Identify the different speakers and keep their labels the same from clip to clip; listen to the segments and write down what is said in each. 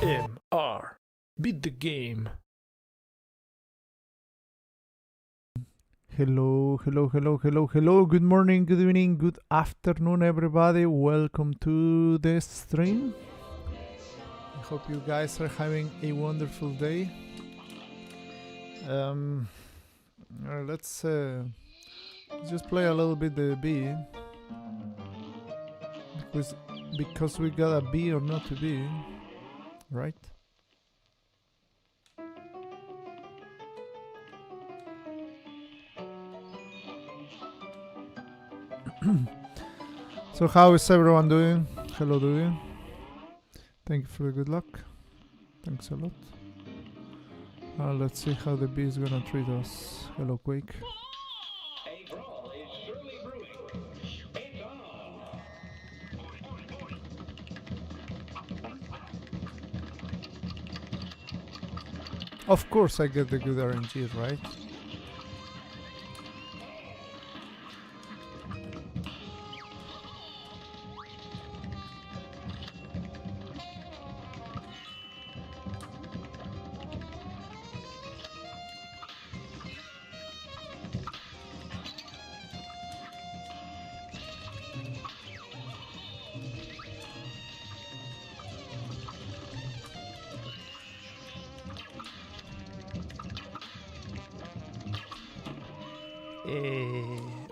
Speaker 1: AMR. Beat the game. Hello. Good morning, good evening, good afternoon, everybody. Welcome to the stream. I hope you guys are having a wonderful day. Let's just play a little bit the B. Because we got a B or not to be, right? So how is everyone doing? Hello, doing. Thank you for the good luck. Thanks a lot. Let's see how the bee is gonna treat us. Hello, Quake. Of course I get the good RNG, right?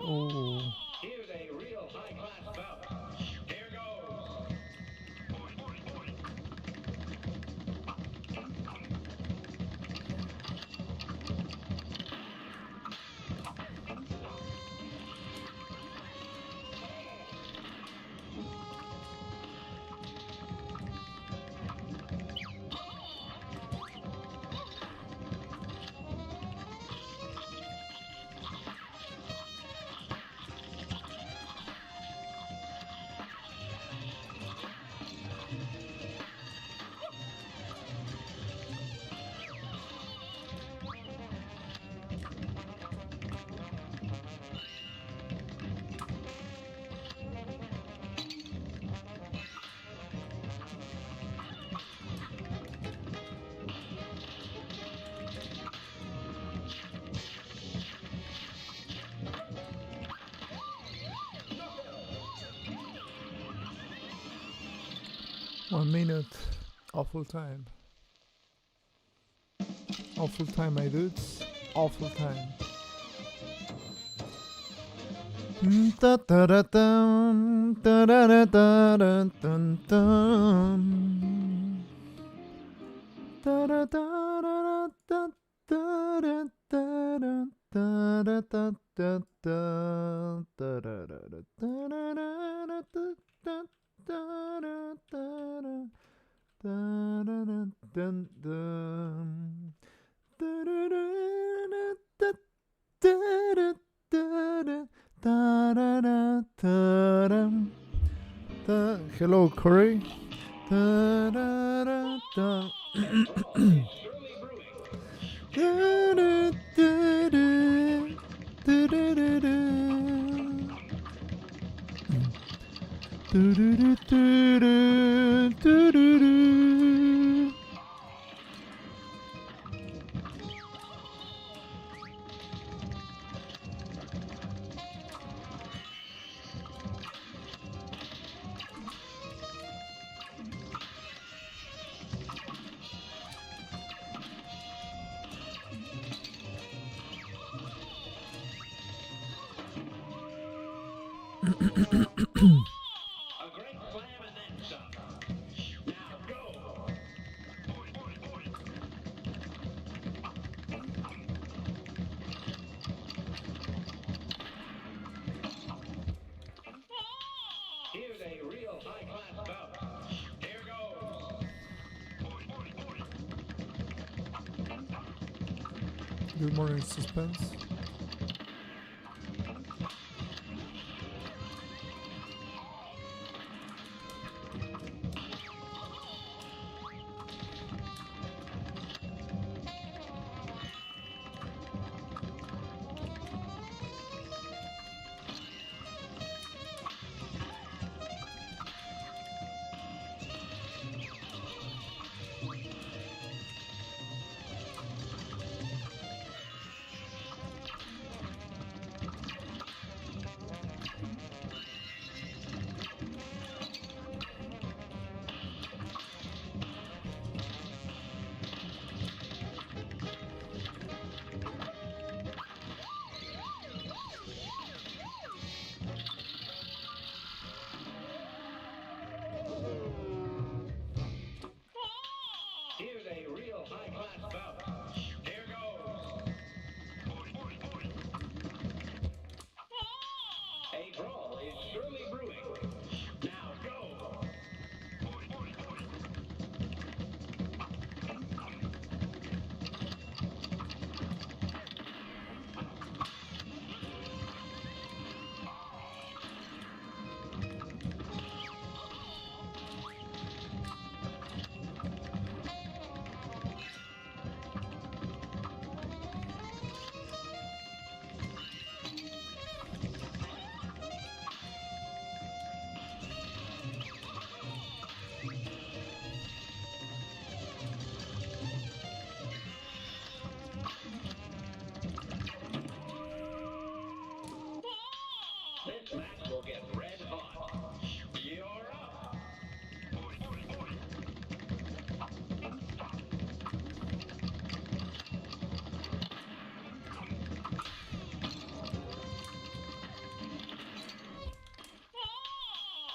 Speaker 1: Oh.
Speaker 2: Here's a real high-class bout. Here goes.
Speaker 1: One minute. Awful time. Awful time, my dudes. Awful time. Hello, Corey.
Speaker 2: A great slam and then some. Now go. Here's a real high-class bout. Here goes.
Speaker 1: Good morning, Suspense.
Speaker 2: A brawl is surely brewing. Now go! This match will get red hot. You're up!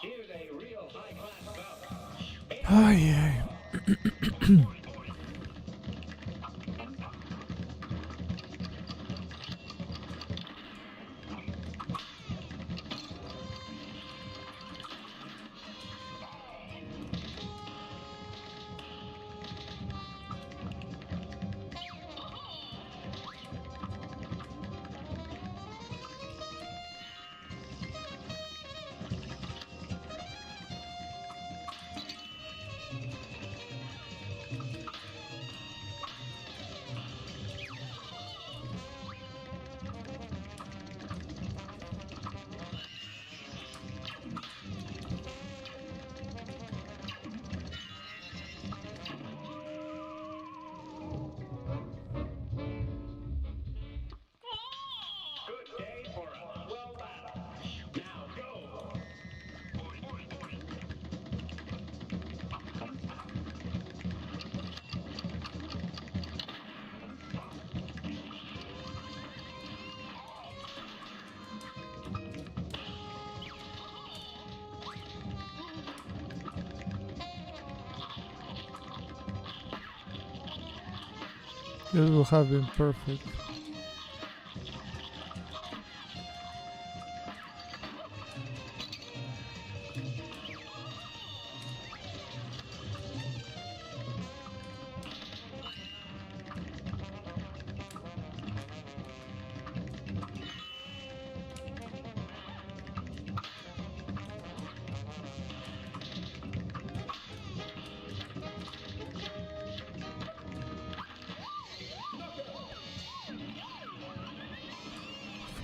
Speaker 2: Here's a real high-class bout.
Speaker 1: Oh yeah.
Speaker 2: Good day for a swell battle. Now go!
Speaker 1: This would have been perfect.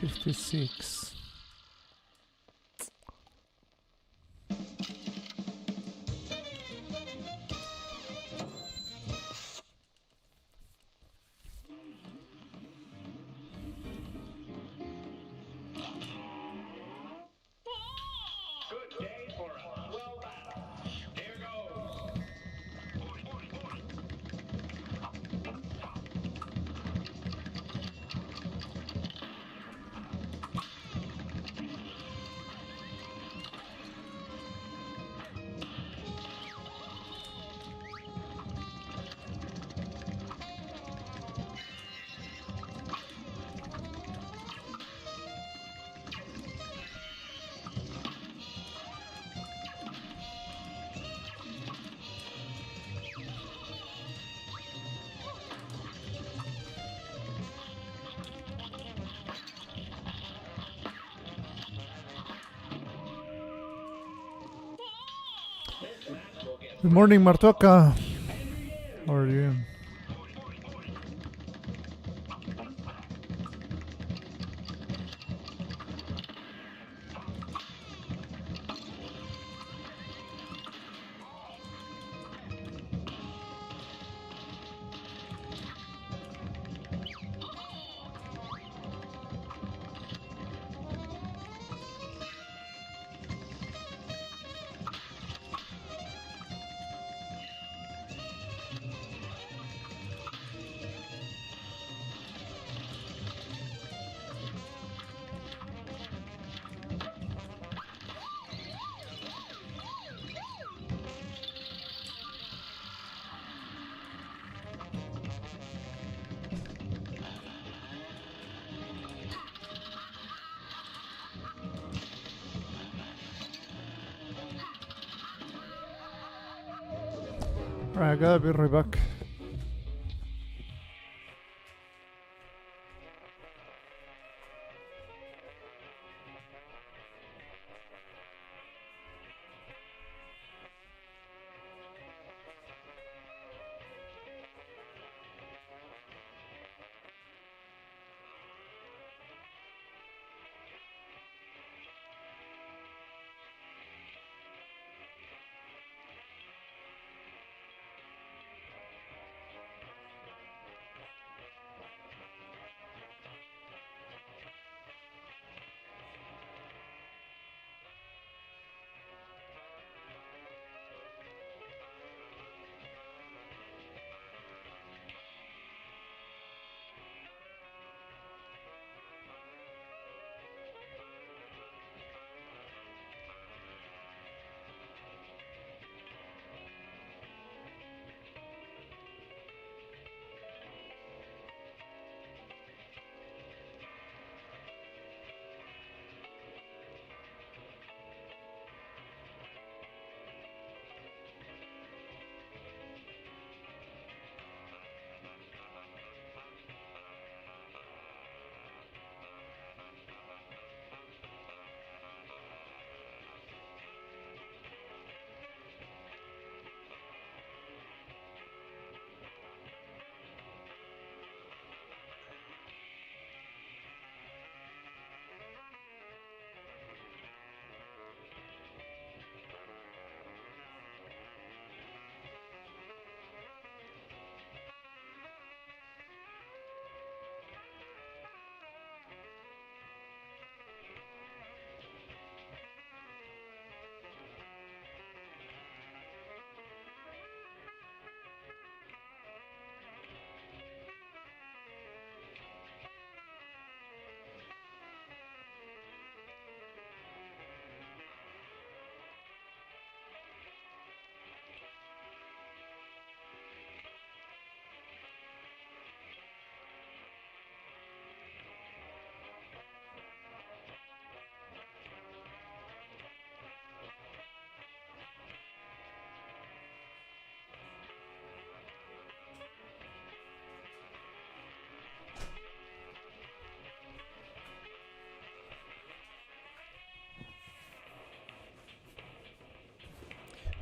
Speaker 1: $56.
Speaker 2: Good day for a swell battle. Here goes!
Speaker 1: Good morning, Martuaca. How are you? I gotta be right back.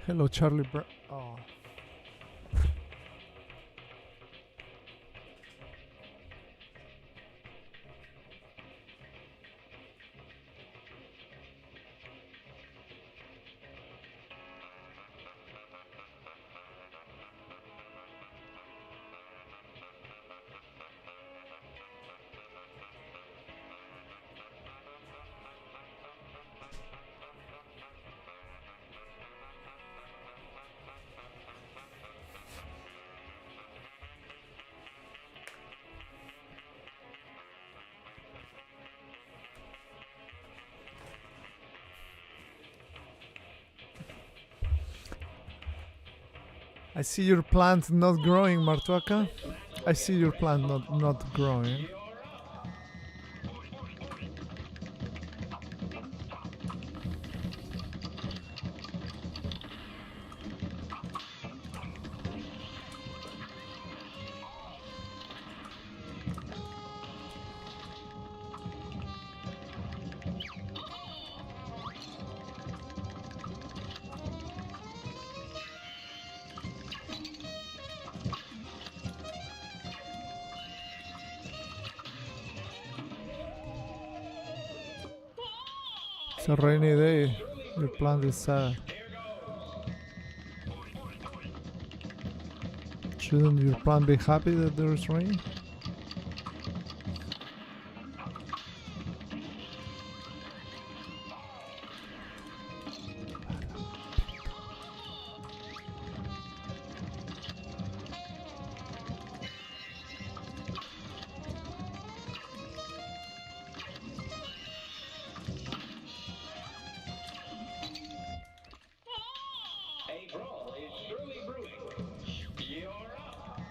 Speaker 1: Hello, Charlie Brown. Oh. I see your plant not growing, Martuaka. I see your plant not growing. It's a rainy day. Your plant is sad. Shouldn't your plant be happy that there's rain?
Speaker 2: A brawl is truly brewing. You're up.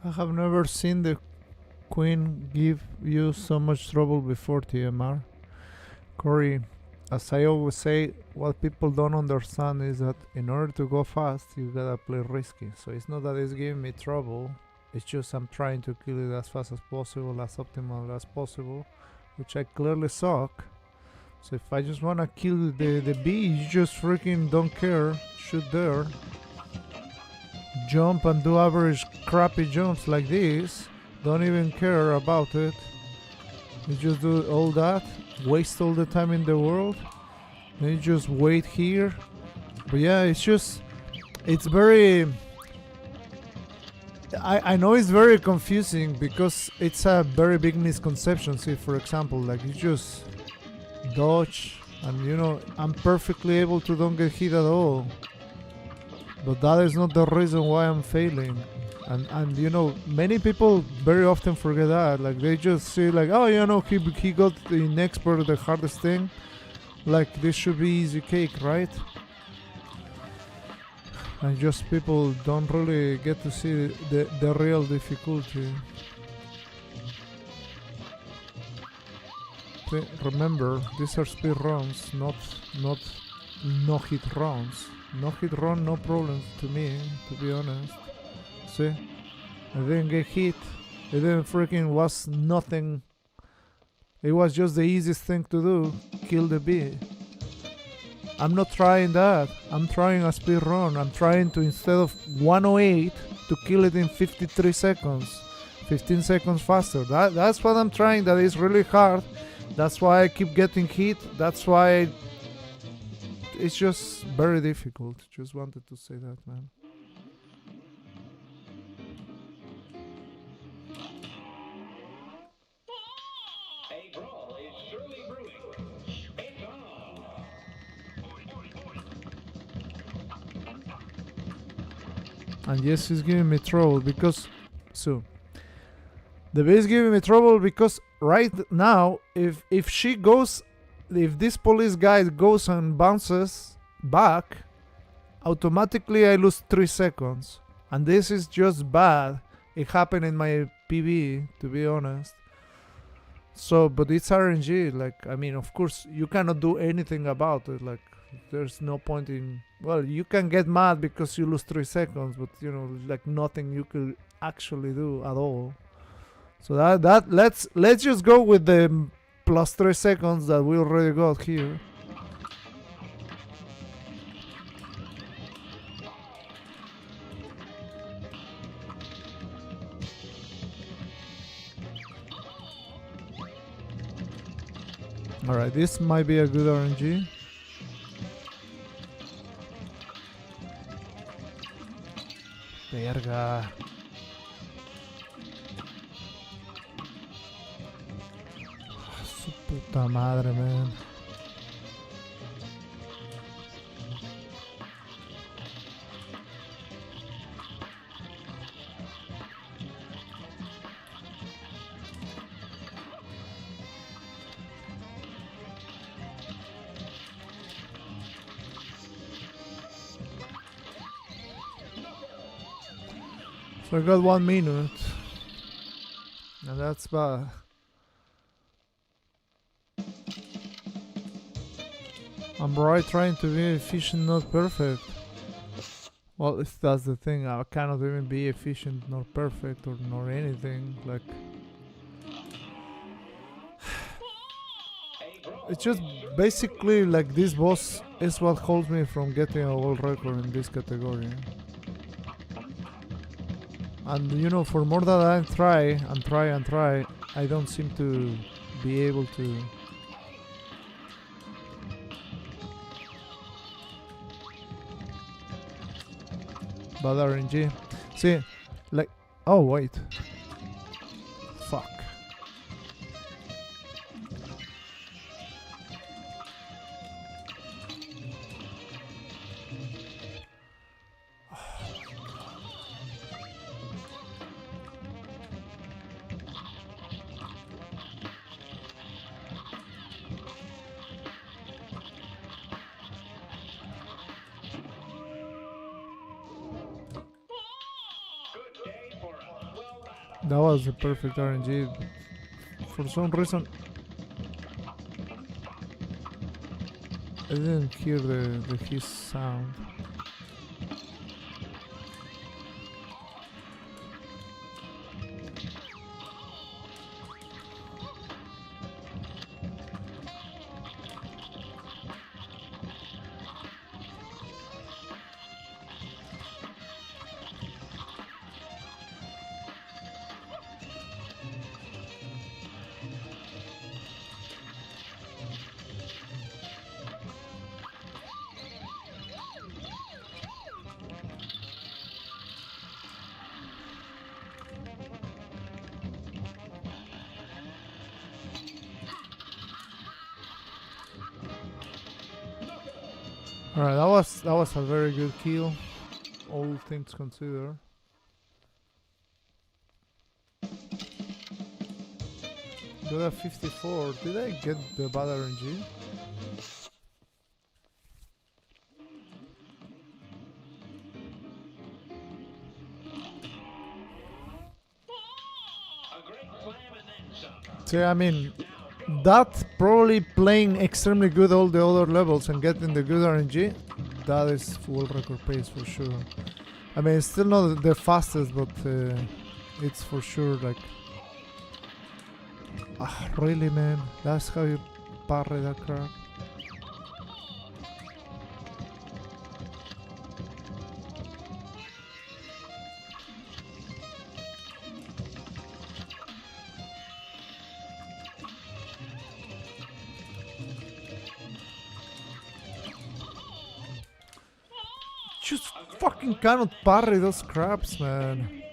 Speaker 1: I have never seen the Queen give you so much trouble before, TMR. Corey, as I always say, what people don't understand is that in order to go fast, you gotta play risky. So it's not that it's giving me trouble, it's just I'm trying to kill it as fast as possible, as optimal as possible, which I clearly suck. So if I just wanna kill the bee, you just freaking don't care, shoot there, jump and do average crappy jumps like this, don't even care about it. You just do all that, waste all the time in the world, then you just wait here. But yeah, it's very, I know it's very confusing because it's a very big misconception. See, for example, like you just dodge and you know, I'm perfectly able to don't get hit at all. But that is not the reason why I'm failing. And you know, many people very often forget that. Like they just say like, oh, you know, he got the expert the hardest thing. Like this should be easy cake, right? And just people don't really get to see the real difficulty. Remember, these are speed runs, not no hit runs. No hit run, no problem to me, to be honest. See, I didn't get hit. It didn't freaking was nothing. It was just the easiest thing to do, kill the bee. I'm not trying that. I'm trying a speed run. I'm trying to, instead of 108, to kill it in 53 seconds. 15 seconds faster. That's what I'm trying. That is really hard. That's why I keep getting hit. That's why it's just very difficult. Just wanted to say that, man.
Speaker 2: A brawl is surely brewing. It's on.
Speaker 1: And yes, he's giving me trouble because so the bee is giving me trouble because right now if this police guy goes and bounces back, automatically I lose 3 seconds. And this is just bad. It happened in my PB, to be honest. So, but it's RNG. Like, I mean, of course, you cannot do anything about it. Like, there's no point in... Well, you can get mad because you lose 3 seconds, but, you know, like nothing you could actually do at all. So let's just go with the plus 3 seconds that we already got here. Alright, this might be a good RNG. Verga. Su puta madre, man. So I got 1 minute, and that's bad. I'm right trying to be efficient, not perfect. Well, if that's the thing, I cannot even be efficient, nor perfect, or nor anything. Like, it's just basically like this boss is what holds me from getting a world record in this category. And you know, for more that I try, I don't seem to be able to. Bad RNG. See, like, oh wait. Fuck.
Speaker 2: Good day for a 12
Speaker 1: That was a perfect RNG. For some reason, I didn't hear the his sound. Alright, that was a very good kill, all things considered. Got a 54. Did I get the bad RNG?
Speaker 2: A great slam and then some.
Speaker 1: See, I mean, that probably playing extremely good all the other levels and getting the good RNG, that is full record pace for sure. I mean, it's still not the fastest, but it's for sure like... Ah, really, man? That's how you parry that crap? Just fucking cannot parry those crabs, man.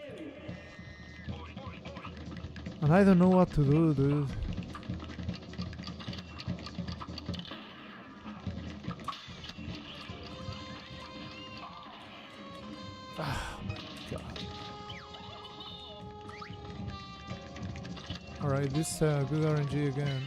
Speaker 1: And I don't know what to do, dude. Oh my god. Alright, this good RNG again.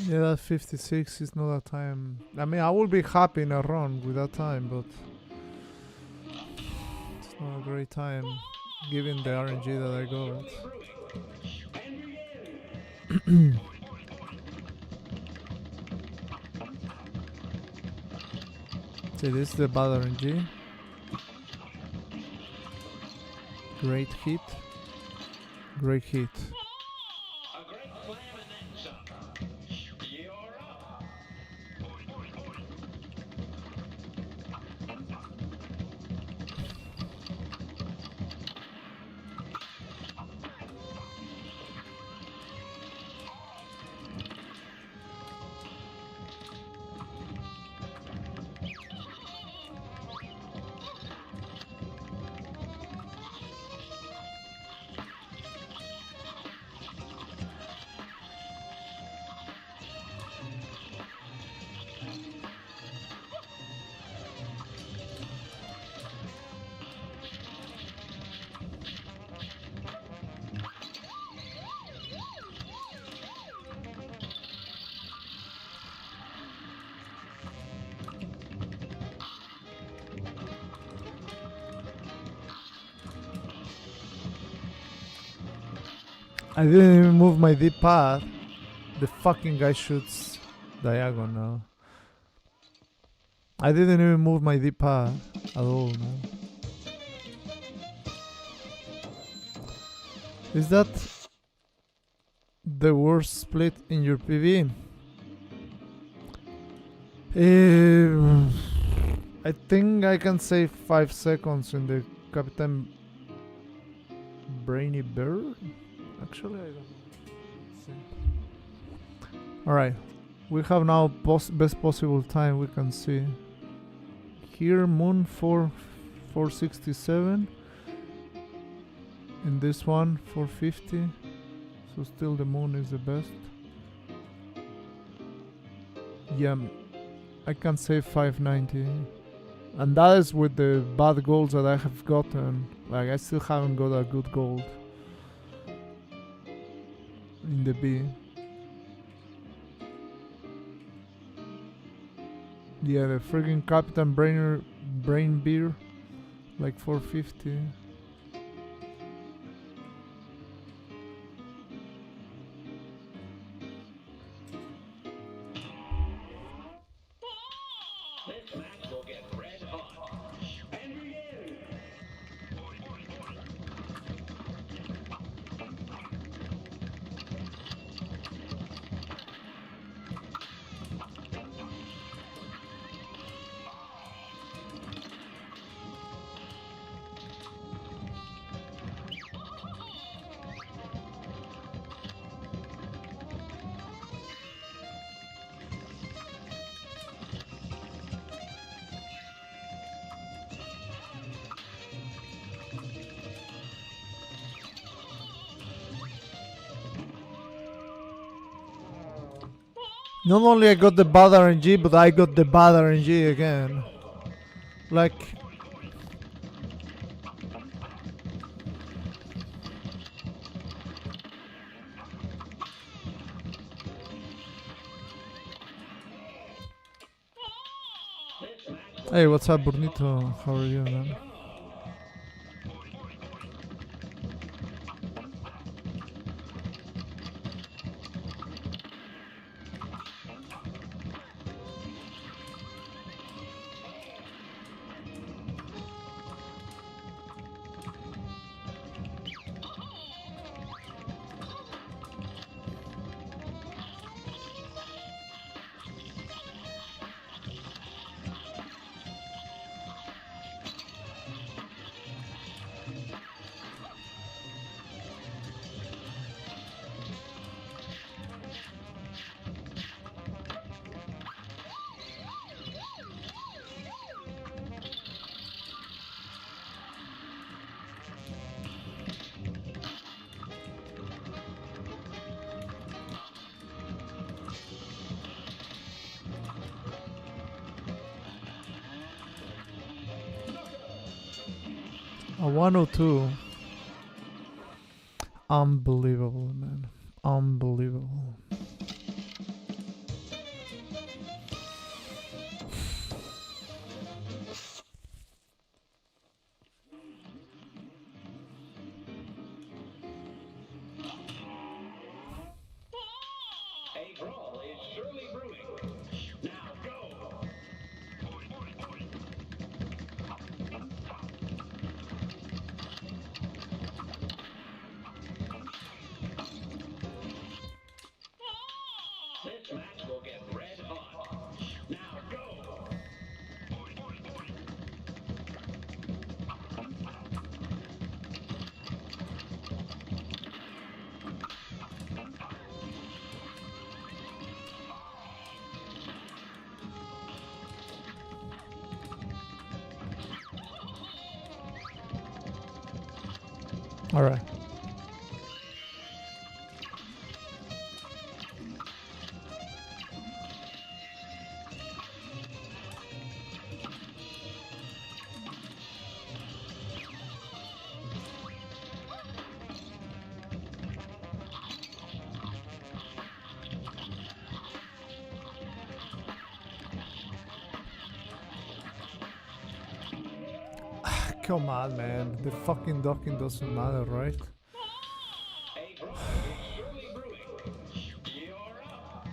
Speaker 1: Yeah, that 56 is not a time. I mean, I will be happy in a run with that time, but it's not a great time given the RNG that I got. See, this is the bad RNG. Great hit. Great hit.
Speaker 2: A great slam and then some. You're up.
Speaker 1: I didn't even move my D-pad. The fucking guy shoots diagonal. I didn't even move my D-pad at all, man. Is that the worst split in your PV? I think I can say 5 seconds in the Captain brainy bird? Actually, I don't know. Let's see. Alright. We have now best possible time we can see. Here, moon 467. In this one, 450. So still the moon is the best. Yeah, I can say 590. And that is with the bad golds that I have gotten. Like, I still haven't got a good gold in the B. Yeah, the freaking Captain Brain Beer, like 450.
Speaker 2: This match will get red hot. And begin.
Speaker 1: Not only I got the bad RNG, but I got the bad RNG again. Like... Hey, what's up, Burnito? How are you, man? A 102. Unbelievable, man. Unbelievable.
Speaker 2: A brawl is surely brewing. Now go. This match will get red hot. Now go.
Speaker 1: All right. Come on, man. The fucking docking doesn't matter, right?
Speaker 2: A brawl is surely brewing. You're up.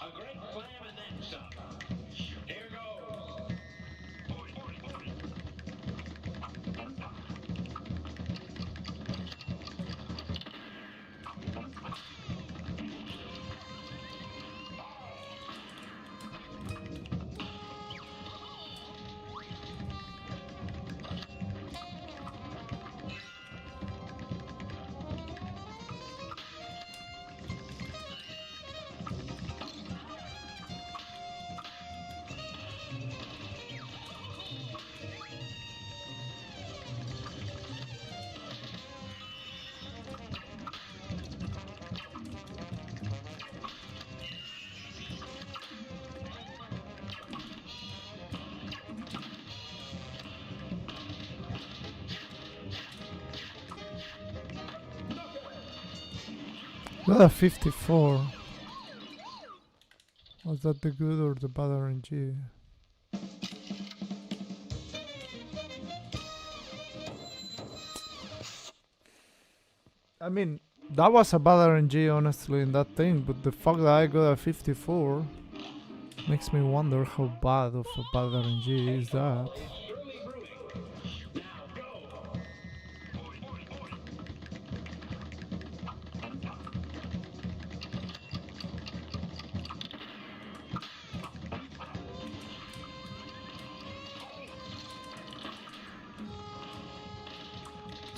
Speaker 2: A great slam and then some. Here goes.
Speaker 1: Got a 54. Was that the good or the bad RNG? I mean, that was a bad RNG honestly in that thing, but the fact that I got a 54 makes me wonder how bad of a bad RNG is that.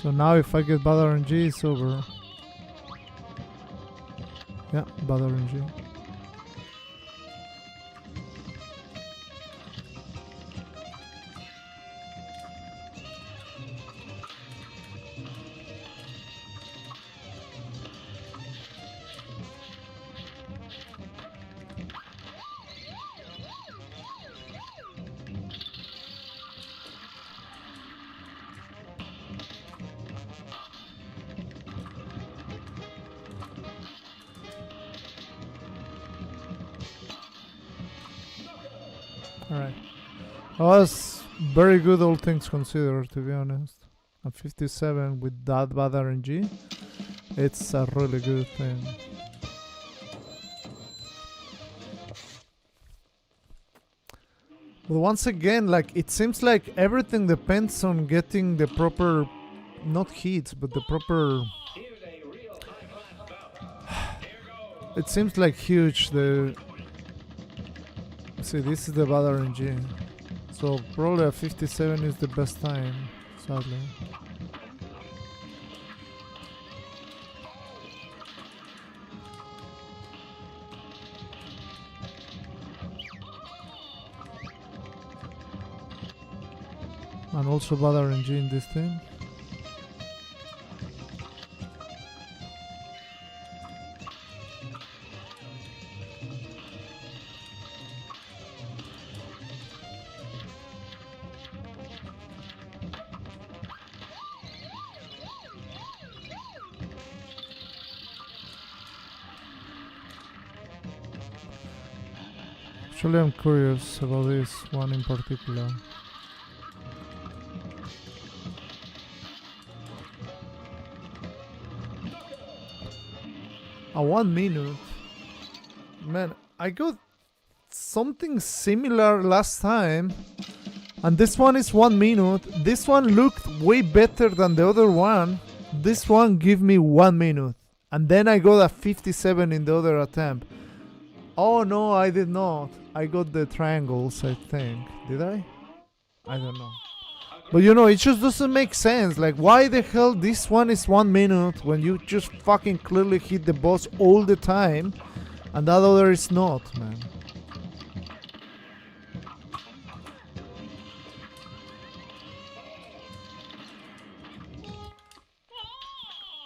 Speaker 1: So now if I get bad RNG, it's over. Yeah, bad RNG. Alright. That was very good, all things considered, to be honest. At 57 with that bad RNG, it's a really good thing. But once again, like, it seems like everything depends on getting the proper, not hits, but the proper... It seems like huge, the... See, this is the bad RNG. So probably a 57 is the best time, sadly. And also bad RNG in this thing. Actually, I'm curious about this one in particular. A 1 minute. Man, I got something similar last time. And this one is 1 minute. This one looked way better than the other one. This one gave me 1 minute. And then I got a 57 in the other attempt. Oh no, I did not. I got the triangles, I think. Did I? I don't know. But you know, it just doesn't make sense. Like, why the hell this one is 1 minute when you just fucking clearly hit the boss all the time and that other is not, man.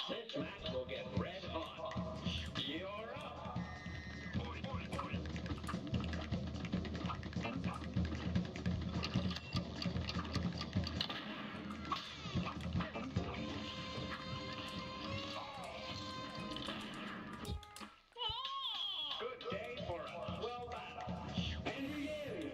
Speaker 2: This match will get red hot. You're up. Good day for a swell battle. And begin.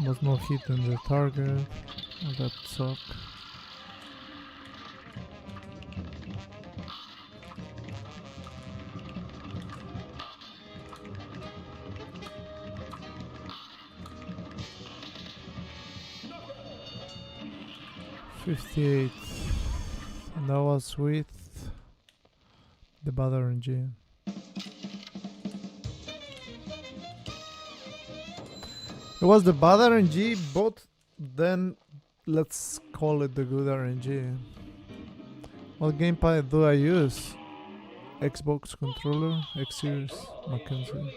Speaker 1: Was not hitting the target. Oh, that sucked. $58. And that was with the bad RNG. It was the bad RNG, both then let's call it the good RNG. What gamepad do I use? Xbox controller, X Series, Mackenzie.
Speaker 2: Brewing.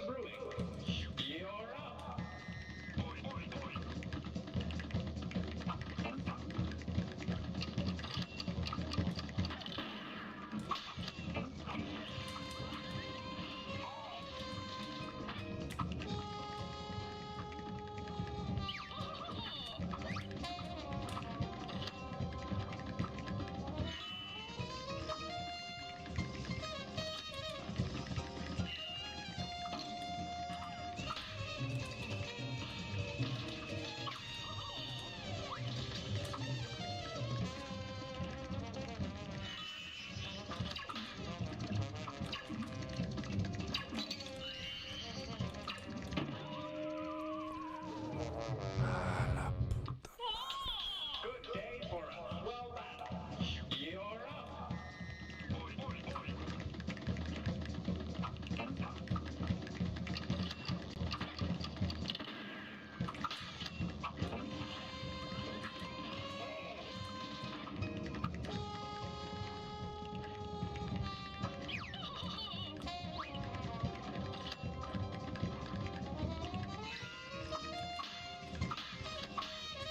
Speaker 2: You're up.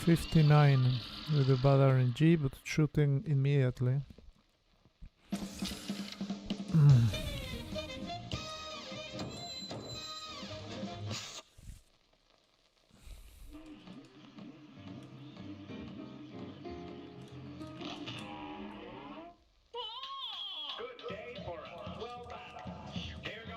Speaker 1: 59 with the bad RNG, but shooting immediately.
Speaker 2: Good day for a swell battle. Here goes.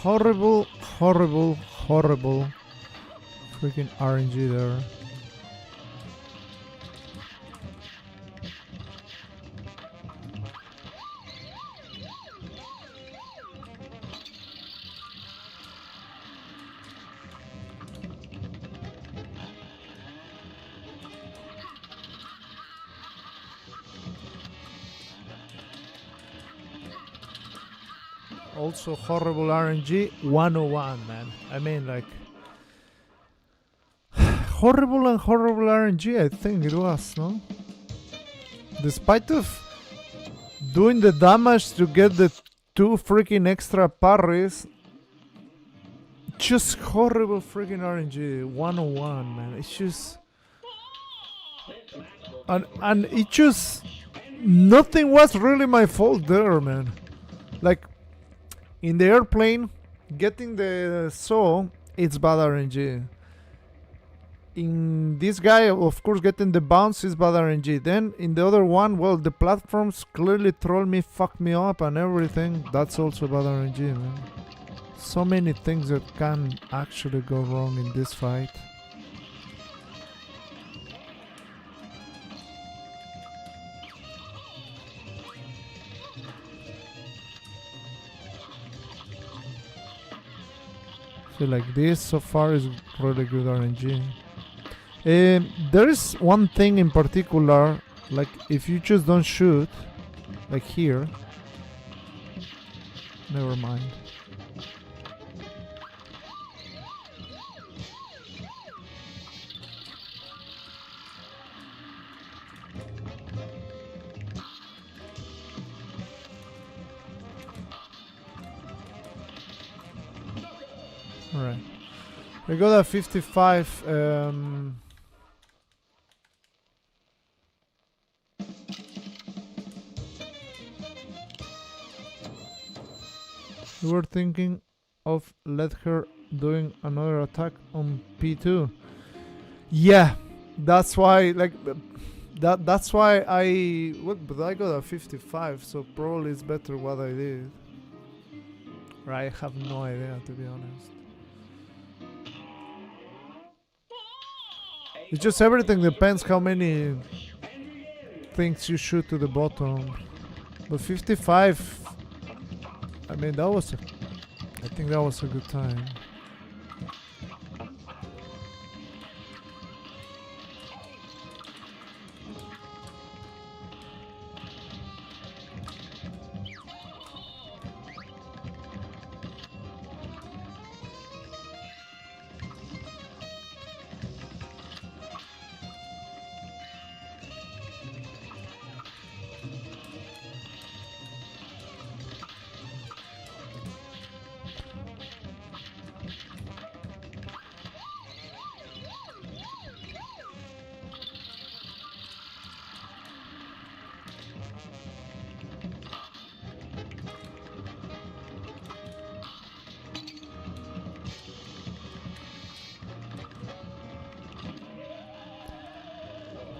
Speaker 1: Horrible, horrible, horrible freaking RNG there. Also horrible RNG 101, man. I mean, like, horrible and horrible RNG, I think it was, no? Despite of doing the damage to get the 2 freaking extra parries, just horrible freaking RNG 101, man. It's just... And it just... Nothing was really my fault there, man. Like, in the airplane, getting the saw, it's bad RNG. In this guy, of course, getting the bounce is bad RNG. Then in the other one, well, the platforms clearly troll me, fuck me up and everything. That's also bad RNG, man. So many things that can actually go wrong in this fight. So like this so far is really good RNG. There is one thing in particular, like if you just don't shoot, like here, never mind. Alright. We got a 55. We were thinking of let her doing another attack on P2. Yeah, that's why like that's why but I got a 55, so probably it's better what I did. I have no idea, to be honest. It's just everything depends how many things you shoot to the bottom. But 55, I mean, I think that was a good time.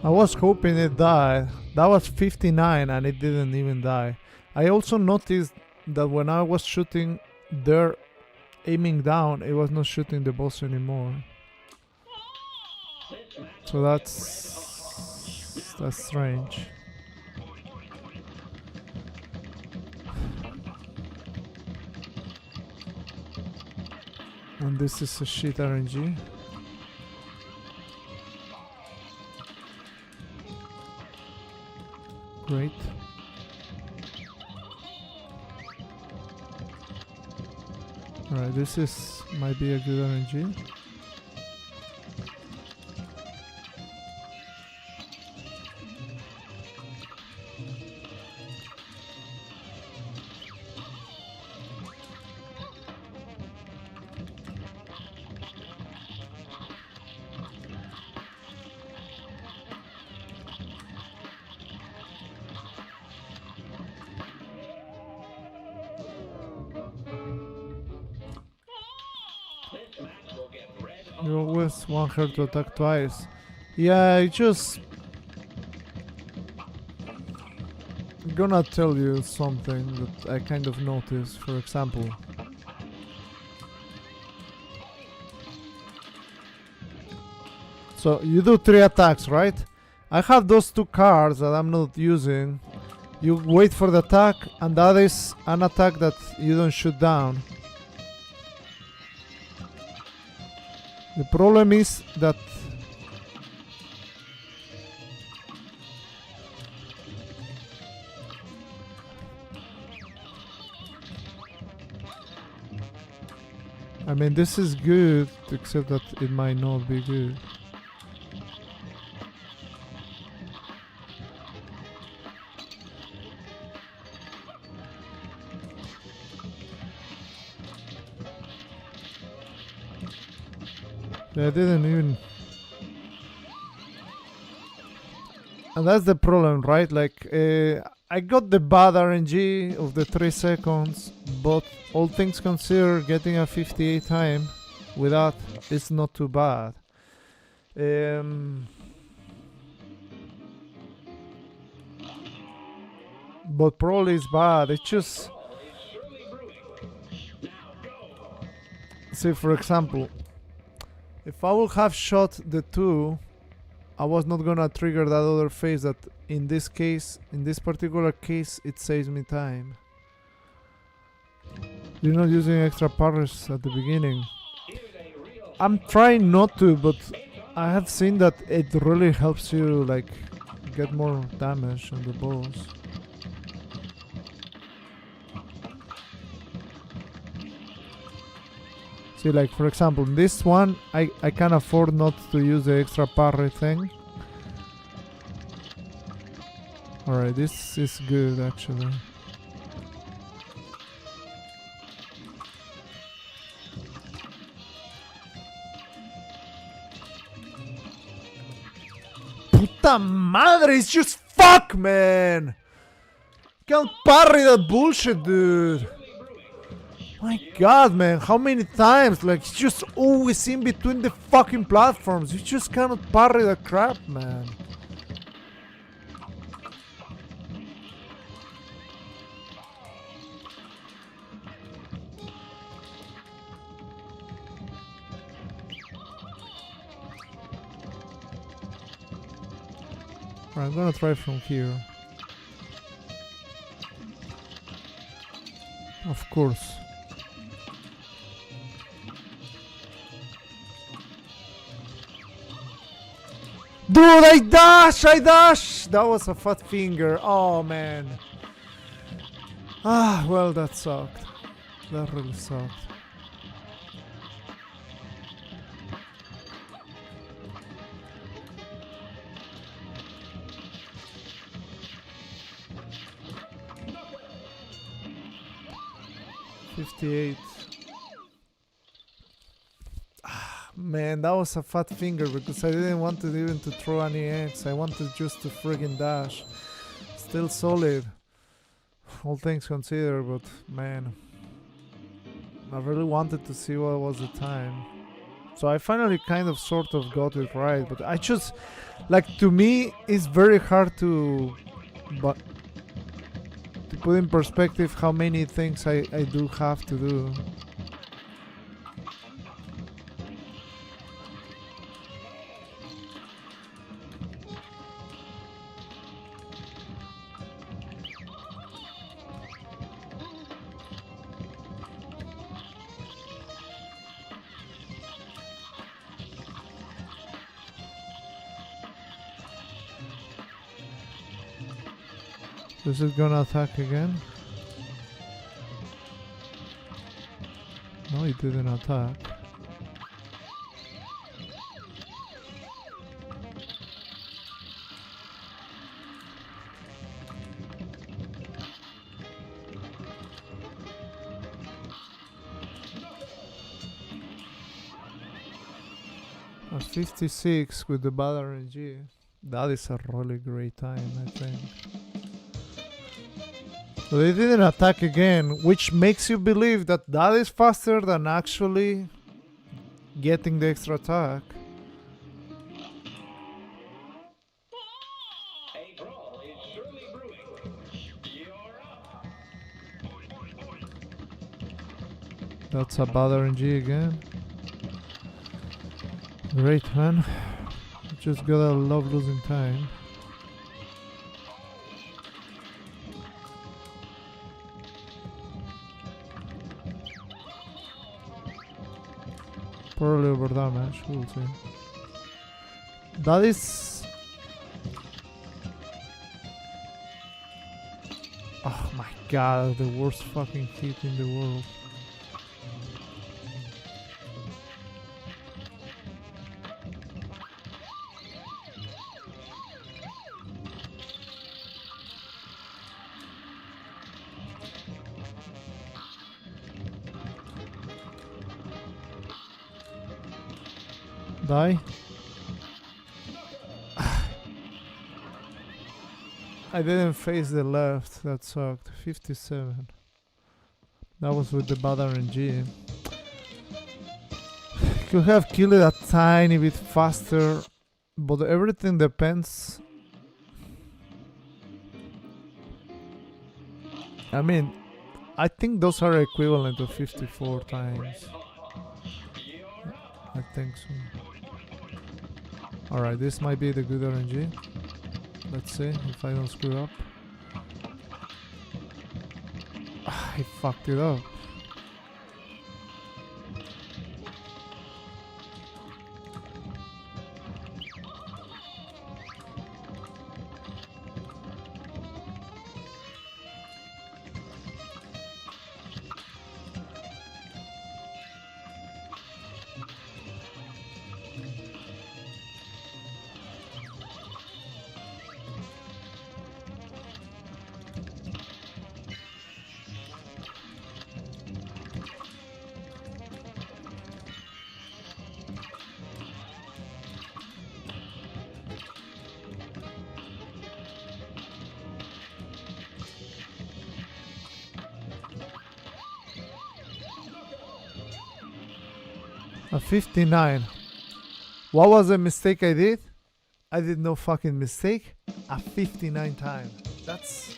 Speaker 1: I was hoping it died. That was 59 and it didn't even die. I also noticed that when I was shooting there, aiming down, it was not shooting the boss anymore. So that's strange. And this is a shit RNG. Great. Alright, this might be a good RNG. You always want her to attack twice. Yeah, I'm gonna tell you something that I kind of noticed. For example, so you do 3 attacks, right? I have those 2 cards that I'm not using. You wait for the attack, and that is an attack that you don't shoot down. The problem is that I mean, this is good, except that it might not be good. I didn't even... And that's the problem, right? Like, I got the bad RNG of the 3 seconds, but all things considered, getting a 58 time with that is not too bad. But probably it's bad. It's just... See, for example, if I would have shot the 2, I was not gonna trigger that other phase that in this case, in this particular case, it saves me time. You're not using extra parries at the beginning. I'm trying not to, but I have seen that it really helps you like get more damage on the boss. See, like for example, this one, I can afford not to use the extra parry thing. Alright, this is good actually. Puta madre, it's just fuck, man. Can't parry that bullshit, dude. My god, man, how many times? Like, it's just always in between the fucking platforms. You just cannot parry that crap, man. Alright, I'm gonna try from here. Of course. Dude, I dash! That was a fat finger. Oh, man. Ah, well, that sucked. That really sucked. $58. Man, that was a fat finger because I didn't want to even to throw any eggs. I wanted just to friggin' dash. Still solid, all things considered, but man, I really wanted to see what was the time. So I finally kind of sort of got it right, but I just, like, to me, it's very hard to put in perspective how many things I do have to do. Is it gonna attack again? No, it didn't attack. A 56 with the bad RNG. That is a really great time, I think. So they didn't attack again, which makes you believe that that is faster than actually getting the extra attack.
Speaker 2: A brawl is surely brewing. You're up.
Speaker 1: That's a bad RNG again. Great, man. Just gotta love losing time. Probably over damage, we'll see. That is... Oh my god, the worst fucking hit in the world. Die. I didn't face the left, that sucked. 57. That was with the bad RNG. Could have killed it a tiny bit faster, but everything depends. I mean, I think those are equivalent to 54 times. I think so. Alright, this might be the good RNG. Let's see if I don't screw up. I fucked it up. A 59. What was the mistake I did? I did no fucking mistake. A 59 time. That's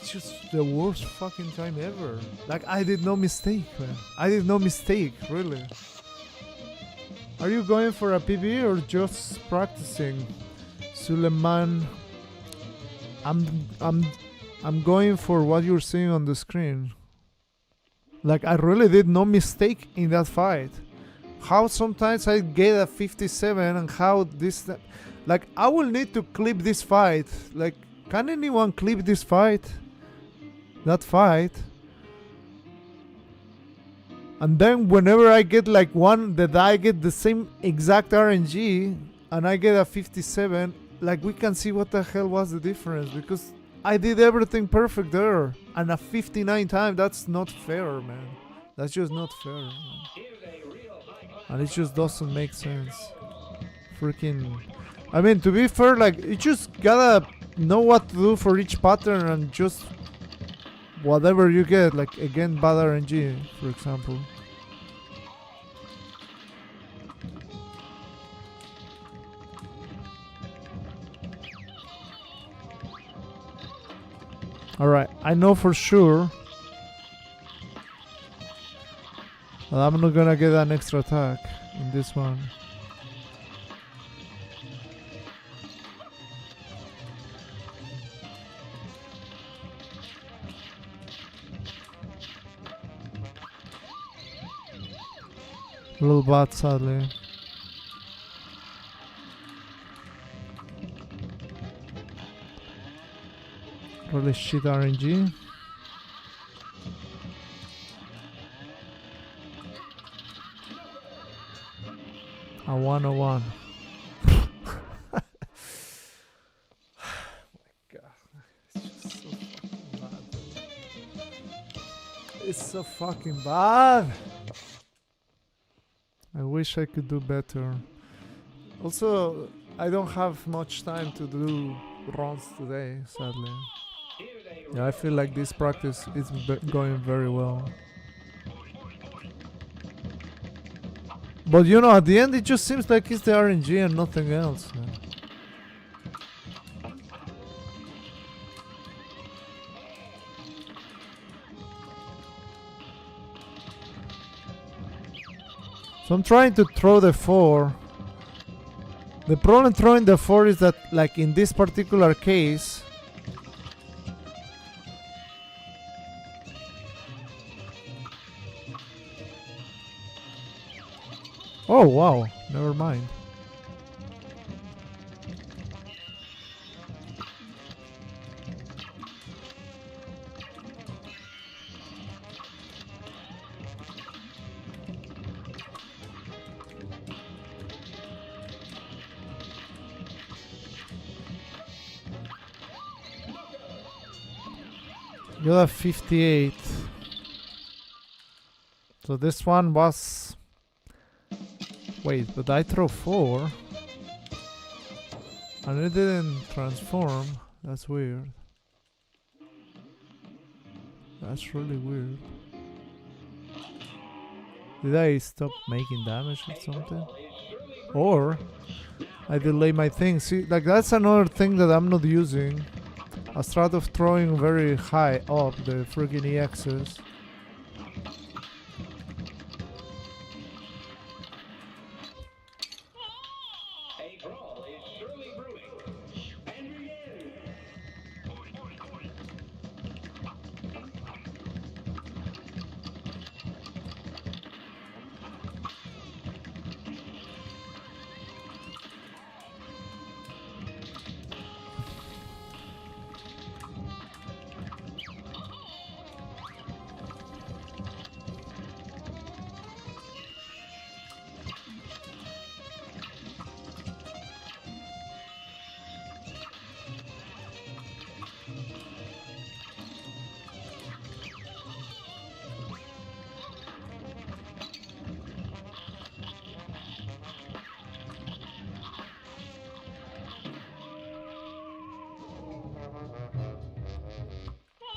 Speaker 1: just the worst fucking time ever. Like, I did no mistake, man. I did no mistake, really. Are you going for a PB or just practicing? Suleiman, I'm going for what you're seeing on the screen. Like, I really did no mistake in that fight. How sometimes I get a 57 and how this... Like, I will need to clip this fight. Like, can anyone clip this fight? That fight. And then whenever I get like one that I get the same exact RNG and I get a 57, like, we can see what the hell was the difference, because I did everything perfect there. And a 59 time, that's not fair, man. That's just not fair, man. And it just doesn't make sense. Freaking... I mean, to be fair, like, you just gotta know what to do for each pattern and just... whatever you get, like, again, bad RNG, for example. Alright, I know for sure that I'm not gonna get an extra attack in this one. A little bad, sadly. Really shit RNG. A 101. Oh my god. It's so fucking bad. I wish I could do better. Also, I don't have much time to do runs today, sadly. Yeah, I feel like this practice is going very well. But you know, at the end it just seems like it's the RNG and nothing else, man. So I'm trying to throw the 4. The problem throwing the 4 is that, like, in this particular case, oh wow, never mind. You have 58. So this one was... Wait, but I throw 4 and it didn't transform. That's weird. That's really weird. Did I stop making damage or something? Or I delay my thing. See, like, that's another thing that I'm not using. I start of throwing very high up the freaking EXs.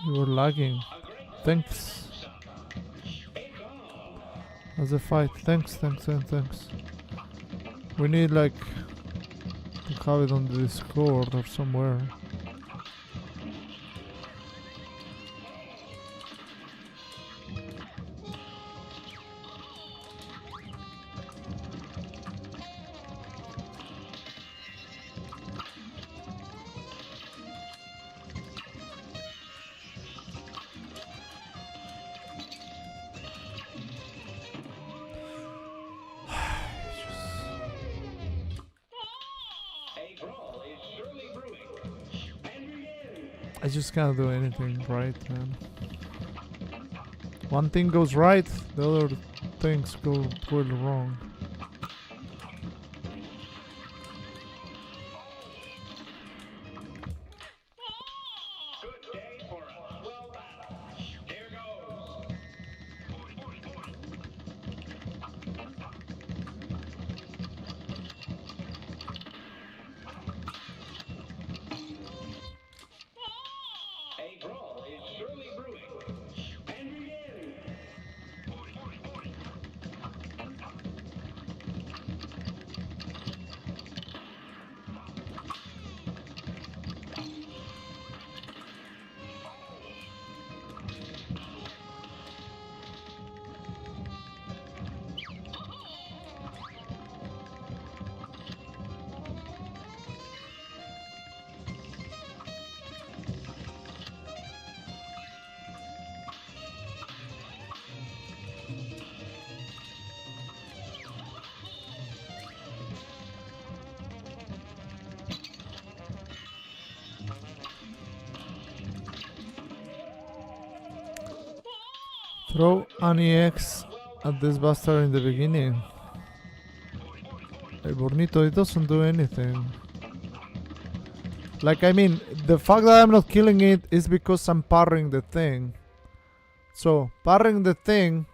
Speaker 1: You were lagging. Thanks. as a fight. Thanks. We need like to have it on the Discord or somewhere.
Speaker 2: A brawl is surely brewing. And begin.
Speaker 1: I just can't do anything right, man. One thing goes right, the other things go really wrong.
Speaker 2: Good day for a swell battle. Here goes. A brawl is surely brewing. And begin.
Speaker 1: Throw an EX at this bastard in the beginning. Hey, Bornito, it doesn't do anything. Like, I mean, the fact that I'm not killing it is because I'm parrying the thing. So, parrying the thing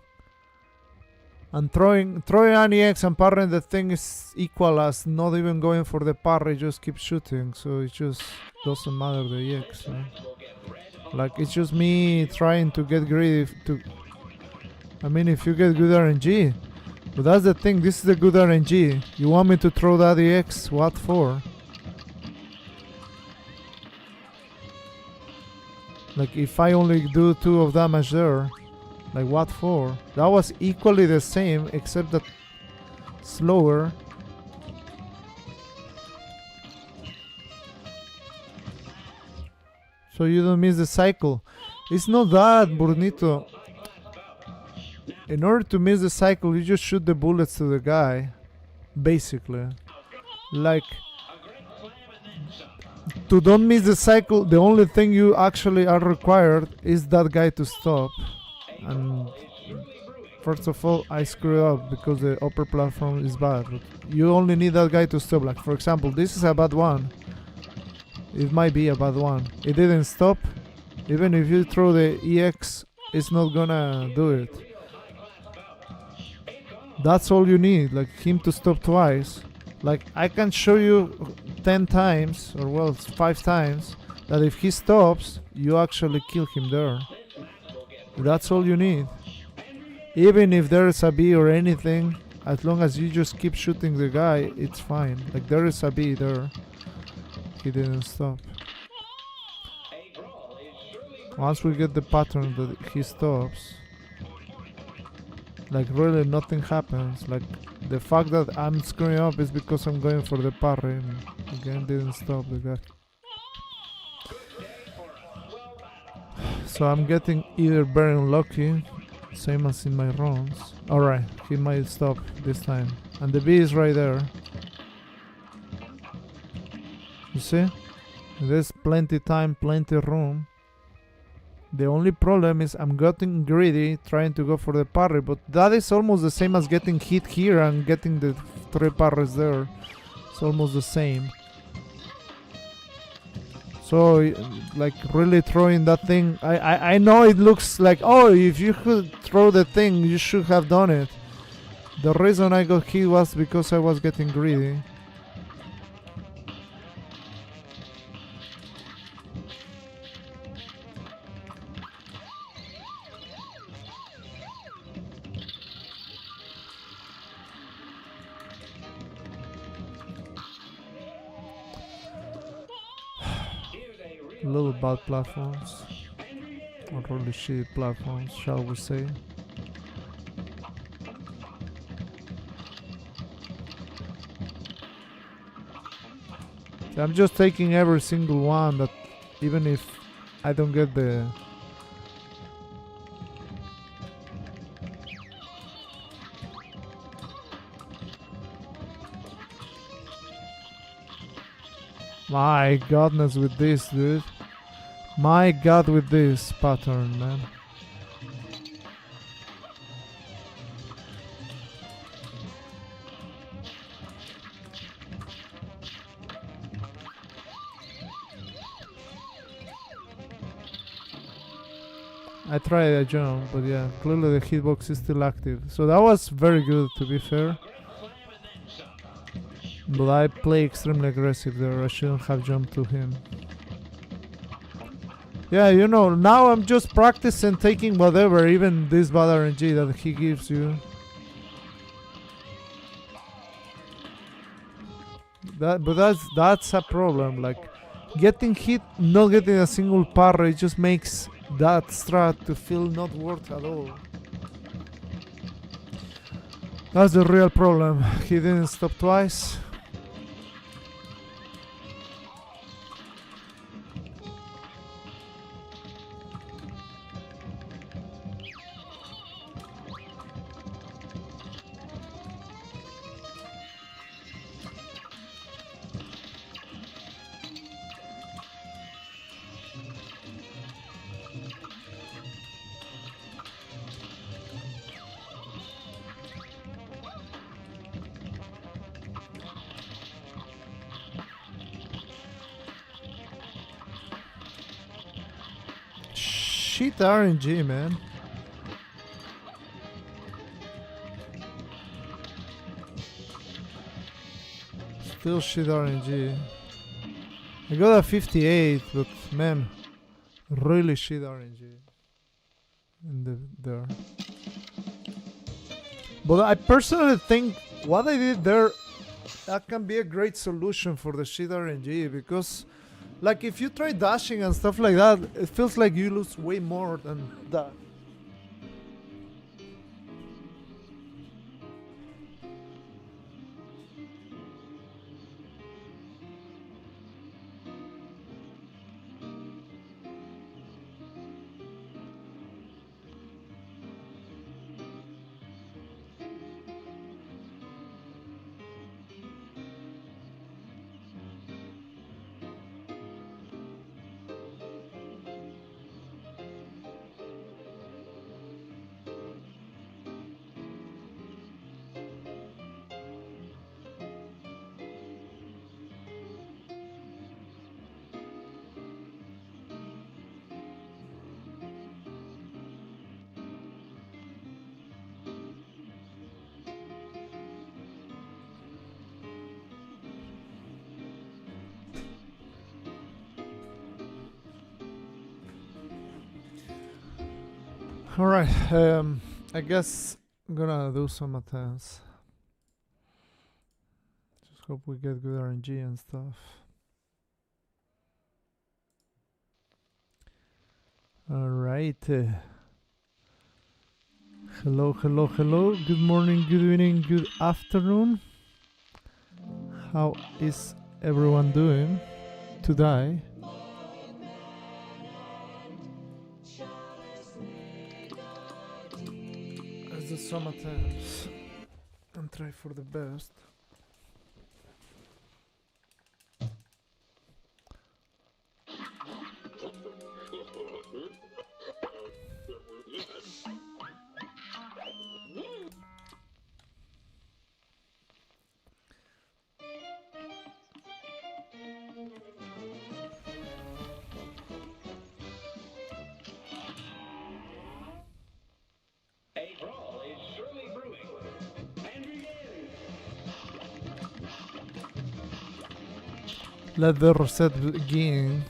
Speaker 1: and throwing an EX and parrying the thing is equal as not even going for the parry, just keep shooting. So it just doesn't matter the EX. Like, it's just me trying to get greedy to... I mean, if you get good RNG. But that's the thing, this is the good RNG. You want me to throw that EX? What for? Like, if I only do 2 of damage there, like what for? That was equally the same, except that slower. So you don't miss the cycle. It's not that, Burnito. In order to miss the cycle, you just shoot the bullets to the guy. Basically. Like, to don't miss the cycle, the only thing you actually are required is that guy to stop. And first of all, I screwed up because the upper platform is bad. But you only need that guy to stop. Like, for example, this is a bad one. It might be a bad one. It didn't stop. Even if you throw the EX, it's not gonna do it. That's all you need, like him to stop twice. Like, I can show you 10 times, or well, 5 times, that if he stops, you actually kill him there. That's all you need. Even if there is a B or anything, as long as you just keep shooting the guy, it's fine. Like, there is a B there. He didn't stop. Once we get the pattern that he stops, like, really nothing happens. Like, the fact that I'm screwing up is because I'm going for the parry and again didn't stop the guy. So I'm getting either very unlucky, same as in my runs. Alright, he might stop this time. And the B is right there. You see? There's plenty time, plenty room. The only problem is I'm getting greedy trying to go for the parry, but that is almost the same as getting hit here and getting the 3 parries there. It's almost the same. So, like, really throwing that thing, I know it looks like, oh, if you could throw the thing, you should have done it. The reason I got hit was because I was getting greedy. little bad platforms. Or really shit platforms, shall we say. I'm just taking every single one that, even if I don't get the... My godness with this, dude. My god with this pattern, man. I tried a jump, but yeah, clearly the hitbox is still active. So that was very good, to be fair. But I play extremely aggressive there. I shouldn't have jumped to him. Yeah, you know, now I'm just practicing taking whatever, even this bad RNG that he gives you. But that's a problem. Like, getting hit, not getting a single parry, just makes that strat to feel not worth at all. That's the real problem. He didn't stop twice. Shit RNG, man. Still shit RNG. I got a 58, but man, really shit RNG in there. But I personally think what I did there, that can be a great solution for the shit RNG, because like if you try dashing and stuff like that, it feels like you lose way more than that. Alright, I guess I'm gonna do some attempts. Just hope we get good RNG and stuff. Alright. Hello, hello, hello. Good morning, good evening, good afternoon. How is everyone doing today? Let's do some attempts and try for the best.
Speaker 2: A brawl is surely brewing. And begin.
Speaker 1: Let the reset begin.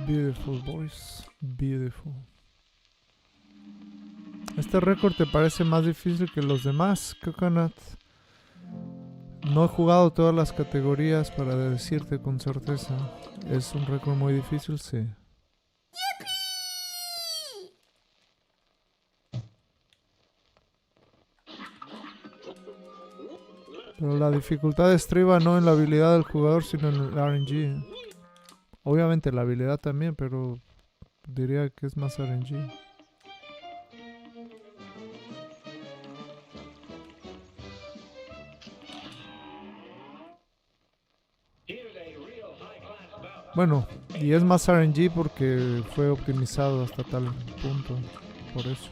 Speaker 1: Beautiful, boys. Beautiful. ¿Este récord te parece más difícil que los demás, Coconut? No he jugado todas las categorías para decirte con certeza. ¿Es un récord muy difícil? Sí. Pero la dificultad estriba no en la habilidad del jugador, sino en el RNG. Obviamente la habilidad también, pero diría que es más RNG.
Speaker 2: Here's a real high-class bout.
Speaker 1: Bueno, y es más RNG porque fue optimizado hasta tal punto. Por eso.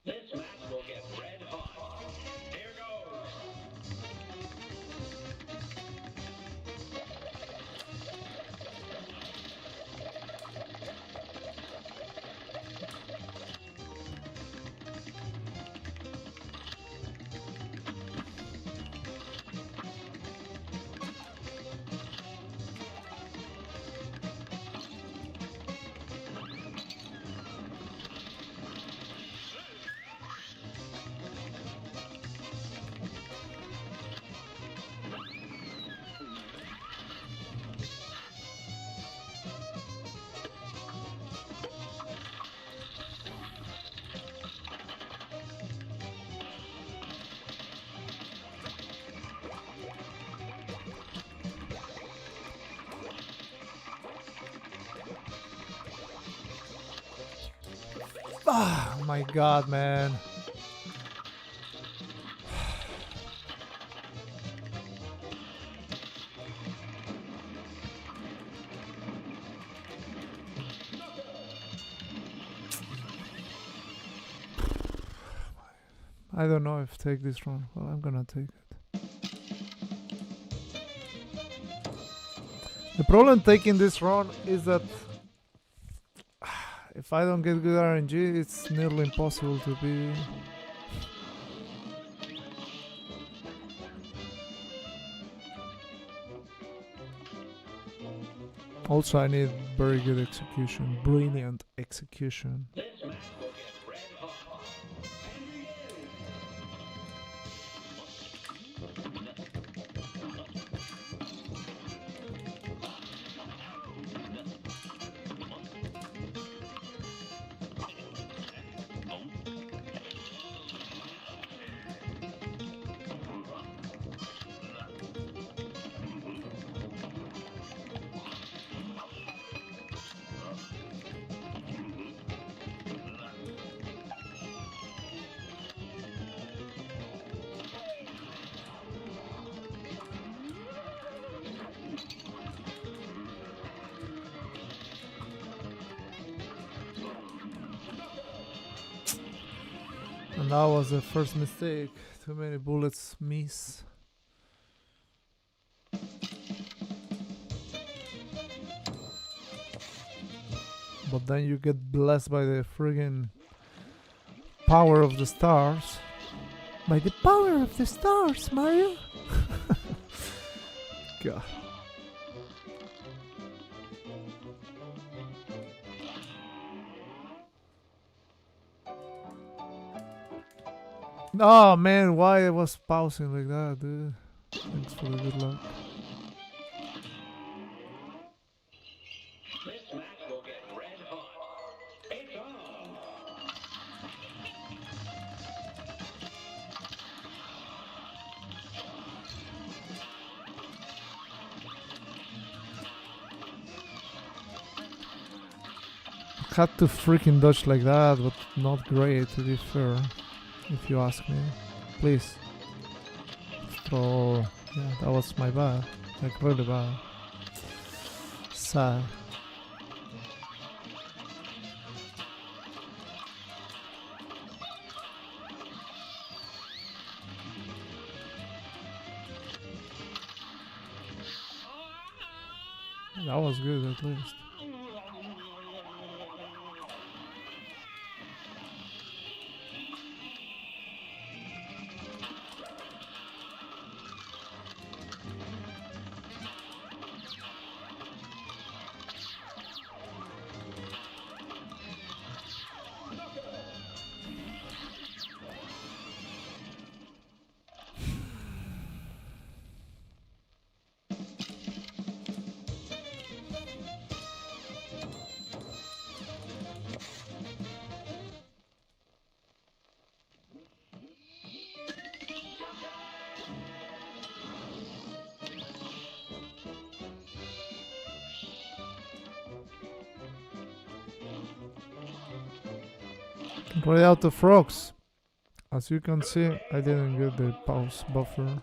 Speaker 2: This match will get red hot. Here goes.
Speaker 1: Ah, my God, man. I don't know if take this run. Well, I'm gonna take it. The problem taking this run is that if I don't get good RNG, it's nearly impossible to be. Also, I need very good execution, brilliant execution.
Speaker 2: This match will get red hot.
Speaker 1: And that was the first mistake. Too many bullets miss. But then you get blessed by the friggin' power of the stars. By the power of the stars, Mario! God. Oh man, why I was pausing like that, dude? Thanks for the good luck.
Speaker 2: This match will get red hot. It's on.
Speaker 1: Had to freaking dodge like that, but not great to be fair, if you ask me. Please. Throw. Yeah, that was my bad. Like really bad. Sad. That was good at least. Right out of frogs. As you can see, I didn't get the pause buffer.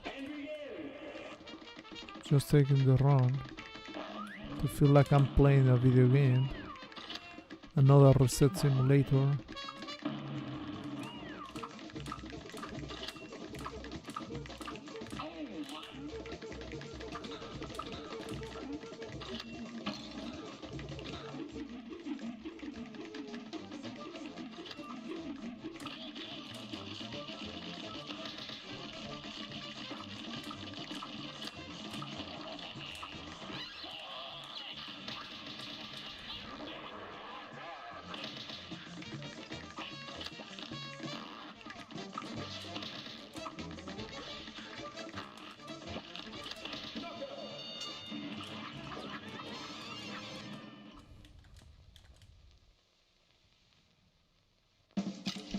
Speaker 1: Just taking the run to feel like I'm playing a video game. Another reset simulator.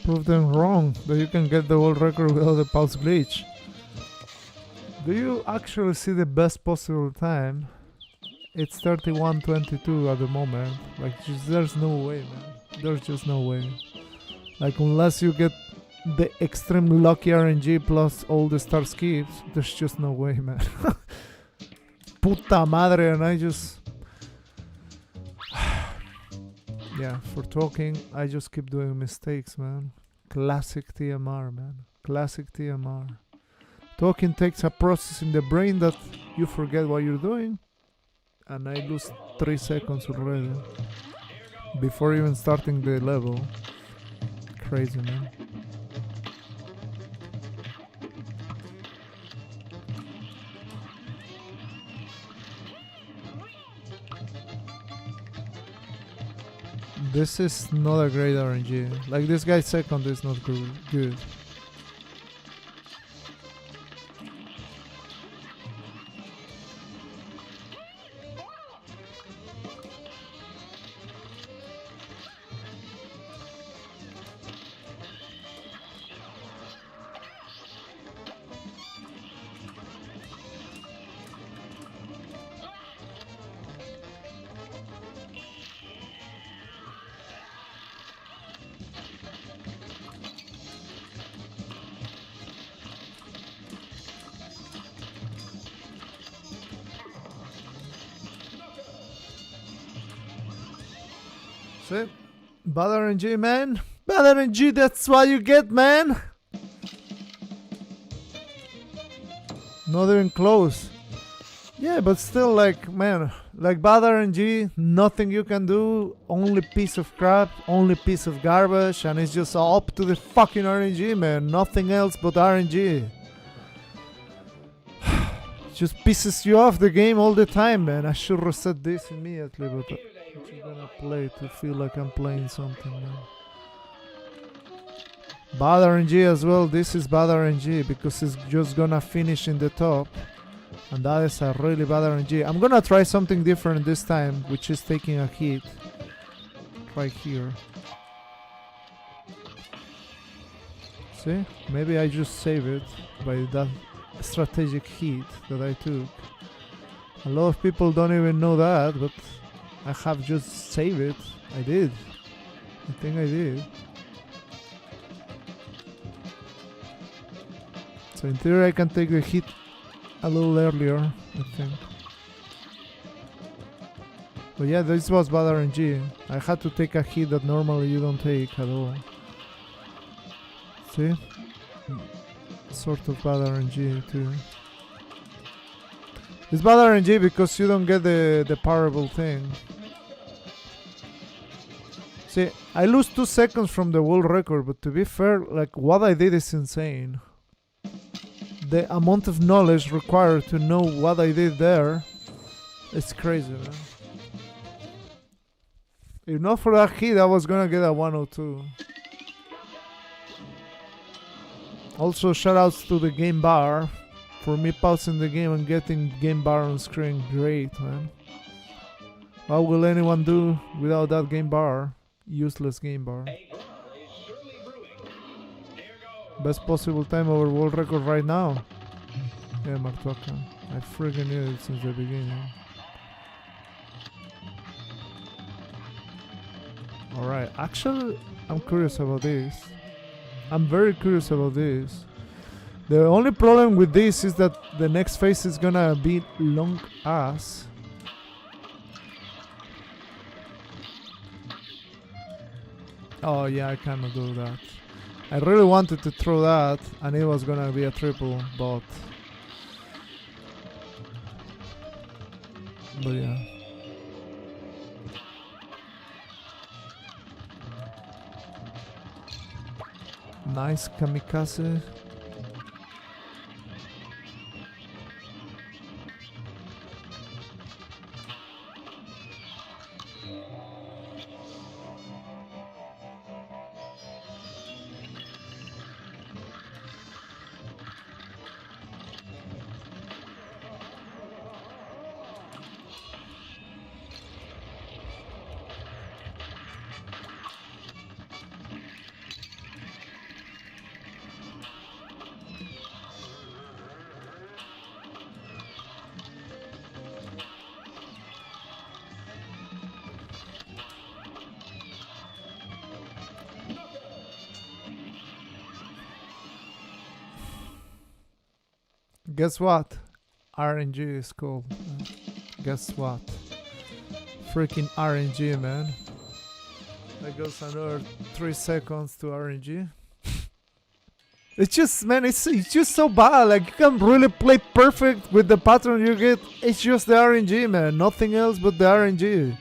Speaker 1: Prove them wrong that you can get the world record without the pulse glitch. Do you actually see the best possible time? It's 31:22 at the moment. Like, there's no way, man. There's just no way. Like, unless you get the extreme lucky RNG plus all the star skips, there's just no way, man. Puta madre, and I just... Yeah, for talking, I just keep doing mistakes, man. Classic TMR, man. Classic TMR. Talking takes a process in the brain that you forget what you're doing. And I lose 3 seconds already. Before even starting the level. Crazy, man. This is not a great RNG. Like, this guy's second is not good. See? Bad RNG, man. Bad RNG, that's what you get, man. Not even close. Yeah, but still, like, man, like bad RNG, nothing you can do, only piece of crap, only piece of garbage, and it's just up to the fucking RNG, man. Nothing else but RNG. Just pisses you off the game all the time, man. I should reset this immediately, but I'm just gonna play to feel like I'm playing something, man. Bad RNG as well. This is bad RNG because it's just gonna finish in the top. And that is a really bad RNG. I'm gonna try something different this time, which is taking a hit right here. See? Maybe I just save it by that strategic hit that I took. A lot of people don't even know that, but I have just saved it. I did. I think I did. So in theory I can take the hit a little earlier, I think. But yeah, this was bad RNG. I had to take a hit that normally you don't take at all. See? Sort of bad RNG too. It's bad RNG because you don't get the parable thing. See, I lose 2 seconds from the world record, but to be fair, like what I did is insane. The amount of knowledge required to know what I did there, it's crazy, man. If not for that hit, I was gonna get a 102. Also, shoutouts to the game bar for me pausing the game and getting game bar on screen. Great, man. What will anyone do without that game bar? Useless game bar. Best possible time over world record right now. Yeah, Martoka. I freaking knew it since the beginning. Alright, actually, I'm curious about this. I'm very curious about this. The only problem with this is that the next phase is gonna be long ass. Oh yeah, I cannot do that. I really wanted to throw that, and it was gonna be a triple, but yeah. Nice kamikaze. Guess what? RNG is cool. Guess what? Freaking RNG, man. That goes another 3 seconds to RNG. It's just, man, it's just so bad. Like, you can really play perfect with the pattern you get. It's just the RNG, man. Nothing else but the RNG.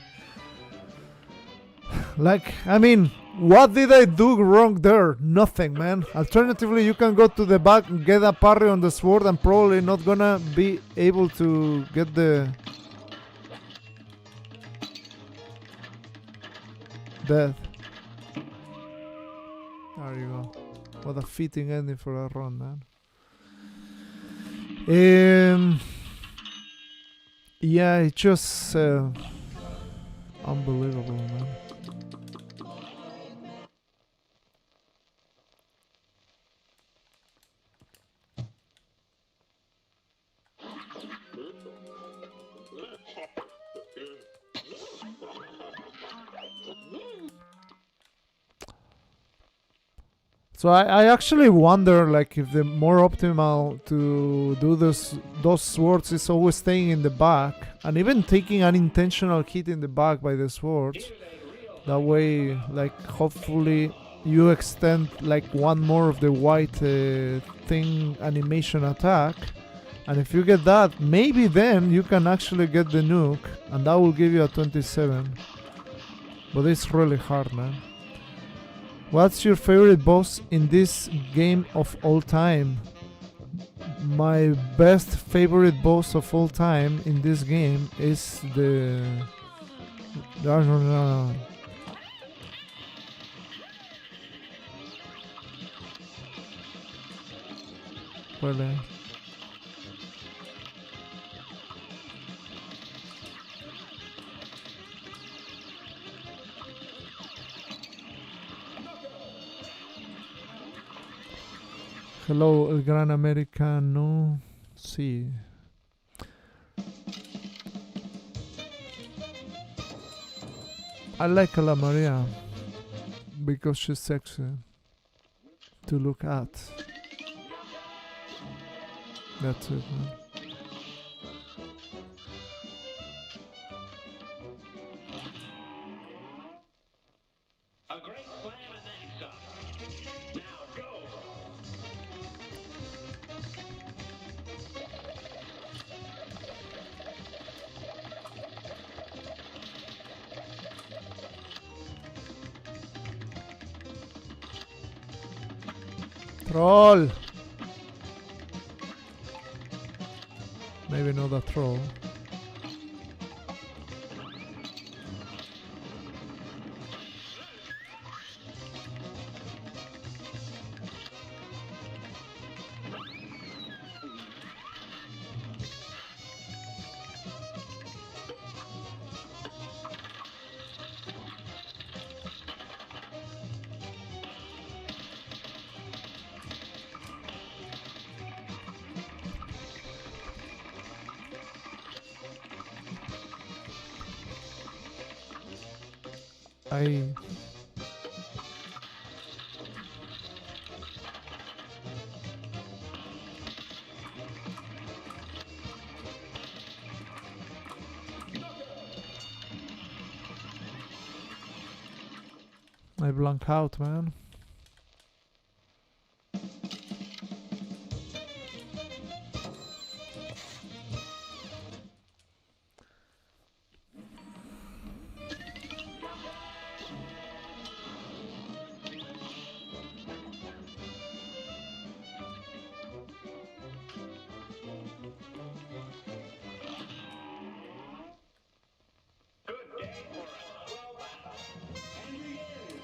Speaker 1: Like, I mean, what did I do wrong there? Nothing, man. Alternatively, you can go to the back and get a parry on the sword and probably not gonna be able to get the death. There you go. What a fitting ending for that run, man. Yeah, it's just unbelievable, man. So I actually wonder, like, if the more optimal to do those swords is always staying in the back and even taking an intentional hit in the back by the swords. That way, like, hopefully you extend like one more of the white thing animation attack, and if you get that, maybe then you can actually get the nuke, and that will give you a 27. But it's really hard, man. What's your favorite boss in this game of all time? My best favorite boss of all time in this game is the... Really. Hello, el gran americano. Sí. I like La Maria because she's sexy to look at. That's it, man.
Speaker 2: A great slam and then some. Now go.
Speaker 1: Troll! Maybe not a troll. I blank out, man.
Speaker 2: Good day for a slow battle. And you win.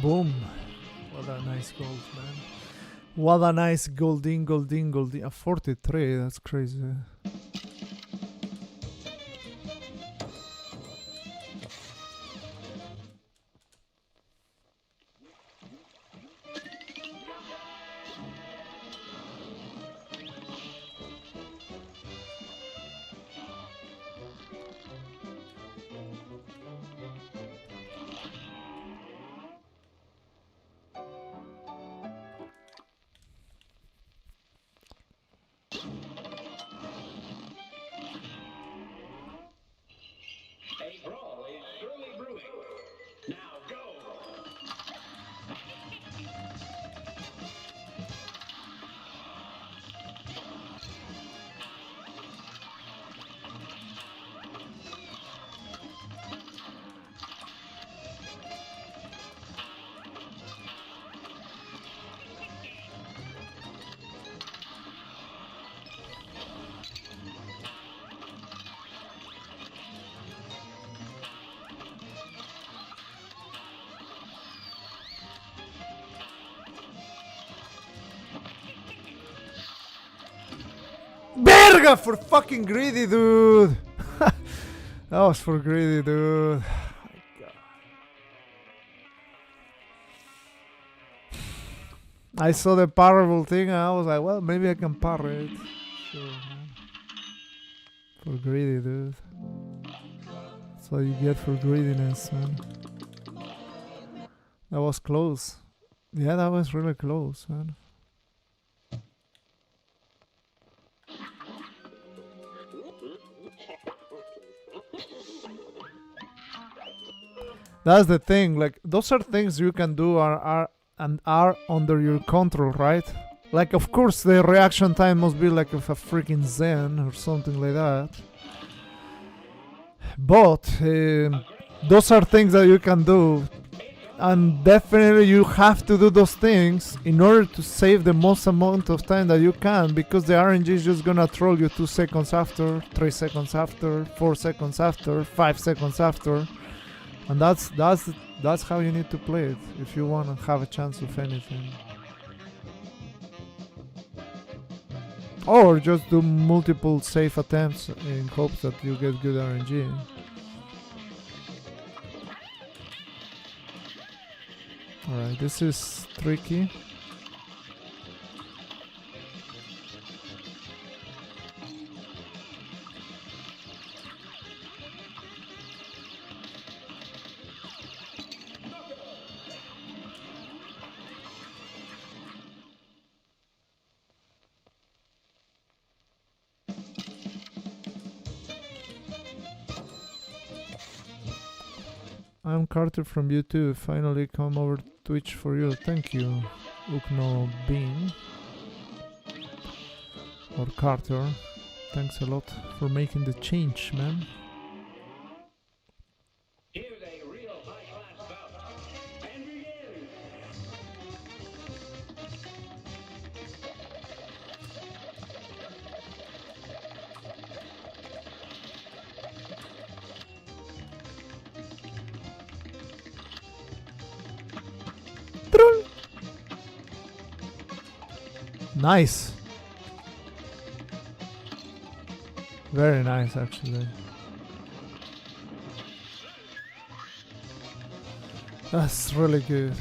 Speaker 1: Boom. What a nice gold, man. What a nice golding. A 43, that's crazy.
Speaker 2: A brawl is surely brewing. Now go.
Speaker 1: Verga, for fucking greedy, dude. That was for greedy, dude. I saw the parable thing and I was like, well, maybe I can parry it. Sure, man. For greedy, dude. That's what you get for greediness, man. That was close. Yeah, that was really close, man. That's the thing. Like those are things you can do are under your control, right? Like of course the reaction time must be like of a freaking zen or something like that. But those are things that you can do, and definitely you have to do those things in order to save the most amount of time that you can, because the RNG is just gonna troll you 2 seconds after, 3 seconds after, 4 seconds after, 5 seconds after, and that's how you need to play it if you want to have a chance of anything. Or just do multiple safe attempts in hopes that you get good RNG. Alright, this is tricky. I'm Carter from YouTube. Finally come over to Twitch for you. Thank you, Ukno Bean. Or Carter. Thanks a lot for making the change, man.
Speaker 2: Here's a real high-class bout. And begin.
Speaker 1: Nice. Very nice, actually. That's really good.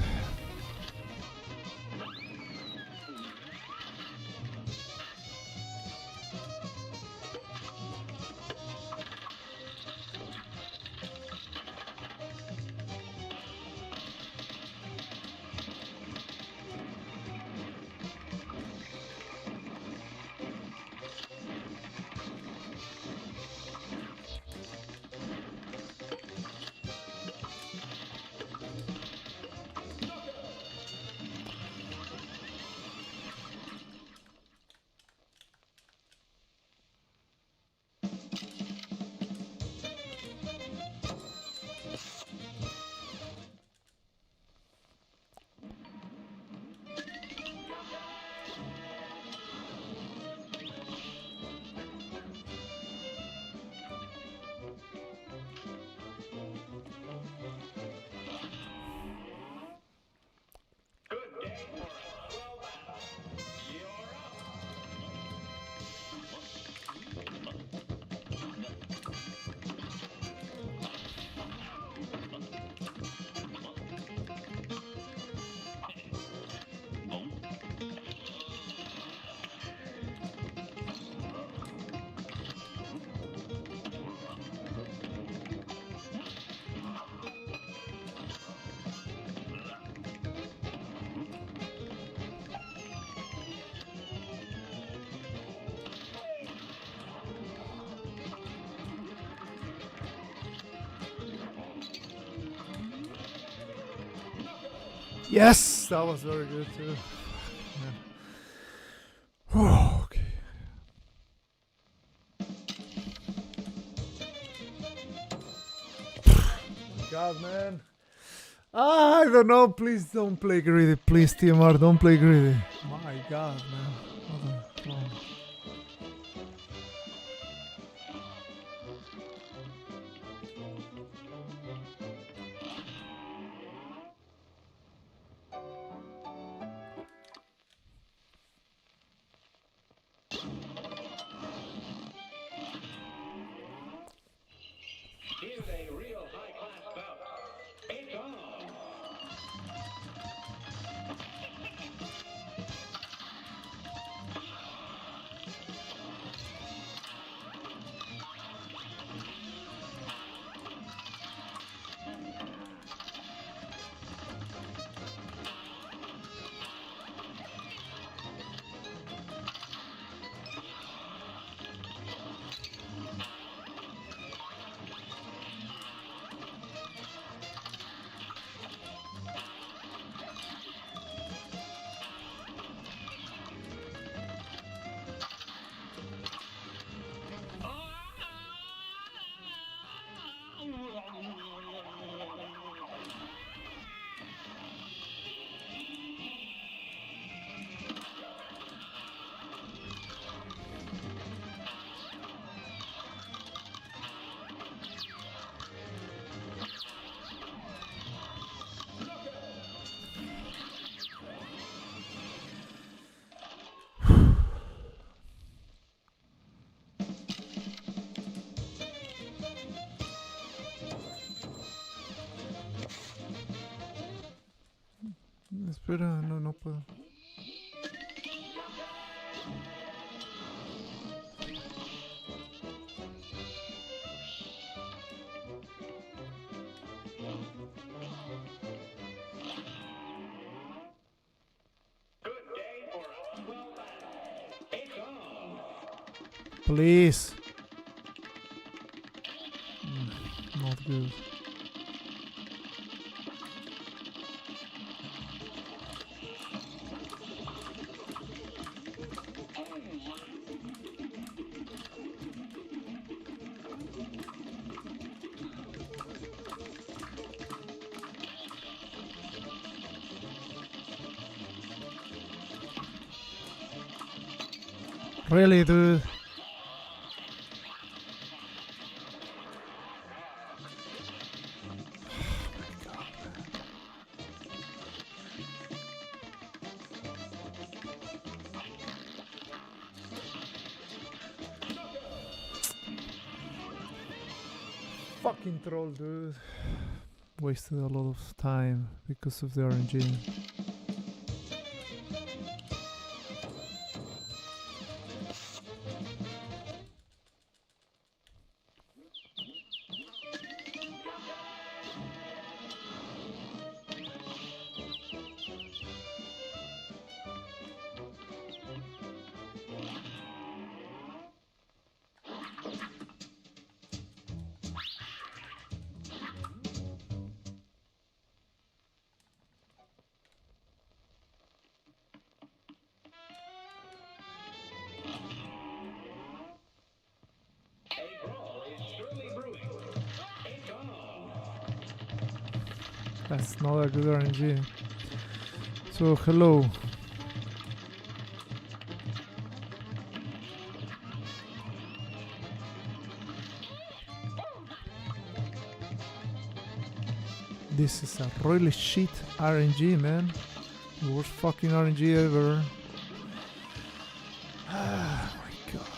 Speaker 1: Yes, that was very good too. Yeah. Okay. God, man. I don't know. Please don't play greedy. Please, TMR, don't play greedy. My God, man. What the fuck?
Speaker 2: Here's a real high-class bout. It's on.
Speaker 1: espera, no, no puedo.
Speaker 2: Good day for a well battle. It's on.
Speaker 1: Please. Not good. Really, dude? Fucking troll, dude. Wasted a lot of time because of the RNG.
Speaker 2: A brawl is surely brewing. It's on.
Speaker 1: That's not a good RNG. So, hello. This is a really shit RNG, man. Worst fucking RNG ever. Ah, my god.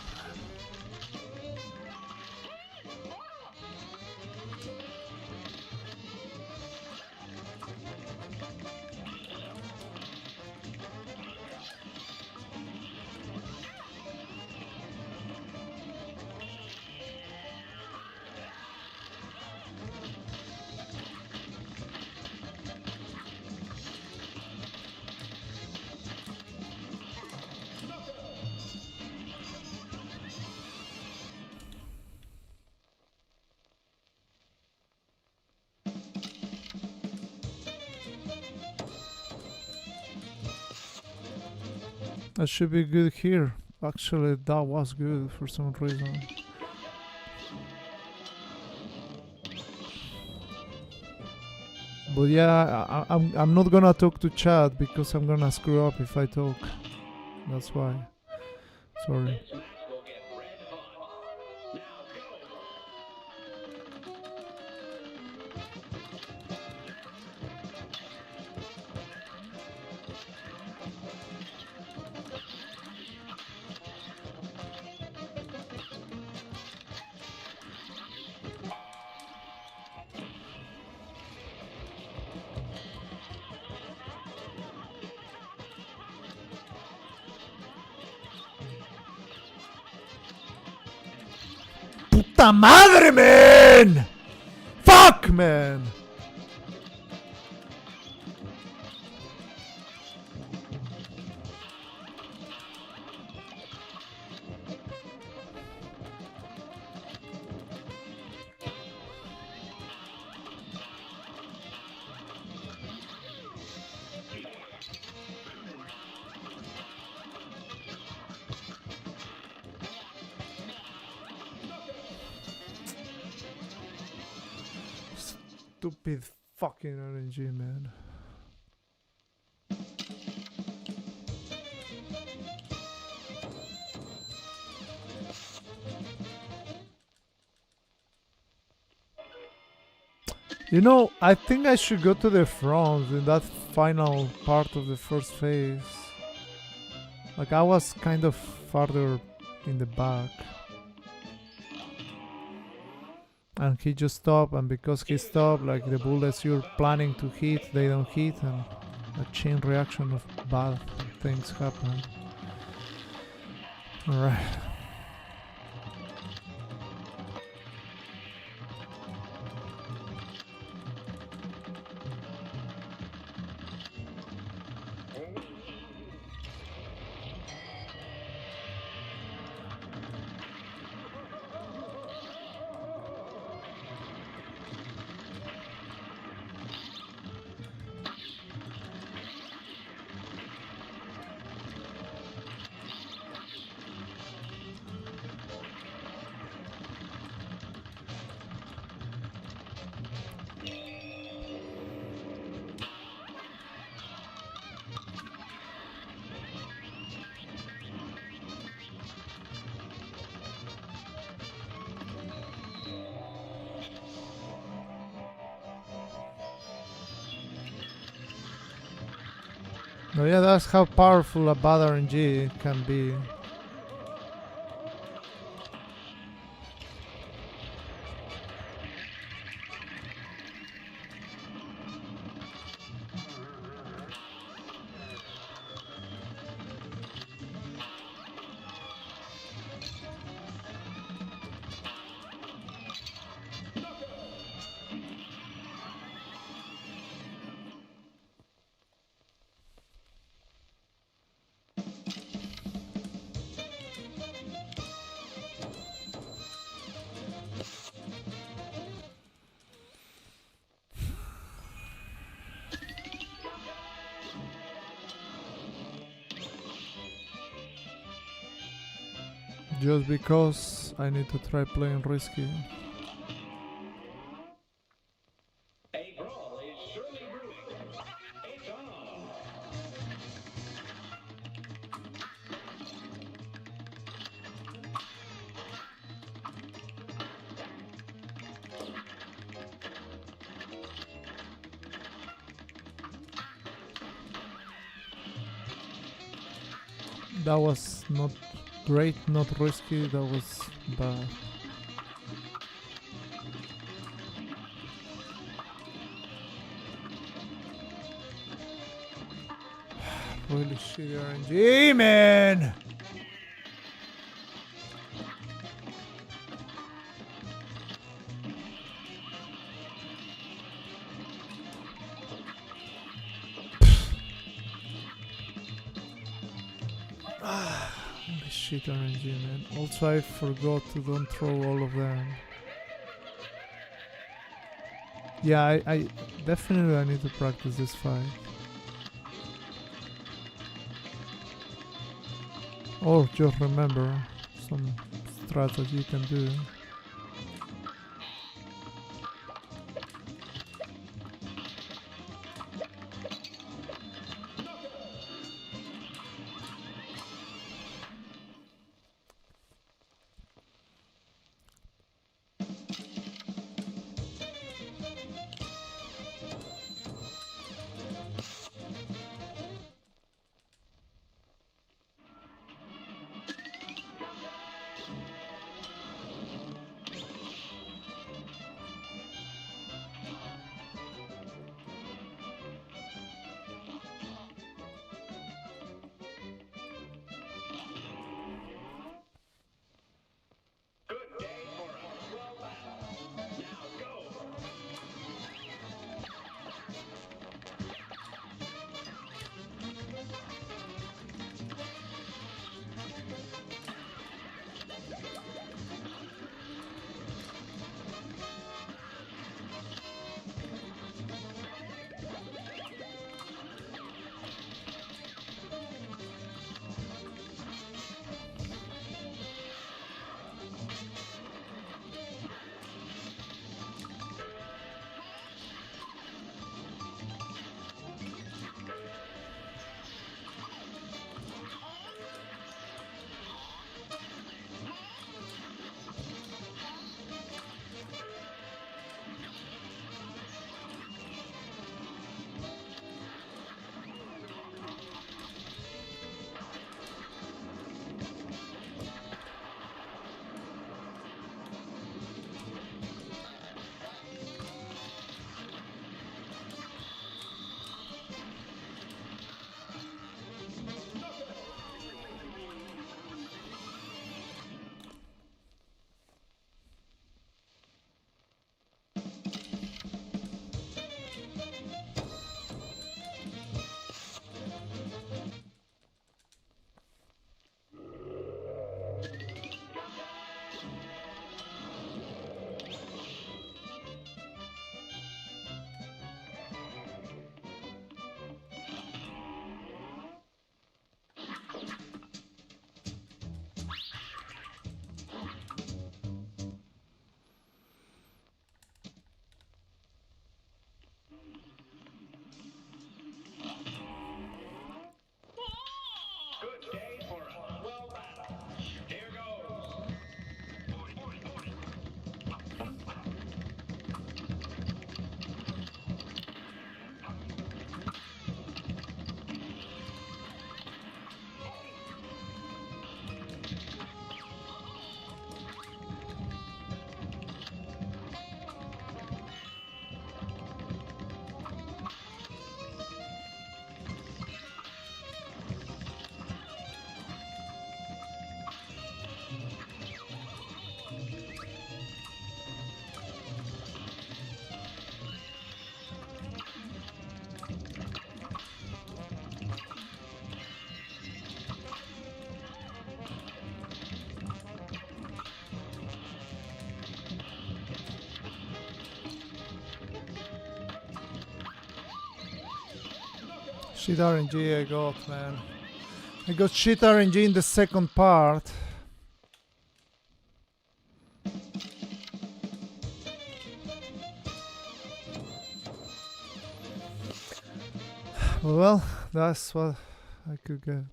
Speaker 1: That should be good here. Actually, that was good for some reason. But yeah, I'm not gonna talk to chat because I'm gonna screw up if I talk. That's why. Sorry.
Speaker 2: This match will get red hot. Now go.
Speaker 1: Puta madre, man! Fuck, man! Stupid fucking RNG, man. You know, I think I should go to the front in that final part of the first phase. Like, I was kind of farther in the back. And he just stopped, and because he stopped, like, the bullets you're planning to hit, they don't hit, and a chain reaction of bad things happen. Alright. No, yeah, that's how powerful a bad RNG can be. Just because I need to try playing risky.
Speaker 2: A brawl is surely brewing. It's on.
Speaker 1: That was not great, not risky, that was bad. Really shitty RNG, man! Holy shit RNG, man. Also I forgot to don't throw all of them. Yeah, I definitely I need to practice this fight. Or just remember some strategy you can do. Shit RNG I got, man. I got shit RNG in the second part. Well, that's what I could get.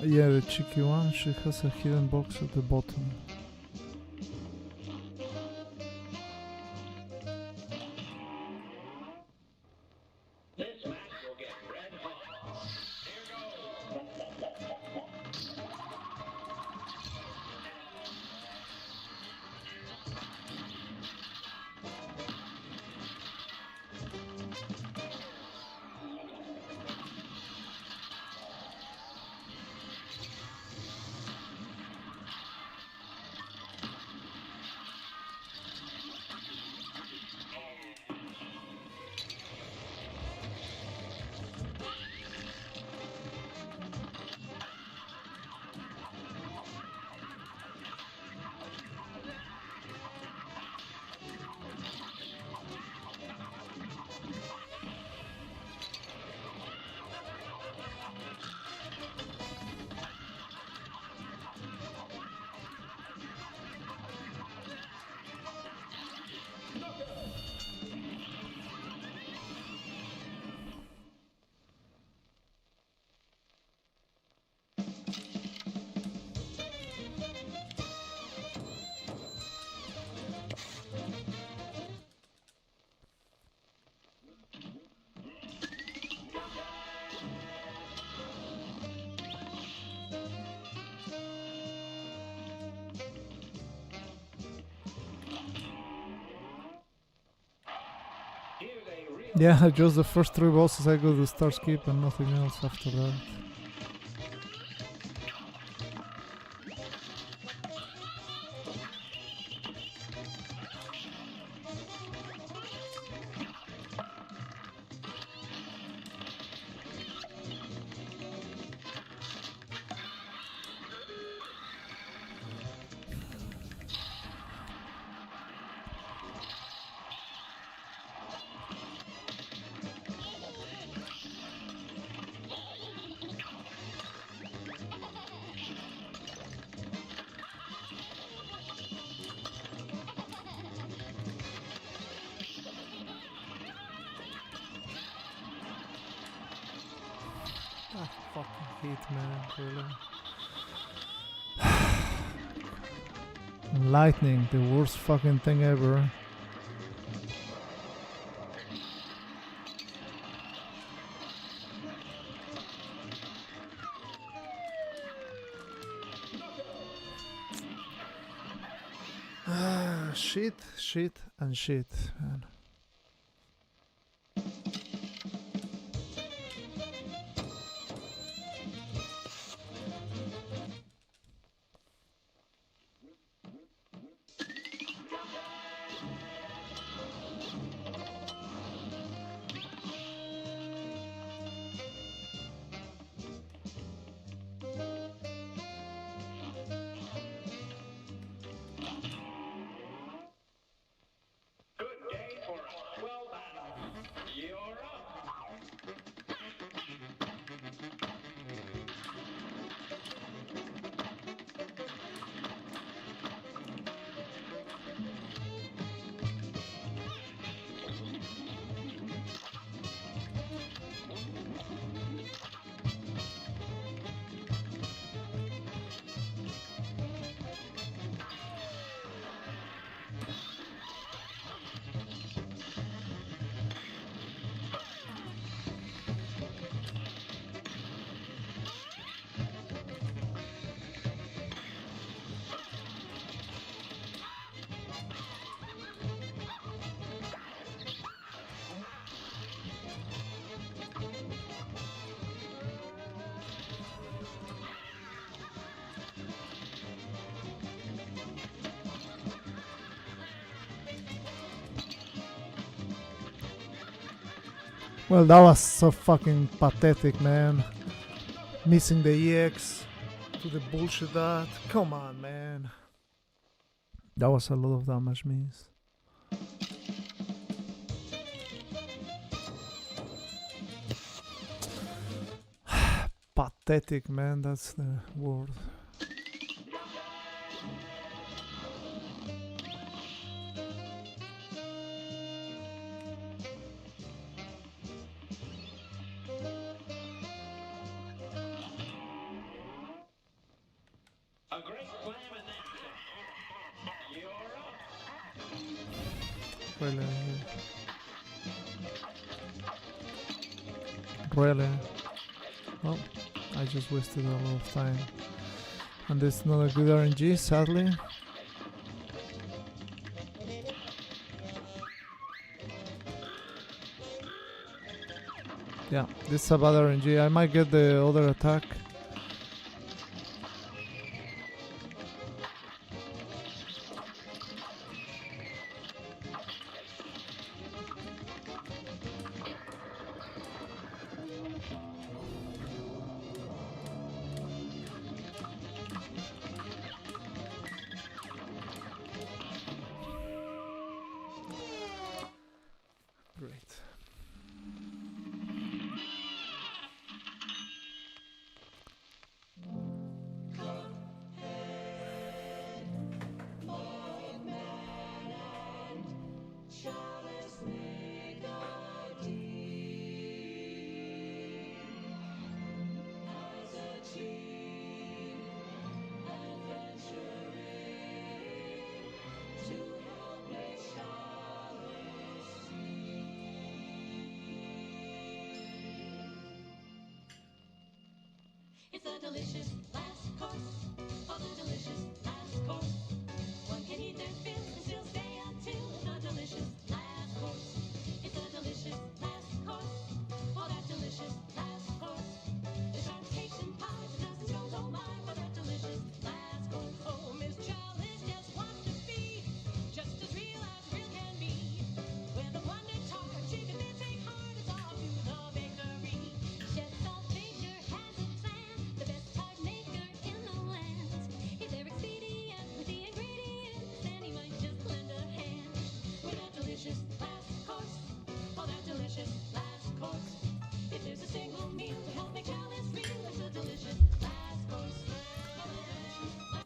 Speaker 1: Yeah, the cheeky one, she has a hidden box at the bottom.
Speaker 2: This match will get red hot. Here goes.
Speaker 1: Yeah, just the first 3 bosses I got the star skip and nothing else after that. Ah, fucking hate, man, really. Lightning, the worst fucking thing ever. Shit, shit, and shit, man. Well, that was so fucking pathetic, man. Missing the EX to the bullshit that. Come on, man. That was a lot of damage miss. Pathetic, man, that's the word.
Speaker 2: A great slam in that. You're up.
Speaker 1: Really. Really. Oh, I just wasted a lot of time. And it's not a good RNG, sadly. Yeah, this is a bad RNG. I might get the other attack. Great.
Speaker 3: It's a delicious last course. Oh, the delicious last course. One can eat their fill and still stay until the delicious last course. It's a delicious last course. Oh, that delicious last course. There's sharp cakes and pies and dozens rolls. Oh my, for that delicious last course. Oh, Miss Chalice just wants to be just as real can be. With a wonder tart, chicken and take heart is off to the bakery. Chef Salt Baker has a plan. The best tart maker in the land. If they're expedient with the ingredients, then he might just lend a hand. With that delicious last course, oh that delicious last course. If there's a single meal to help make Chalice real, it's a delicious last course. Oh, the delicious last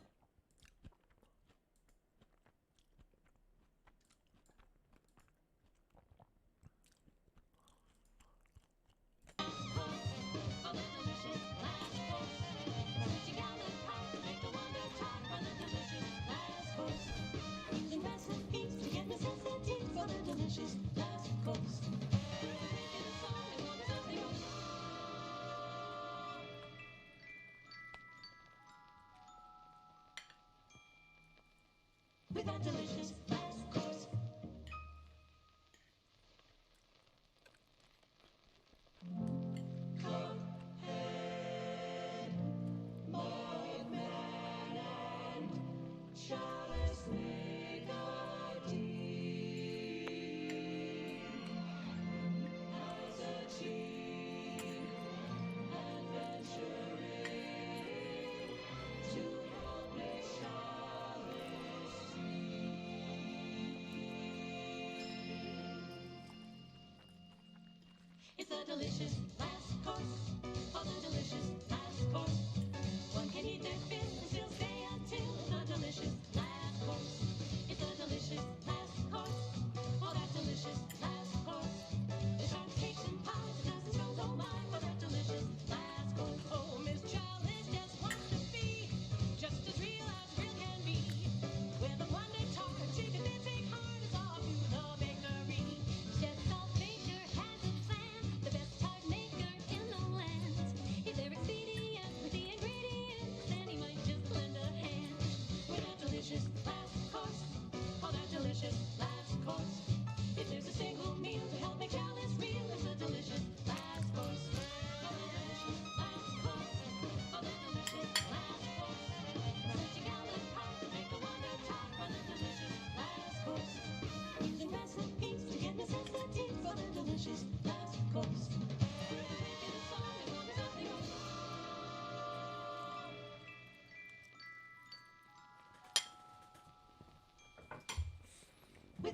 Speaker 3: course. Oh, the delicious last course. Stitching out the pot to make a wonder tart for the delicious last course. Using recipes to get necessities for the delicious last course. In a song as long as nothing goes wrong. With that delicious last course. Cuphead, Memememe, and Chalice make a deal. As a team, adventuring to help make Chalice It's a delicious last course. Oh, the delicious last course. One can eat their fill and still stay until the delicious last course. It's a delicious last course. Oh, that delicious last course. There's sharp cakes and pies and dozens rolls. Oh my, for that delicious last course. Oh, Miss Chalice just wants to be just as real can be. With a wonder tart, chicken and take heart is off to the bakery. Chef Salt Baker has a plan. The best tart maker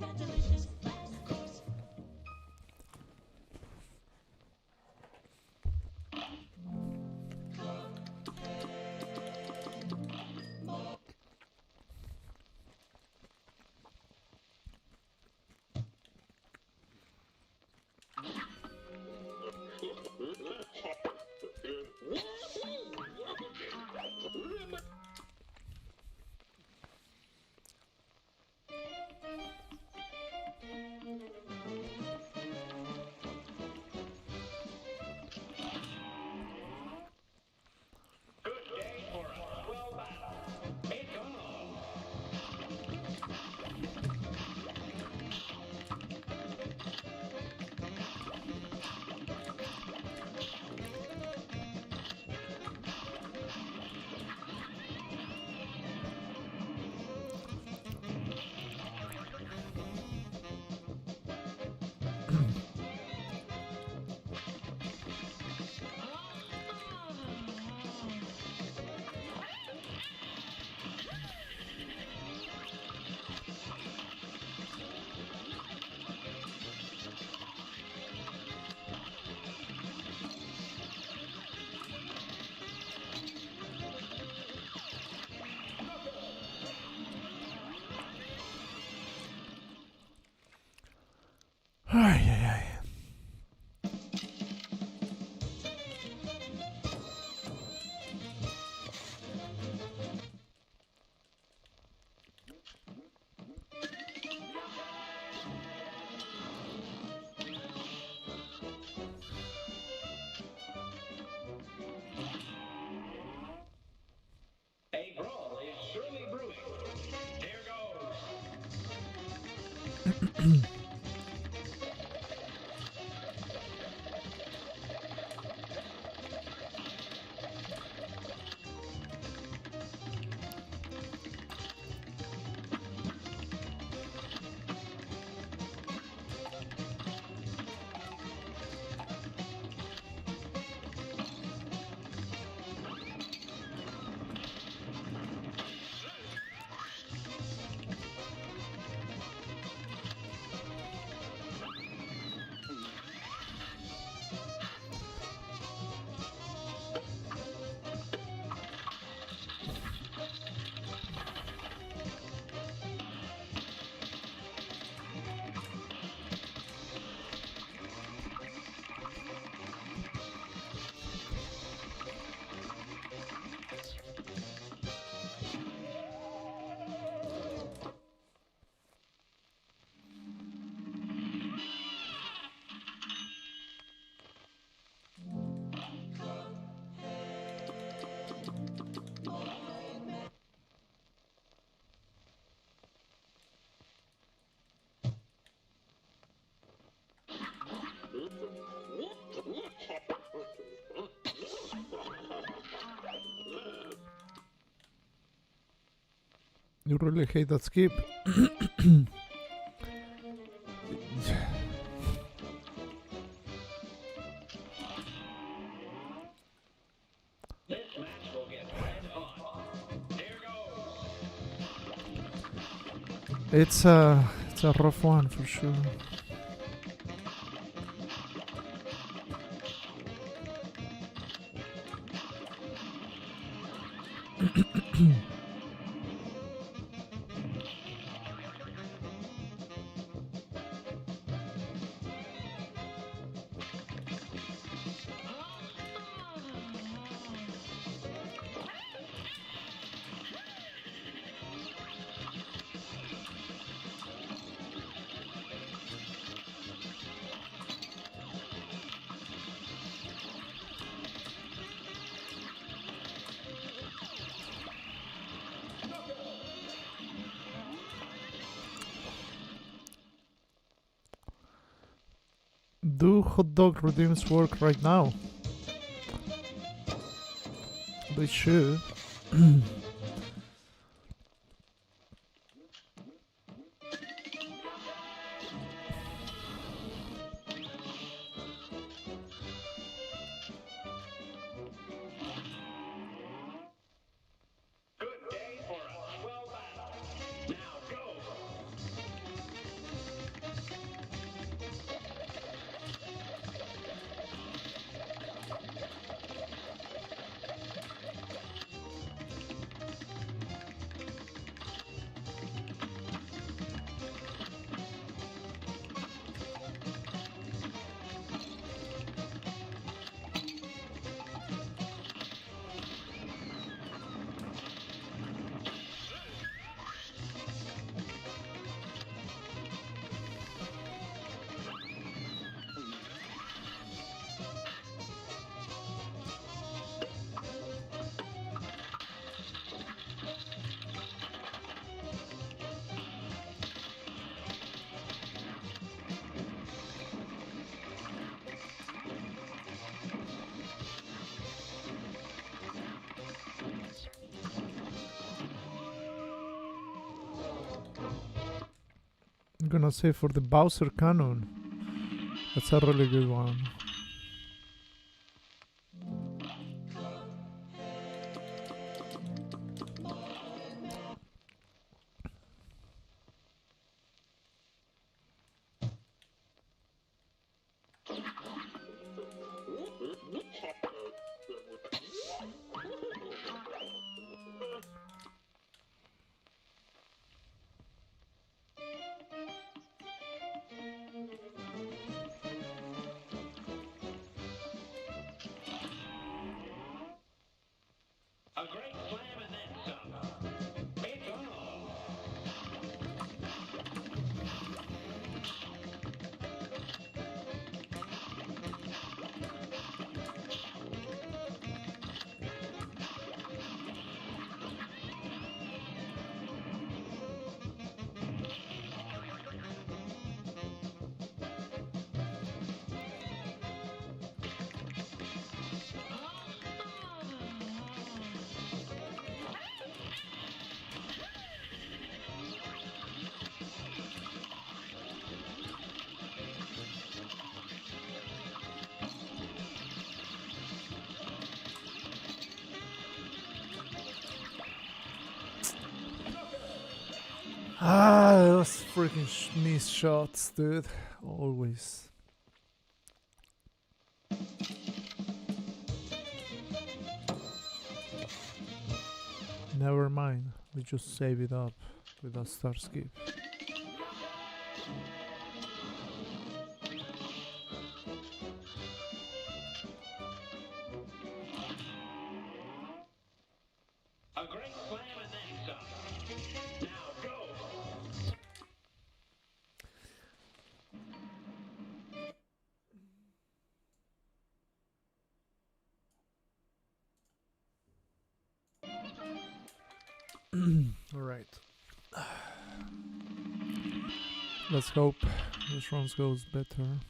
Speaker 3: with a delicious last course.
Speaker 2: Good day for a swell battle. It goes.
Speaker 1: Ay, ay, ay.
Speaker 2: A brawl is surely brewing. Here goes.
Speaker 1: You really hate that skip.
Speaker 2: This match will get red hot. Here goes.
Speaker 1: It's a rough one for sure. Do hot dog redeems work right now? They should.
Speaker 2: Good day for a swell battle. Now go.
Speaker 1: gonna say for the Bowser cannon. That's a really good one.
Speaker 2: A great slam and then some. It's on.
Speaker 1: Ah, those freaking missed shots, dude. Always. Never mind. We just save it up with a star skip.
Speaker 2: A great slam and then some. Now go.
Speaker 1: All right. Let's hope this round goes better.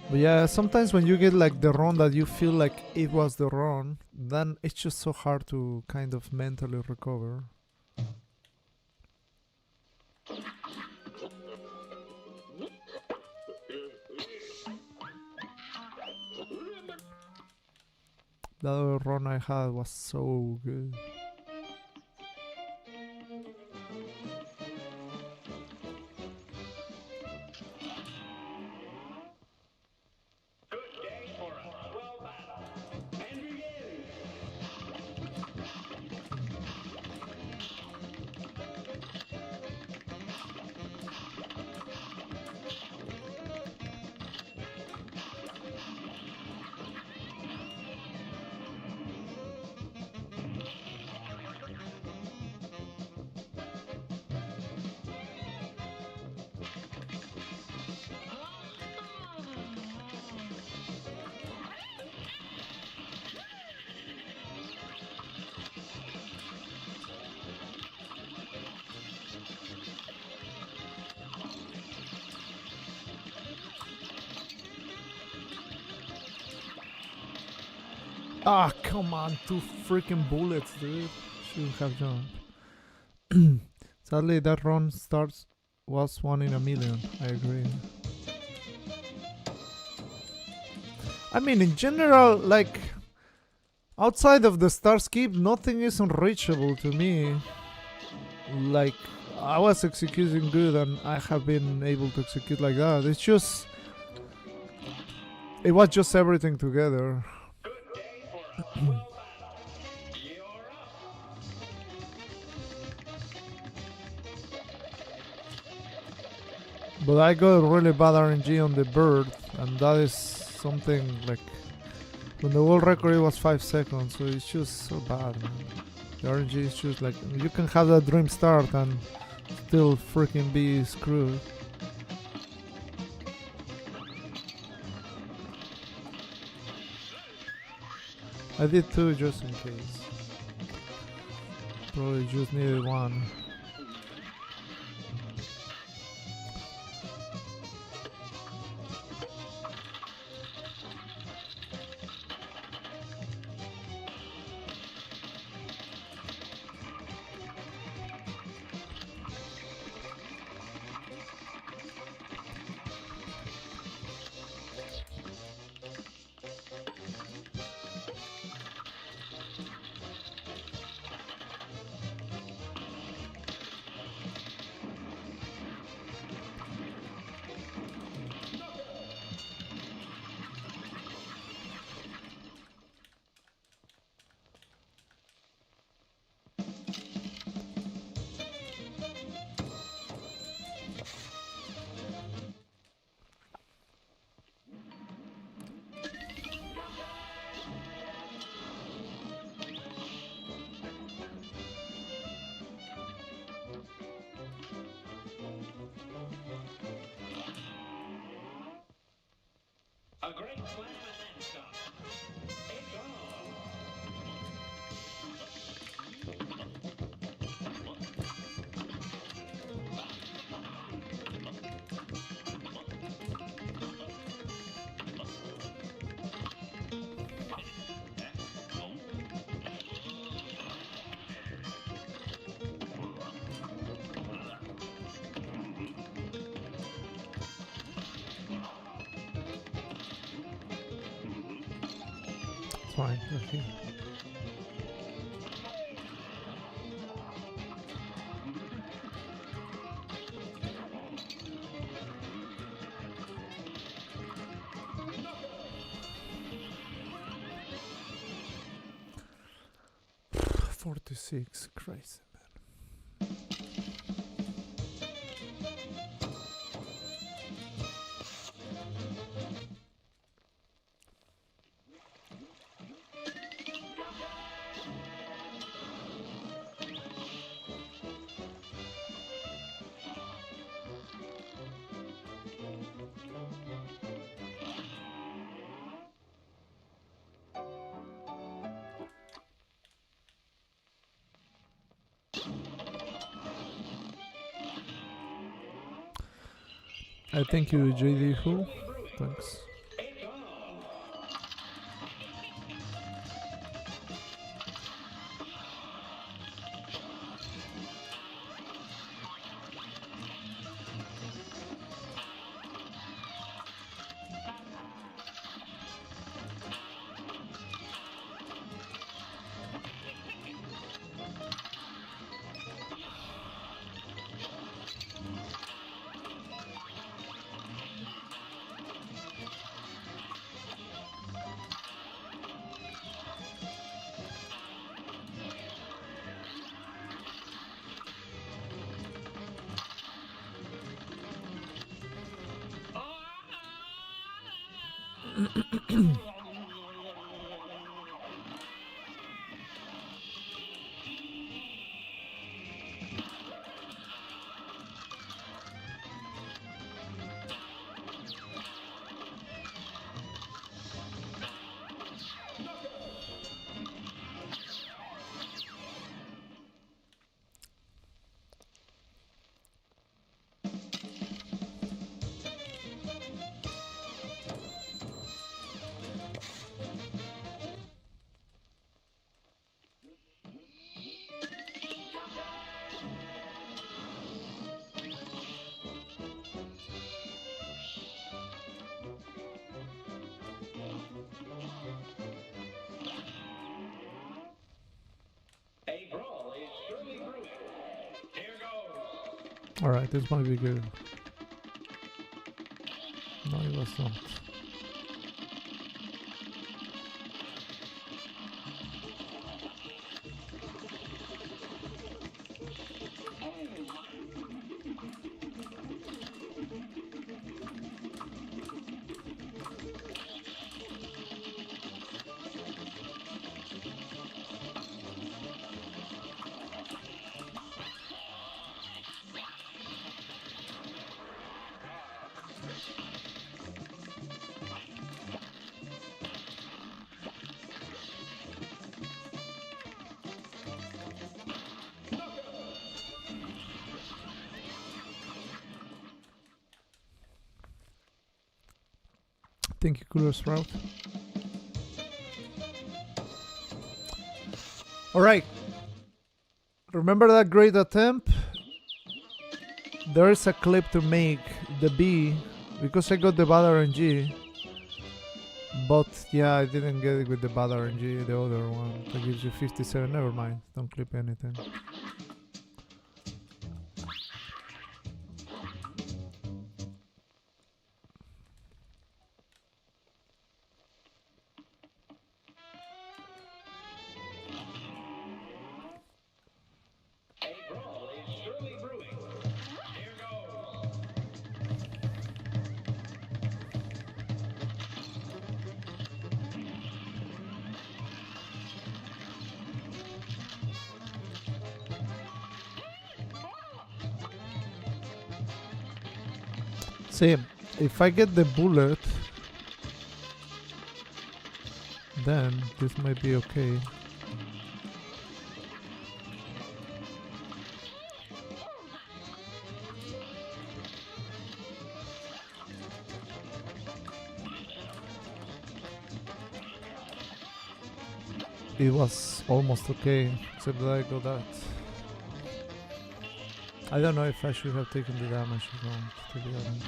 Speaker 1: But yeah, sometimes when you get like the run that you feel like it was the run, then it's just so hard to kind of mentally recover. The other run I had was so good.
Speaker 2: Good day for a well battle. And begin.
Speaker 1: Ah, come on, 2 freaking bullets, dude. Should have jumped. Sadly, that run starts was 1 in a million. I agree. I mean, in general, like, outside of the star skip, nothing is unreachable to me. Like, I was executing good and I have been able to execute like that. It's just... It was just everything together.
Speaker 2: Good day for a well battle. You're up.
Speaker 1: But I got really bad RNG on the bird, and that is something like... When the world record was 5 seconds, so it's just so bad, man. The RNG is just like... You can have that dream start and still freaking be screwed. I did 2 just in case. Probably just needed 1.
Speaker 2: A great slam and then some. It's on.
Speaker 1: It's fine. Okay. $46, crazy man. I thank you, JD Who. Thanks.
Speaker 2: It's on. A brawl is surely brewing. Here goes.
Speaker 1: Alright, this might be good. No, it was not. Thank you, Cooler Sprout. Alright. Remember that great attempt? There is a clip to make the B because I got the bad RNG. But yeah, I didn't get it with the bad RNG, the other one that gives you 57. Never mind, don't clip anything.
Speaker 2: A brawl is surely brewing. Here goes.
Speaker 1: See, if I get the bullet, then this might be okay. It was almost okay, except that I got that. I don't know if I should have taken the damage or not, to be honest.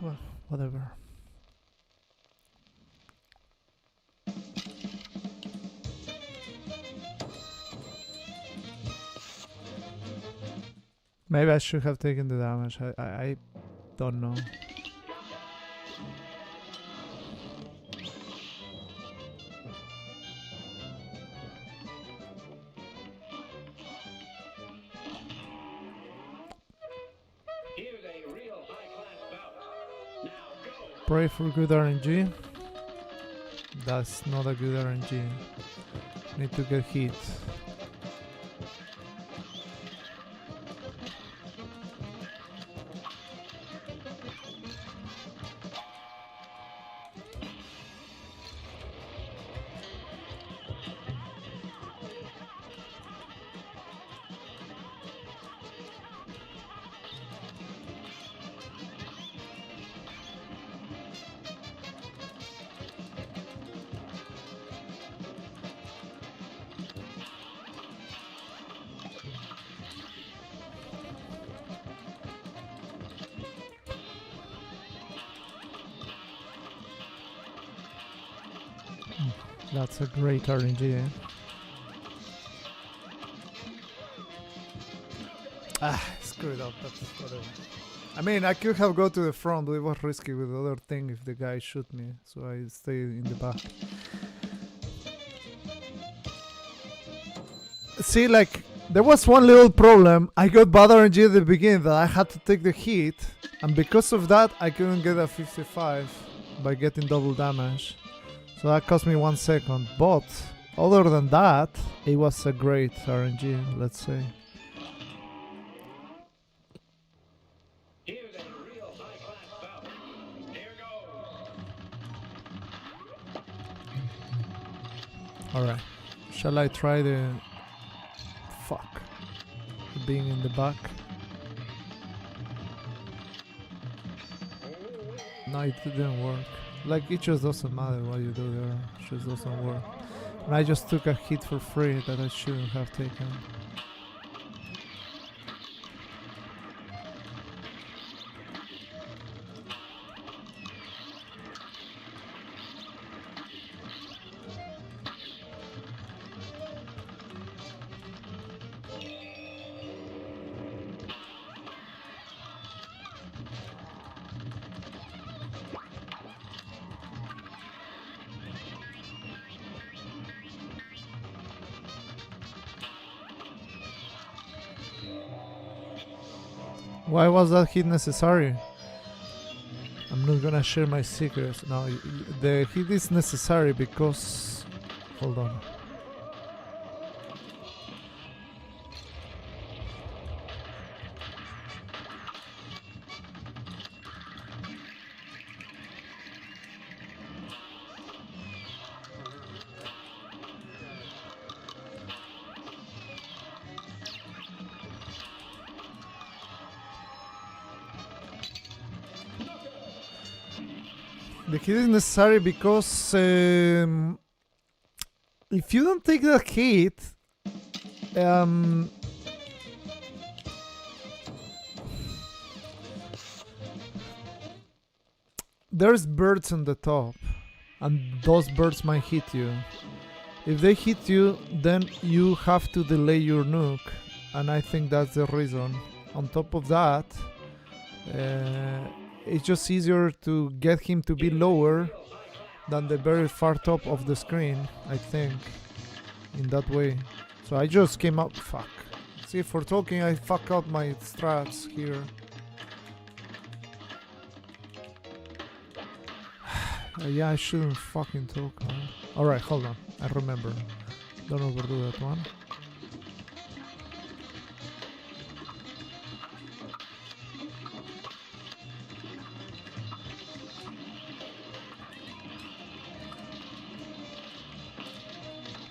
Speaker 1: Well, whatever. Maybe I should have taken the damage. I don't know.
Speaker 2: Here's a real high-class bout. Now go.
Speaker 1: Pray for good RNG. That's not a good RNG. Need to get hit. That's a great RNG, eh? Screw it up, that's whatever. I mean, I could have gone to the front, but it was risky with the other thing if the guy shoot me, so I stayed in the back. See, like, there was one little problem. I got bad RNG at the beginning that I had to take the hit, and because of that, I couldn't get a 55 by getting double damage. So that cost me 1 second, but other than that, it was a great RNG, let's say.
Speaker 2: Here's a real high-class bout. Here goes.
Speaker 1: Alright, shall I try the... Fuck. Being in the back. No, it didn't work. Like, it just doesn't matter what you do there, it just doesn't work. And I just took a hit for free that I shouldn't have taken. Why was that hit necessary? I'm not gonna share my secrets. No, the hit is necessary because... Hold on. The hit is necessary because if you don't take that hit, there's birds on the top, and those birds might hit you. If they hit you, then you have to delay your nuke, and I think that's the reason. On top of that, it's just easier to get him to be lower than the very far top of the screen, I think, in that way. So I just came up, fuck. See, for talking I fuck up my strats here. Yeah, I shouldn't fucking talk, man. Alright, hold on, I remember. Don't overdo that one.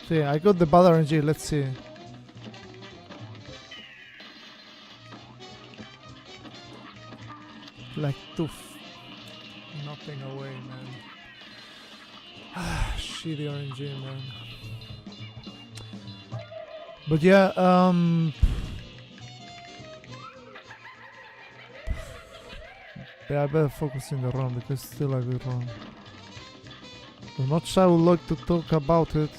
Speaker 1: See, I got the bad RNG. Let's see. Like nothing away, man. Shitty RNG, man. But yeah, yeah, I better focus in the run because it's still a good run. As much as I would like to talk about it.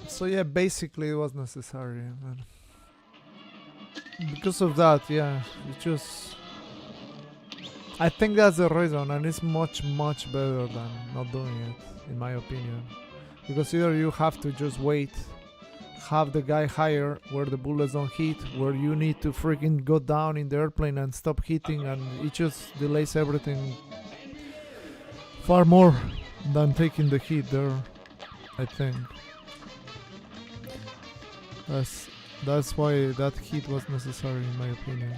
Speaker 1: So yeah, basically it was necessary, man. Because of that, yeah, it just... I think that's the reason, and it's much better than not doing it, in my opinion. Because either you have to just wait, have the guy higher where the bullets don't hit, where you need to freaking go down in the airplane and stop hitting, and it just delays everything far more than taking the hit there, I think. That's why that hit was necessary, in my opinion.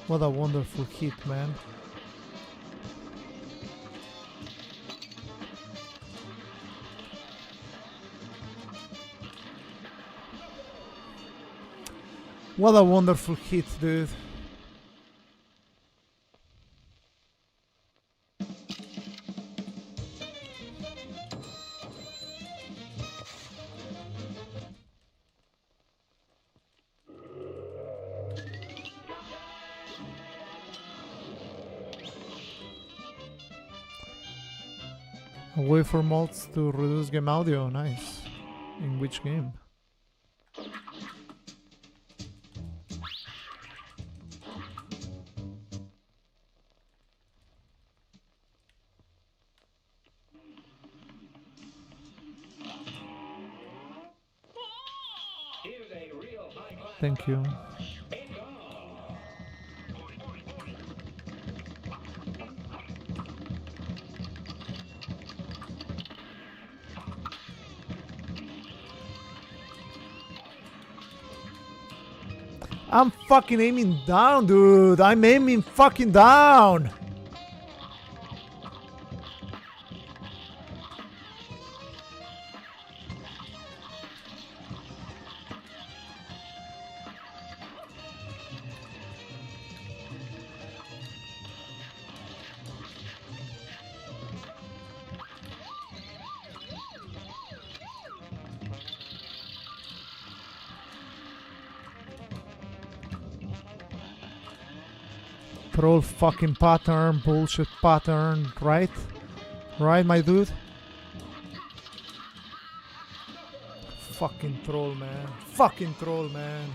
Speaker 1: What a wonderful hit, man. What a wonderful hit, dude. Away for mods to reduce game audio, nice. In which game?
Speaker 2: Here's a real high-class
Speaker 1: Thank you.
Speaker 2: bingo.
Speaker 1: I'm fucking aiming down, dude. I'm aiming fucking down. Troll fucking pattern, bullshit pattern, right? Right, my dude? Fucking troll, man. Fucking troll, man.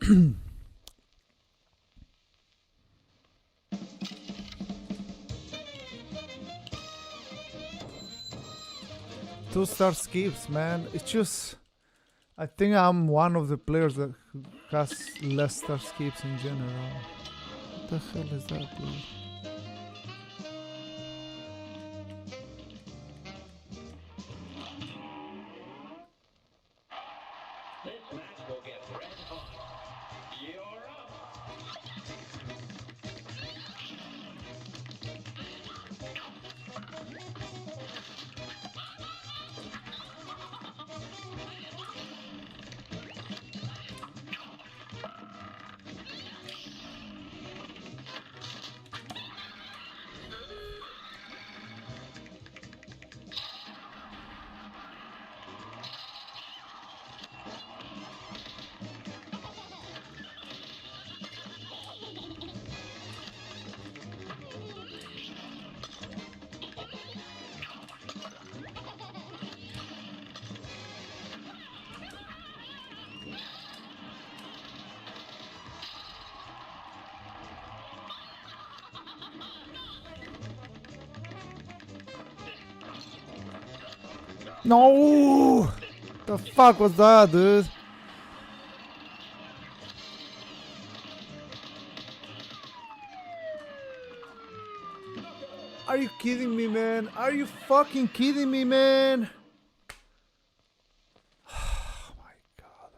Speaker 1: Two-star skips, man. It's just I think I'm one of the players that has less star skips in general. What the hell is that, dude?
Speaker 2: This match will get red hot. You're up.
Speaker 1: No! The fuck was that, dude? Are you kidding me, man? Are you fucking kidding me, man? Oh my god.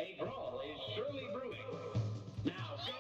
Speaker 2: A brawl is surely brewing. Now go.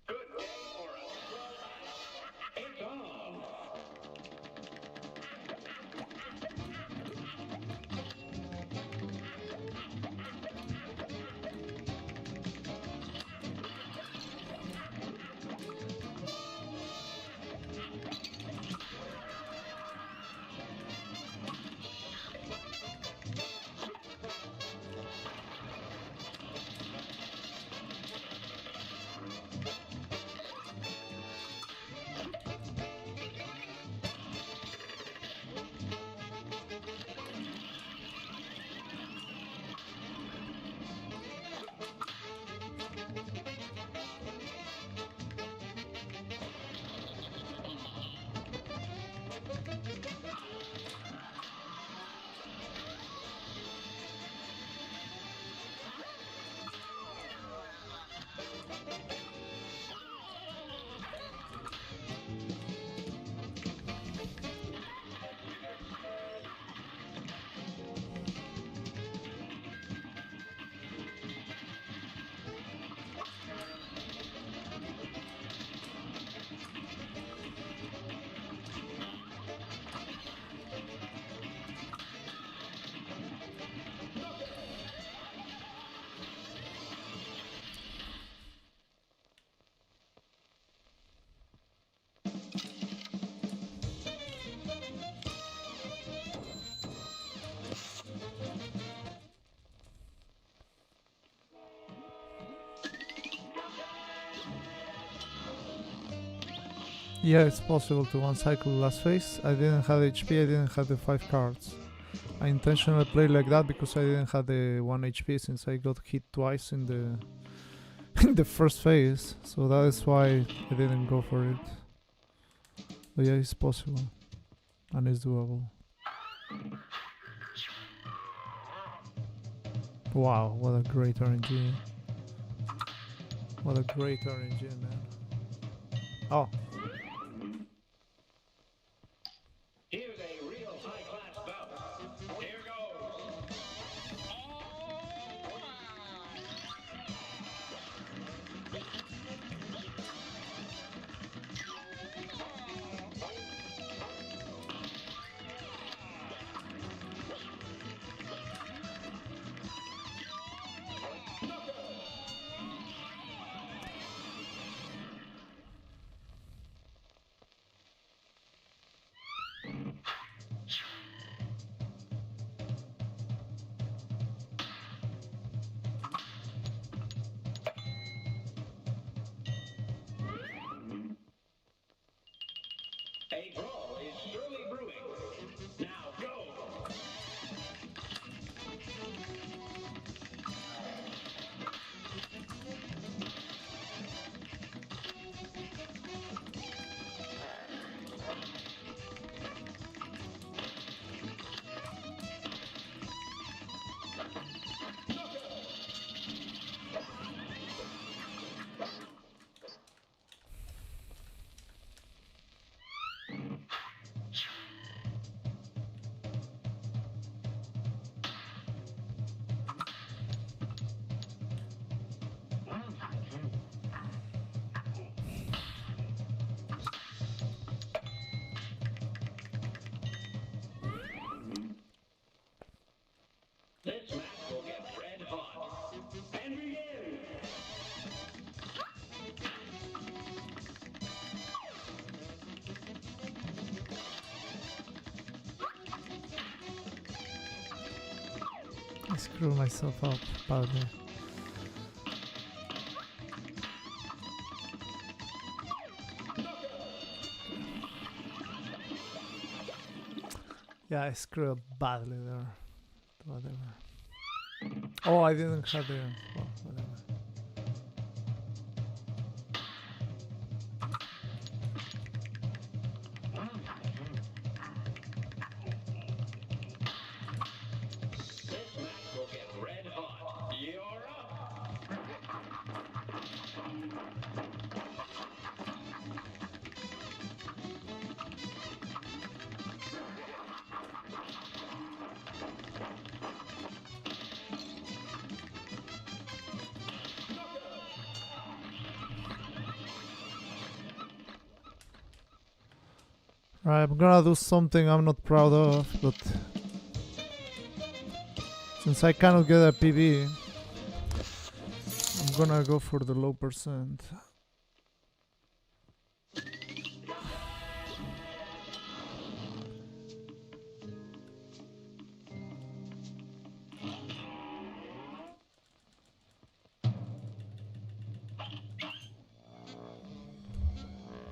Speaker 2: Good day for a slow battle. It's on.
Speaker 1: Yeah, it's possible to one cycle last phase. I didn't have HP, I didn't have the 5 cards. I intentionally played like that because I didn't have the 1 HP since I got hit twice in the in the first phase. So that is why I didn't go for it. But yeah, it's possible. And it's doable. Wow, what a great RNG. What a great RNG, man. Oh.
Speaker 2: Here's a real high-class bout. Here goes.
Speaker 1: screwed myself up badly. Yeah, I screwed up badly there. Whatever. Oh, I didn't have the... Well, whatever.
Speaker 2: This match will get red hot. You're up.
Speaker 1: Right, I'm gonna do something I'm not proud of, but since I cannot get a PB, I'm gonna go for the low percent.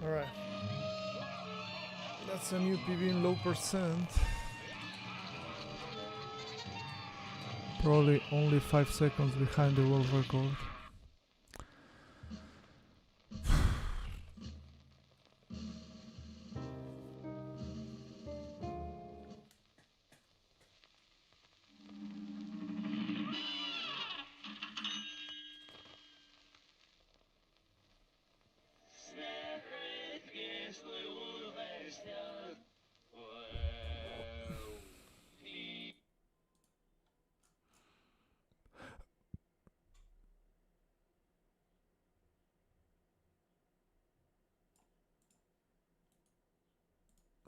Speaker 1: Alright. That's a new PB in low percent. Probably only 5 seconds behind the world record.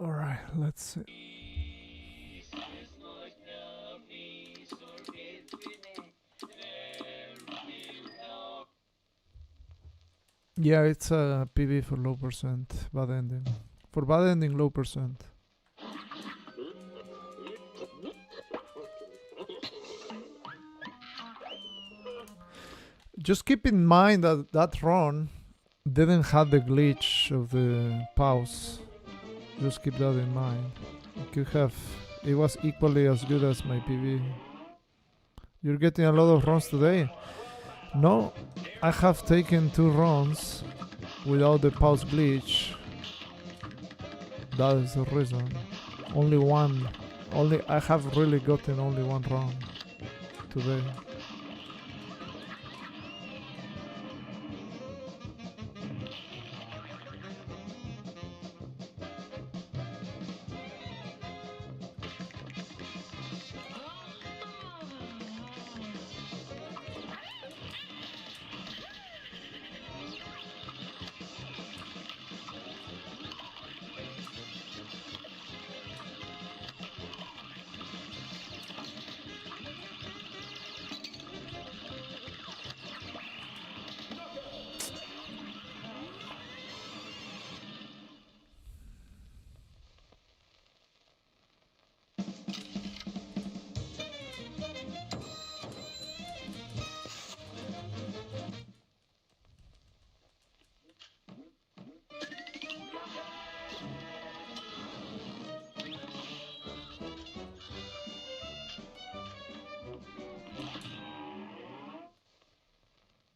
Speaker 1: Alright, let's see. Yeah, it's a PB for low percent, bad ending. For bad ending, low percent. Just keep in mind that that run didn't have the glitch of the pause. Just keep that in mind. It could have, it was equally as good as my PB. You're getting a lot of runs today? No, I have taken 2 runs without the pause glitch. That is the reason. Only one. I have really gotten only 1 run today.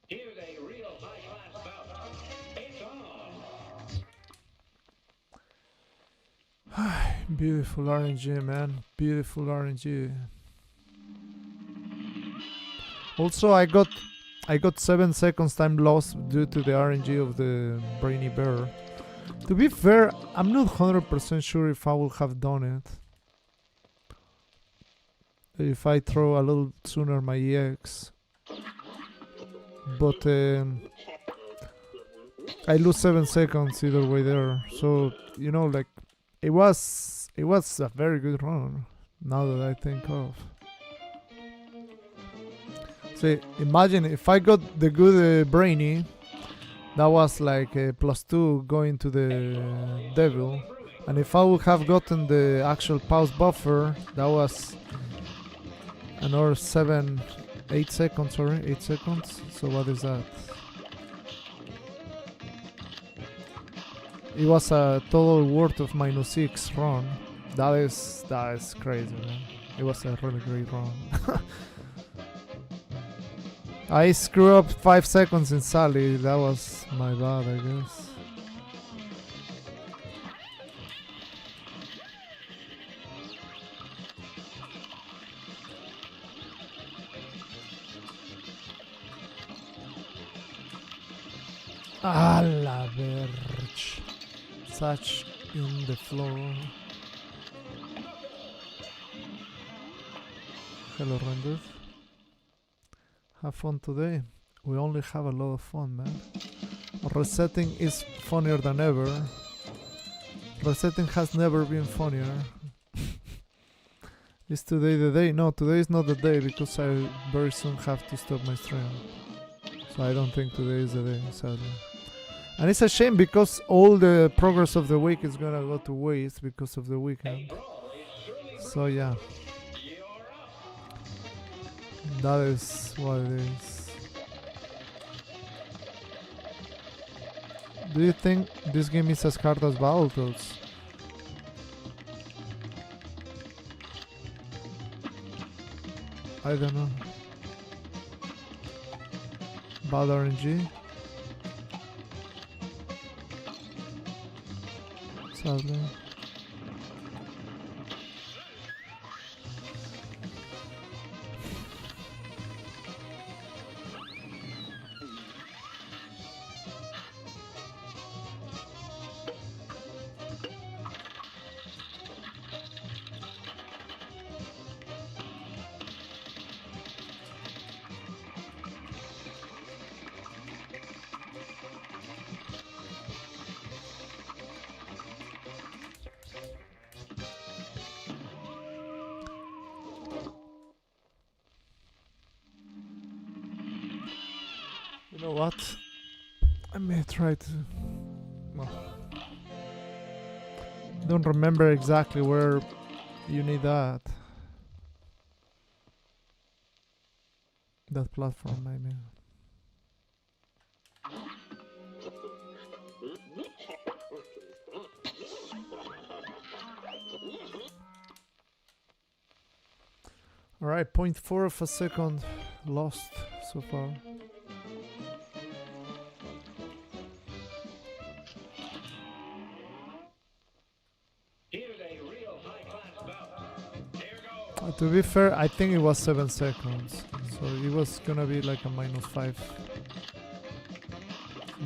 Speaker 2: Here's a real high-class bout. It's on.
Speaker 1: Beautiful RNG, man. Beautiful RNG. Also, I got 7 seconds time lost due to the RNG of the brainy bear. To be fair, I'm not 100% sure if I would have done it. If I throw a little sooner my EX. But I lose 7 seconds either way there. So, you know, like, it was a very good run, now that I think of. See, imagine if I got the good brainy, that was like +2 going to the devil. And if I would have gotten the actual pause buffer, that was Another 8 seconds, sorry, 8 seconds. So what is that? It was a total worth of -6 run. That is crazy, man. It was a really great run. I screwed up 5 seconds in Sally. That was my bad, I guess. A la verge. Touch in the floor. Hello, rendered. Have fun today. We only have a lot of fun, man. Resetting is funnier than ever. Resetting has never been funnier. Is today the day? No, today is not the day because I very soon have to stop my stream. So I don't think today is the day, sadly. And it's a shame because all the progress of the week is gonna go to waste because of the weekend. So yeah. That is what it is. Do you think this game is as hard as Battletoads? I don't know. Bad RNG? Sadly. You know what? I may try to... Well, don't remember exactly where you need that. That platform, I mean. Alright, 0.4 of a second lost so far. To be fair, I think it was 7 seconds, so it was gonna be like a -5.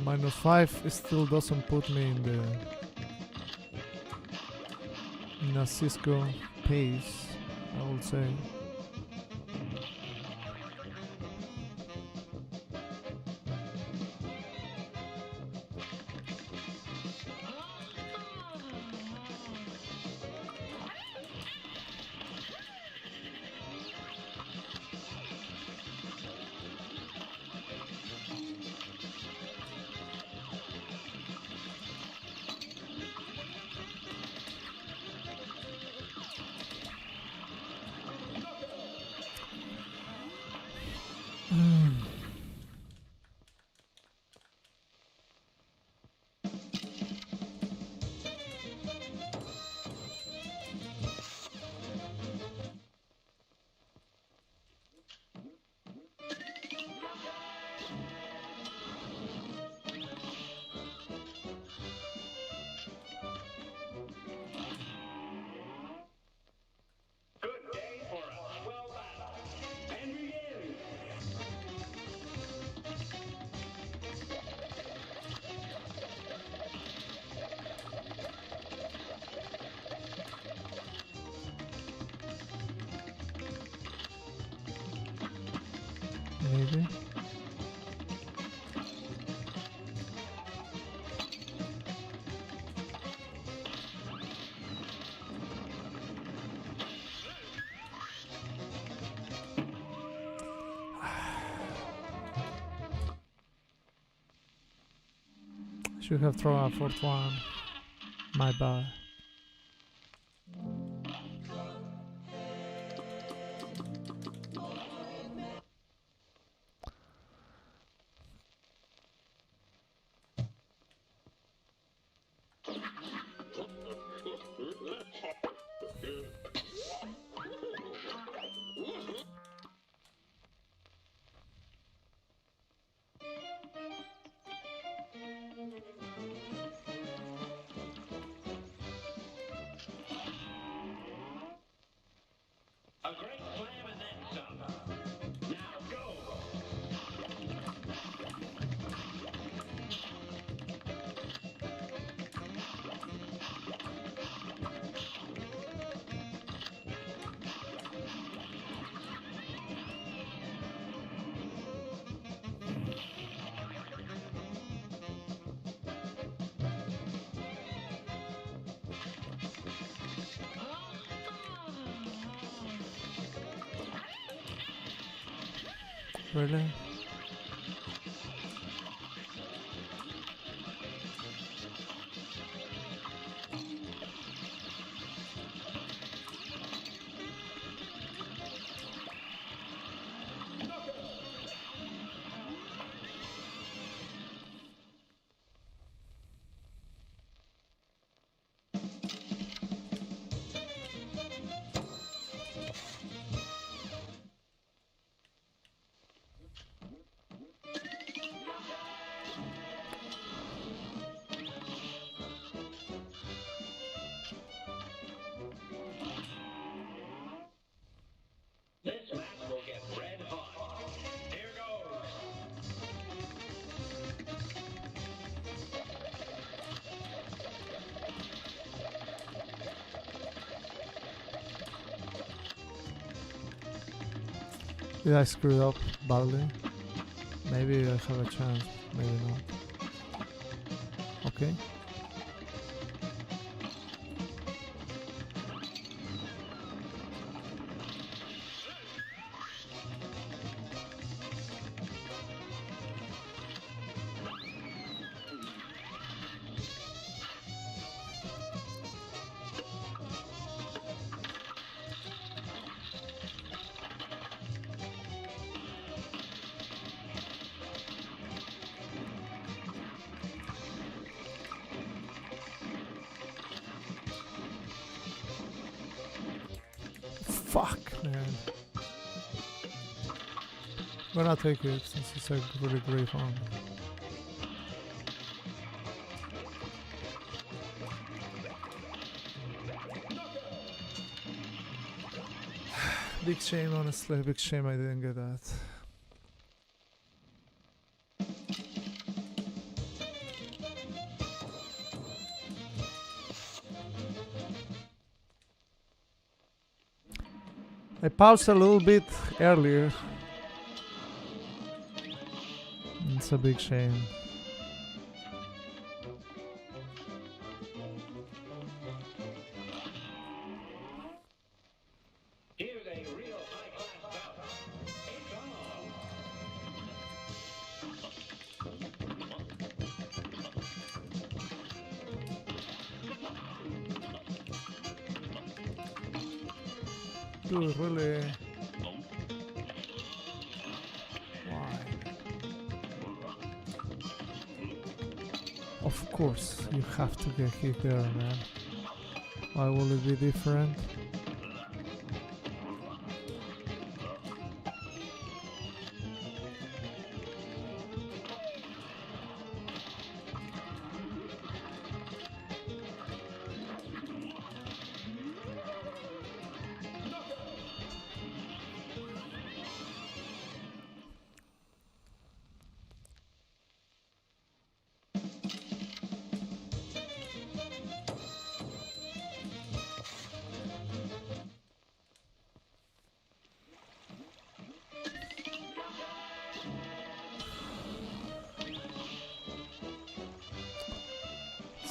Speaker 1: -5 it still doesn't put me in a Cisco pace, I would say. Maybe. Should have thrown a fourth one. My bad. Really?
Speaker 2: This match will get red hot. Here goes.
Speaker 1: Did I screw up badly? Maybe I have a chance, maybe not. Okay. Fuck, man. I'm gonna take it since it's a really great one. Big shame, honestly. Big shame I didn't get that. I paused a little bit earlier. It's a big shame.
Speaker 2: Here's a real high-class bout. It's on.
Speaker 1: Dude, really? Why? Of course, you have to get hit there, man. Why will it be different?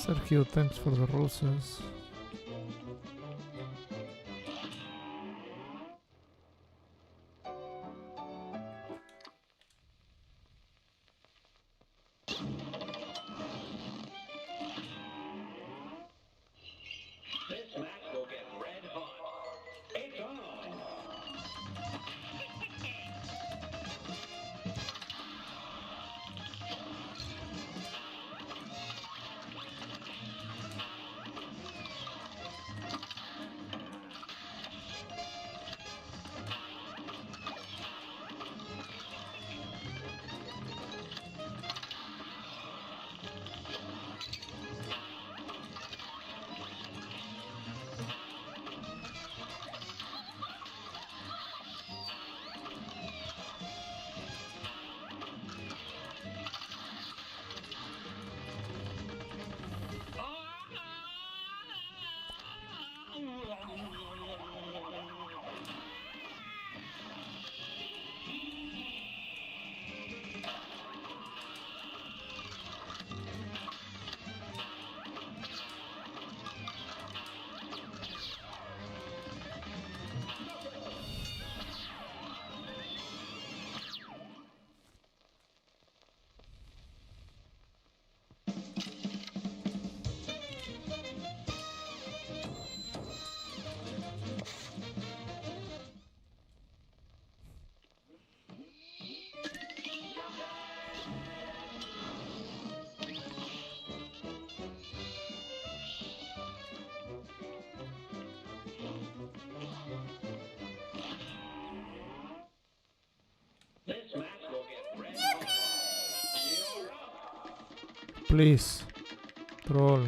Speaker 1: Sergio, thanks for the roses.
Speaker 2: This match will get red hot. It's on.
Speaker 1: Please. Troll.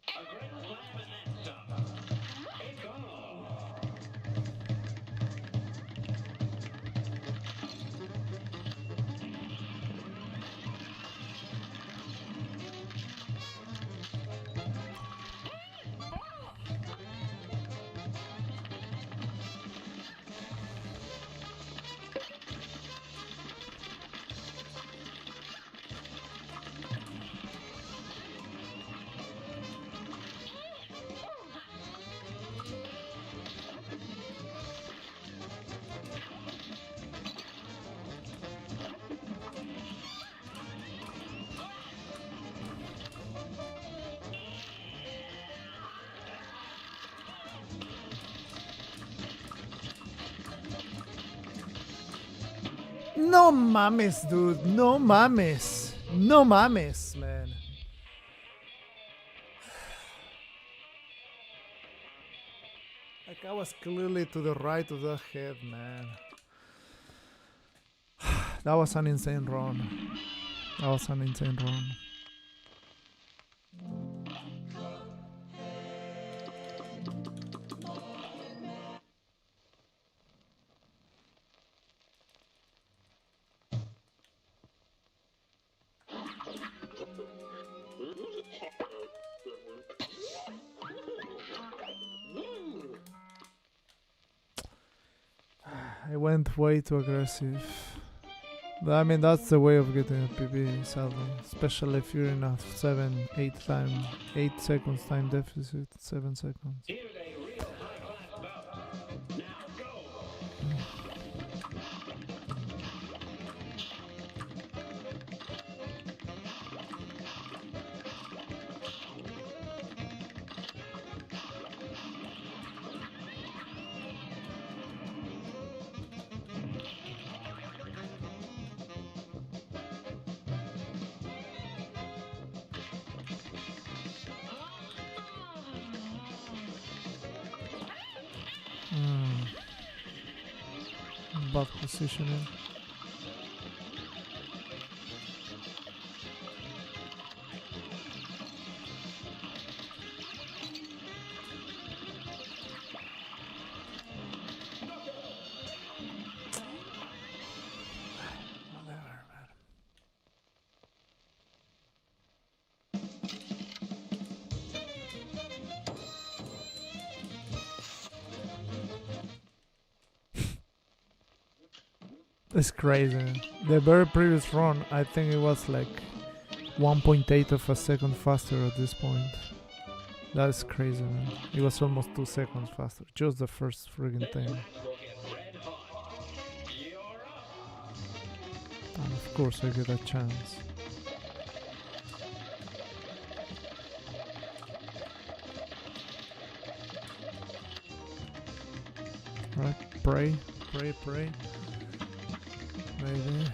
Speaker 2: A grand slam and then some. It goes.
Speaker 1: No mames, dude. No mames. No mames, man. Like I was clearly to the right of the head, man. That was an insane run. That was an insane run. I went way too aggressive. But I mean, that's the way of getting a PB, sadly. Especially if you're in a 8 seconds time deficit, 7 seconds.
Speaker 2: Here's a real high-class bout. Now go.
Speaker 1: Bad positioning. Whatever, man. It's crazy. The very previous run, I think it was like 1.8 of a second faster at this point. That's crazy, man. It was almost 2 seconds faster. Just the first friggin' thing.
Speaker 2: Will get red hot. You're up.
Speaker 1: And of course I get a chance. Right, pray, pray, pray. Maybe.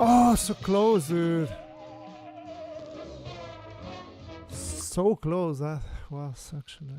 Speaker 1: Oh, so close, dude. So close that was actually.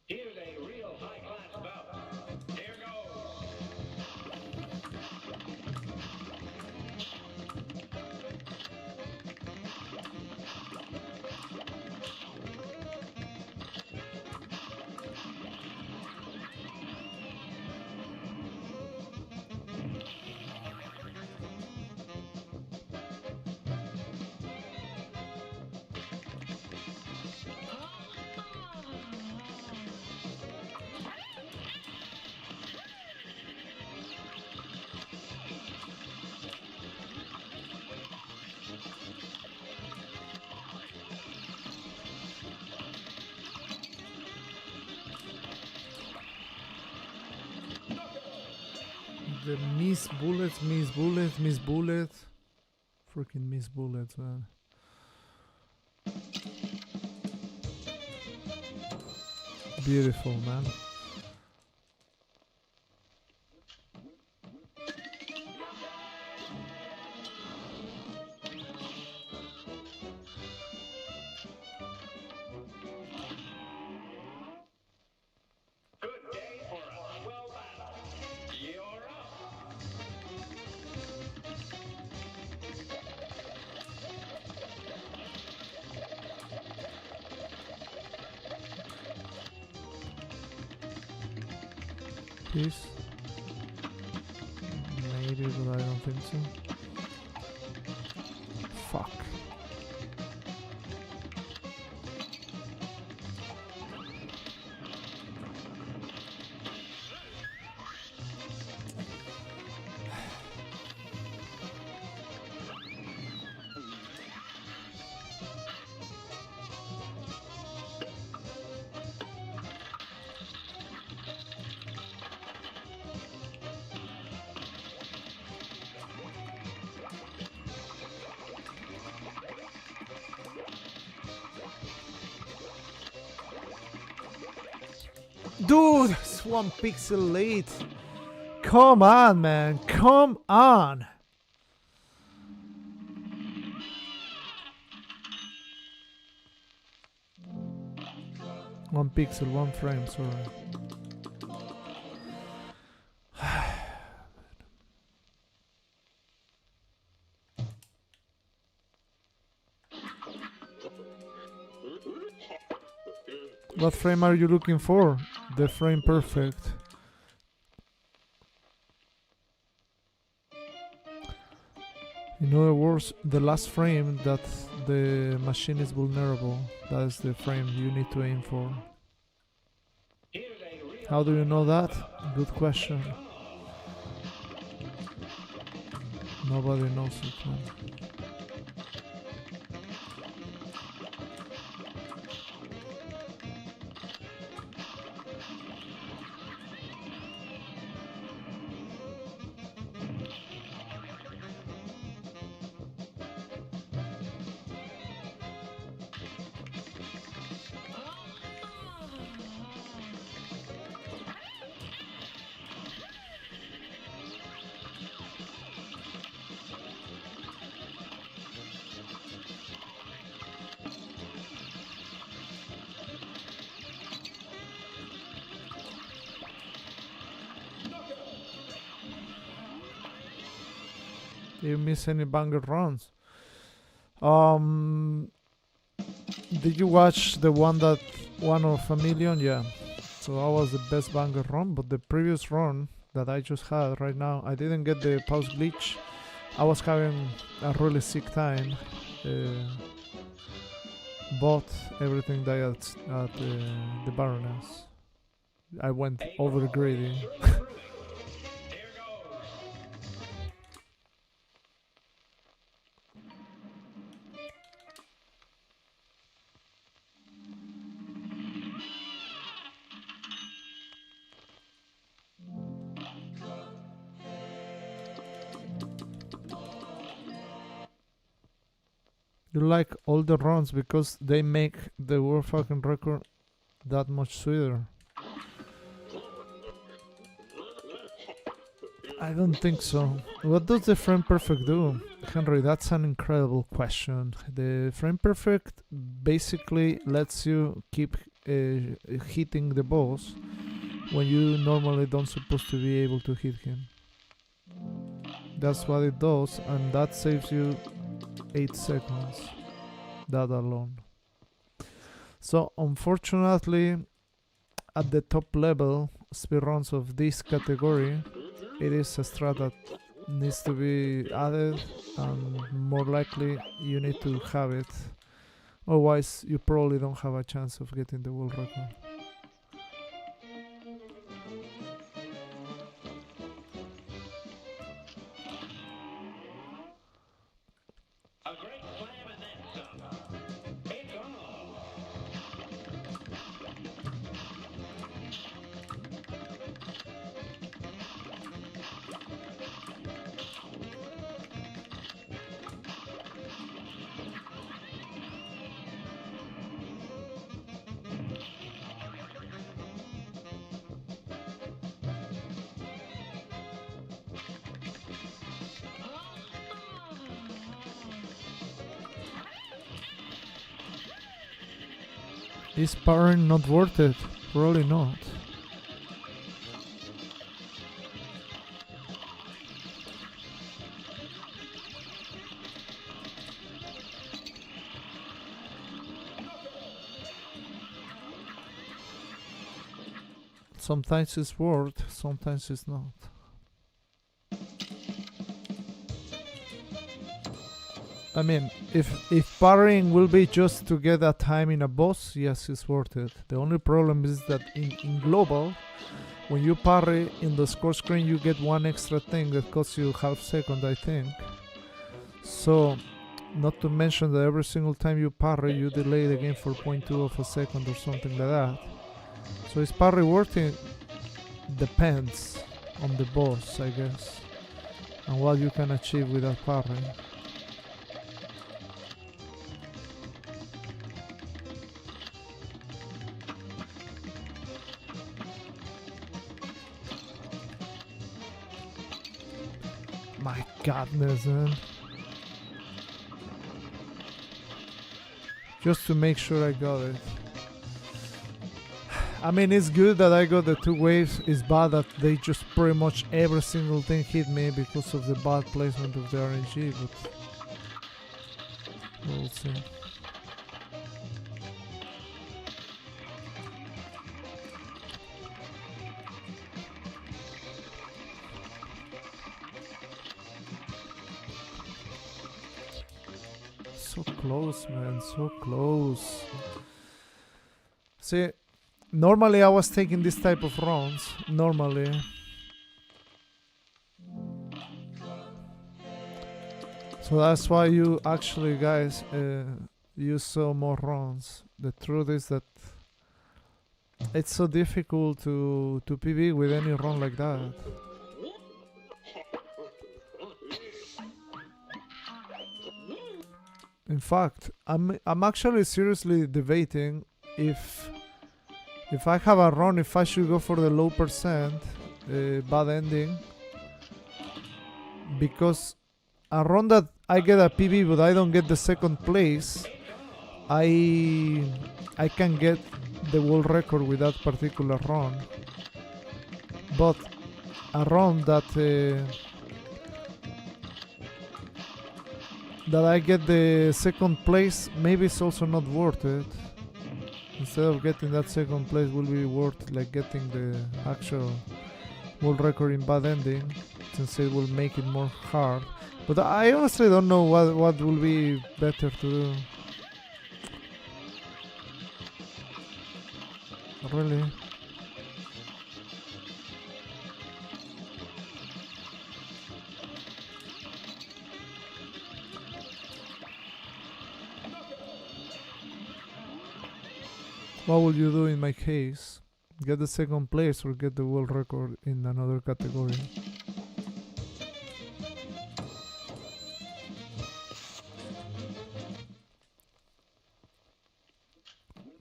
Speaker 2: Here's a real high-class bout. Here goes.
Speaker 1: The miss bullets, miss bullets, miss bullets. Freaking miss bullets, man. Beautiful, man.
Speaker 2: Good day for a swell battle. You're up.
Speaker 1: Peace. Maybe, but I don't think so. Fuck. Dude, it's 1 pixel late. Come on, man. Come on. One pixel, 1 frame, sorry. What frame are you looking for? The frame perfect. In other words, the last frame that the machine is vulnerable. That is the frame you need to aim for.
Speaker 2: Here's a real
Speaker 1: How do you know that? Good question. Nobody knows it, man. Did you miss any banger runs? Did you watch the one of a million? Yeah. So that was the best banger run, but the previous run that I just had right now, I didn't get the pause glitch. I was having a really sick time. bought everything that at the Baroness. I went over greedy.
Speaker 2: Here goes.
Speaker 1: You like all the runs because they make the world fucking record that much sweeter. I don't think so. What does the frame perfect do? Henry, that's an incredible question. The frame perfect basically lets you keep hitting the boss when you normally don't supposed to be able to hit him. That's what it does, and that saves you 8 seconds. That alone. So unfortunately, at the top level speedruns of this category, it is a strat that needs to be added, and more likely you need to have it. Otherwise, you probably don't have a chance of getting the world record.
Speaker 2: A great slam and then some. It's on.
Speaker 1: Is parring not worth it? Probably not. Sometimes it's worth, sometimes it's not. I mean, if parrying will be just to get a time in a boss, yes, it's worth it. The only problem is that in global, when you parry in the score screen, you get one extra thing that costs you half second, I think. So, not to mention that every single time you parry, you delay the game for 0.2 of a second or something like that. So is parry worth it? Depends on the boss, I guess, and what you can achieve with that parry. My godness, man. Just to make sure I got it. I mean, it's good that I got the 2 waves. It's bad that they just pretty much every single thing hit me because of the bad placement of the RNG, but we'll see. So close, man, so close. See, normally I was taking this type of runs, normally. So that's why you actually, guys, you saw more runs. The truth is that it's so difficult to PB with any run like that. In fact, I'm actually seriously debating if I have a run, if I should go for the low percent bad ending, because a run that I get a PB but I don't get the second place, I can get the world record with that particular run. But a run that I get the second place, maybe it's also not worth it. Instead of getting that second place, will be worth like getting the actual world record in bad ending, since it will make it more hard. But I honestly don't know what will be better to do. Really? What would you do in my case? Get the second place or get the world record in another category?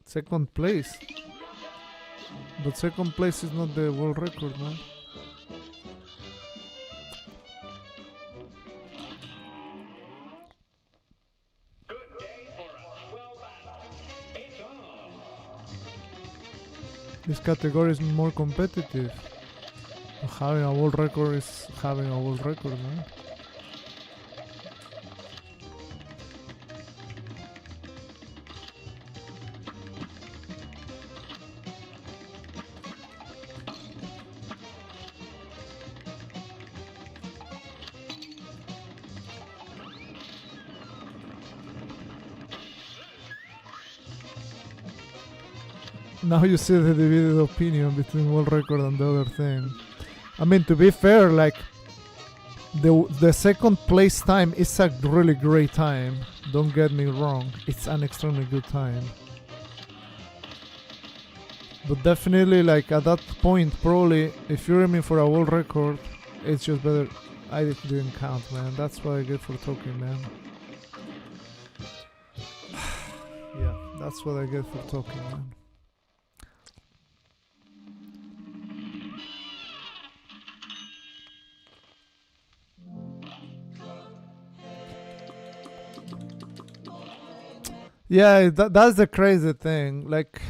Speaker 1: Second place? But second place is not the world record, man.
Speaker 2: Good day for a swell battle. It's on.
Speaker 1: This category is more competitive. Having a world record is having a world record, man. Now you see the divided opinion between world record and the other thing. I mean, to be fair, like the second place time is a really great time. Don't get me wrong, it's an extremely good time. But definitely, like at that point, probably if you're aiming for a world record, it's just better. I didn't count, man. That's what I get for talking, man. Yeah, that's what I get for talking, man. Yeah, that's the crazy thing. Like,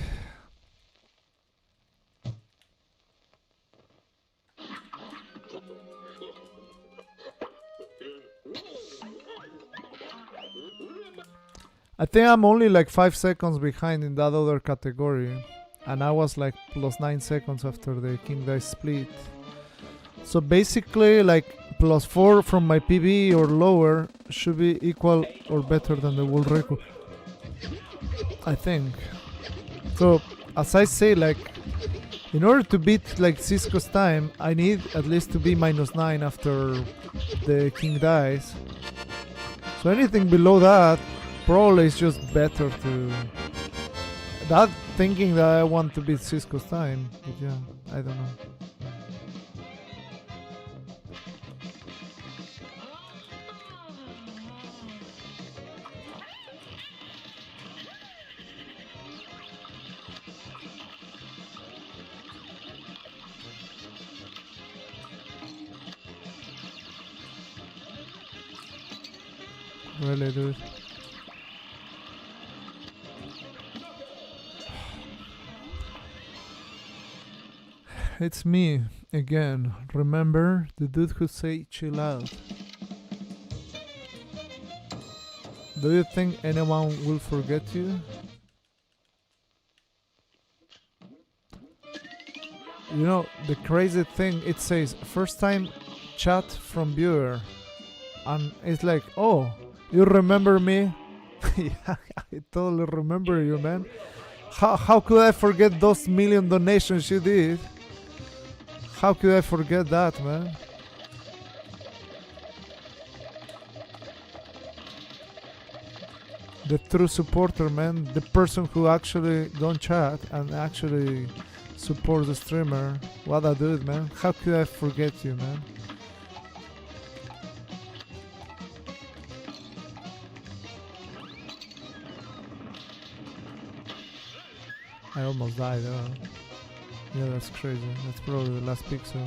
Speaker 1: I think I'm only like 5 seconds behind in that other category, and I was like plus 9 seconds after the King Dice split. So basically, like plus 4 from my PB or lower should be equal or better than the world record, I think. So as I say, like in order to beat like Cisco's time, I need at least to be minus 9 after the King Dice. So anything below that probably is just better to that thinking that I want to beat Cisco's time. But yeah, I don't know. Really, dude. It's me again. Remember the dude who say chill out. Do you think anyone will forget you? You know, the crazy thing, it says first time chat from viewer. And it's like, oh, you remember me? Yeah, I totally remember you, man. How could I forget those million donations you did? How could I forget that, man? The true supporter, man. The person who actually don't chat and actually support the streamer. What a dude, man. How could I forget you, man? I almost died, yeah, that's crazy. That's probably the last pixel.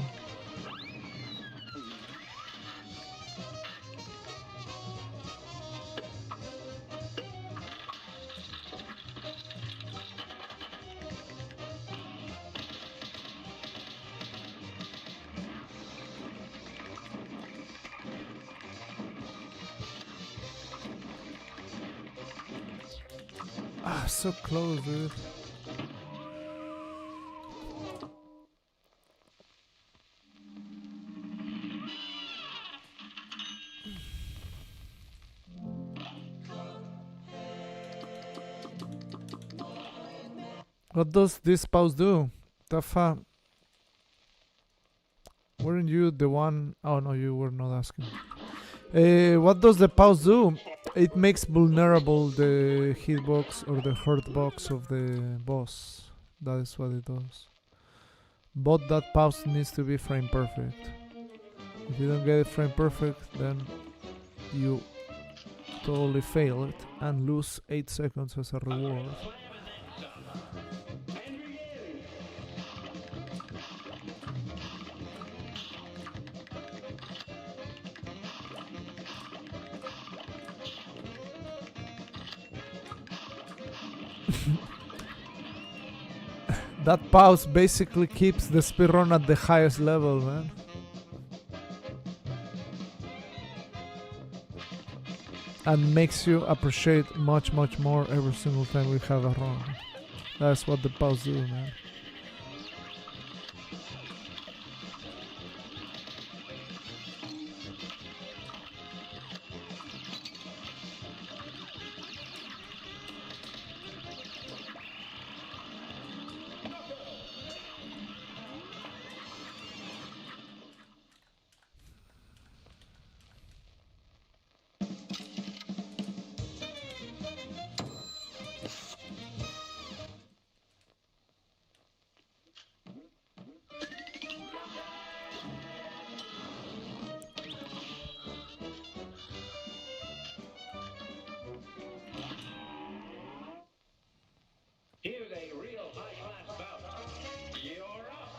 Speaker 1: Ah, so close, dude. What does this pause do? Tafa, weren't you the one? Oh no, you were not asking. What does the pause do? It makes vulnerable the hitbox or the hurt box of the boss. That is what it does. But that pause needs to be frame perfect. If you don't get it frame perfect, then you totally fail it and lose 8 seconds as a reward. That pause basically keeps the speedrun at the highest level, man. And makes you appreciate much more every single time we have a run. That's what the pause do, man.
Speaker 2: Here's a real high-class bout. You're up.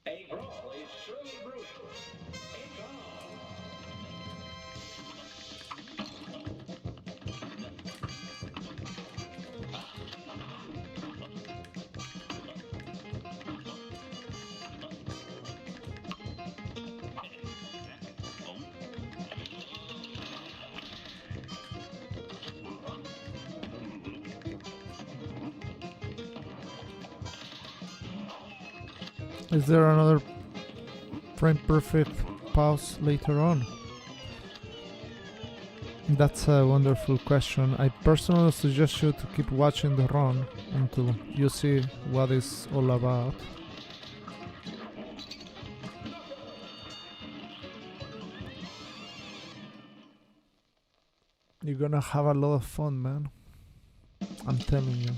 Speaker 2: A brawl is truly brutal. It's on.
Speaker 1: Is there another frame perfect pause later on? That's a wonderful question. I personally suggest you to keep watching the run until you see what it's all about. You're gonna have a lot of fun, man. I'm telling you.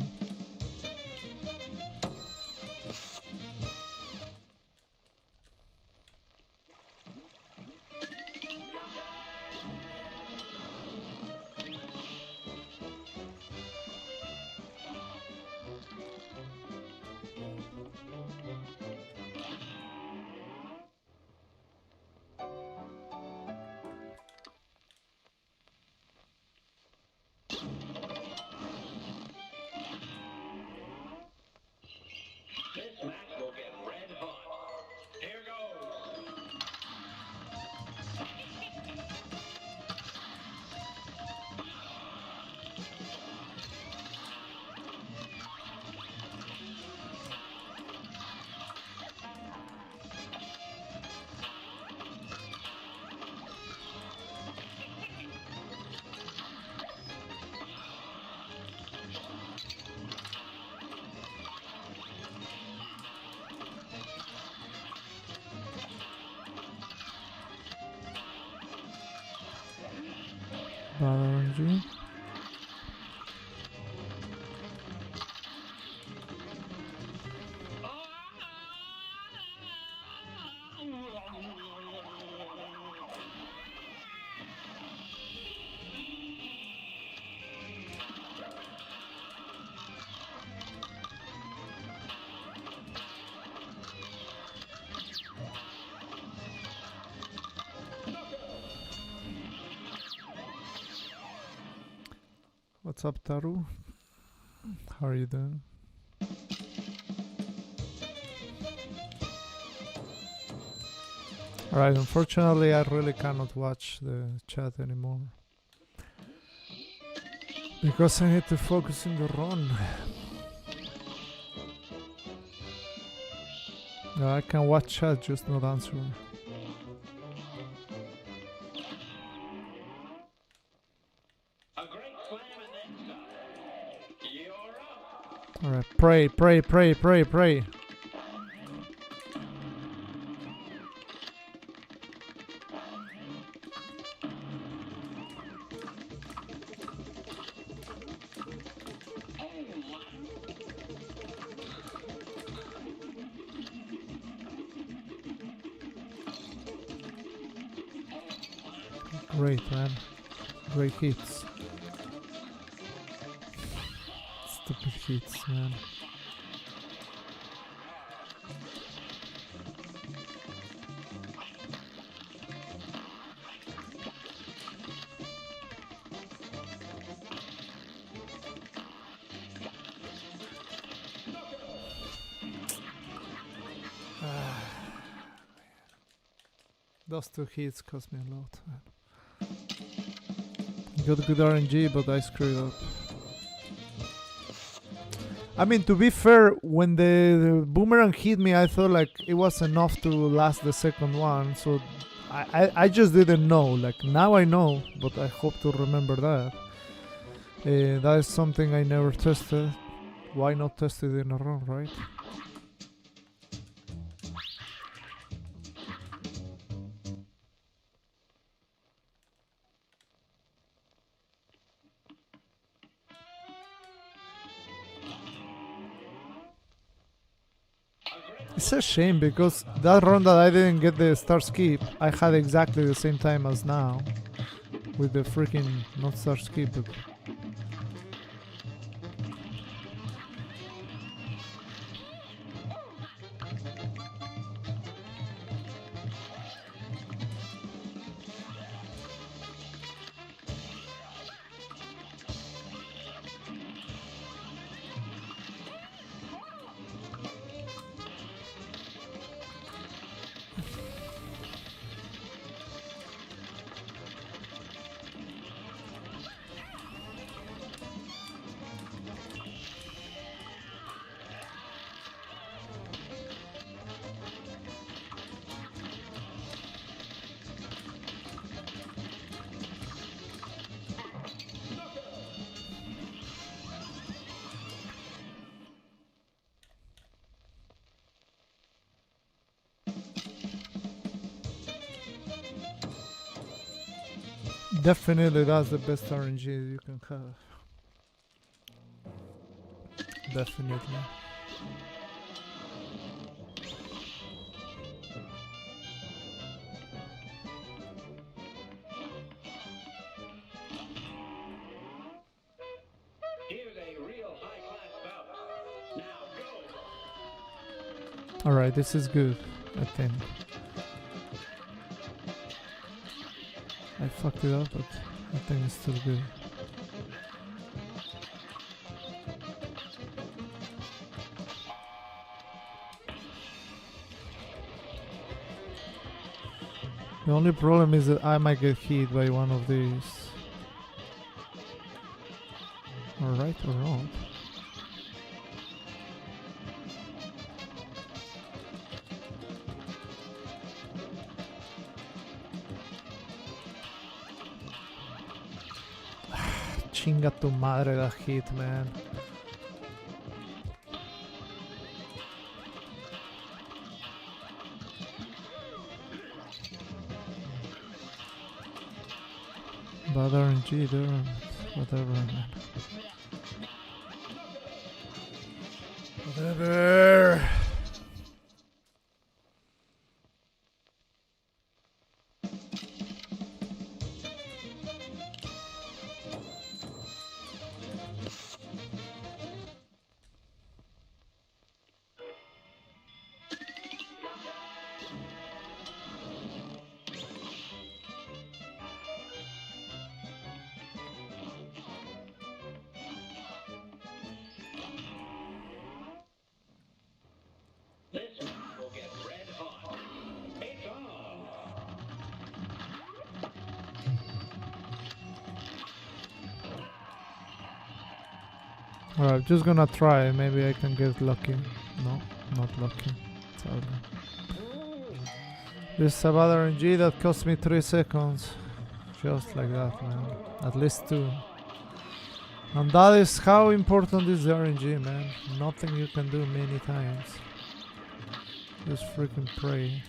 Speaker 1: Bad RNG. What's up, Taru? How are you doing? Alright, unfortunately I really cannot watch the chat anymore. Because I need to focus in the run. No, I can watch chat, just not answer.
Speaker 2: A great slam and then some. You're up.
Speaker 1: Alright, pray, pray, pray, pray, pray. Great, man. Great hits. Stupid hits, man. Those two hits cost me a lot, man. Got good RNG, but I screwed up. I mean, to be fair, when the boomerang hit me, I thought like it was enough to last the second one, so I just didn't know. Like now I know, but I hope to remember that. That is something I never tested. Why not test it in a run, right? It's a shame because that run that I didn't get the star skip, I had exactly the same time as now. With the freaking not star skip. But definitely that's the best RNG you can have. Definitely.
Speaker 2: Here's a real high-class bout. Now go.
Speaker 1: Alright, this is good, I think. I fucked it up, but I think it's still good. The only problem is that I might get hit by one of these. Alright or not. Chinga tu madre that hit, man. bad RNG there. Whatever, man. Whatever.
Speaker 2: This one will get red hot. It's on.
Speaker 1: Alright, just gonna try. Maybe I can get lucky. No, not lucky. Sadly. This is a bad RNG that cost me 3 seconds. Just like that, man. At least 2. And that is how important is the RNG, man. Nothing you can do many times. Just freaking pray.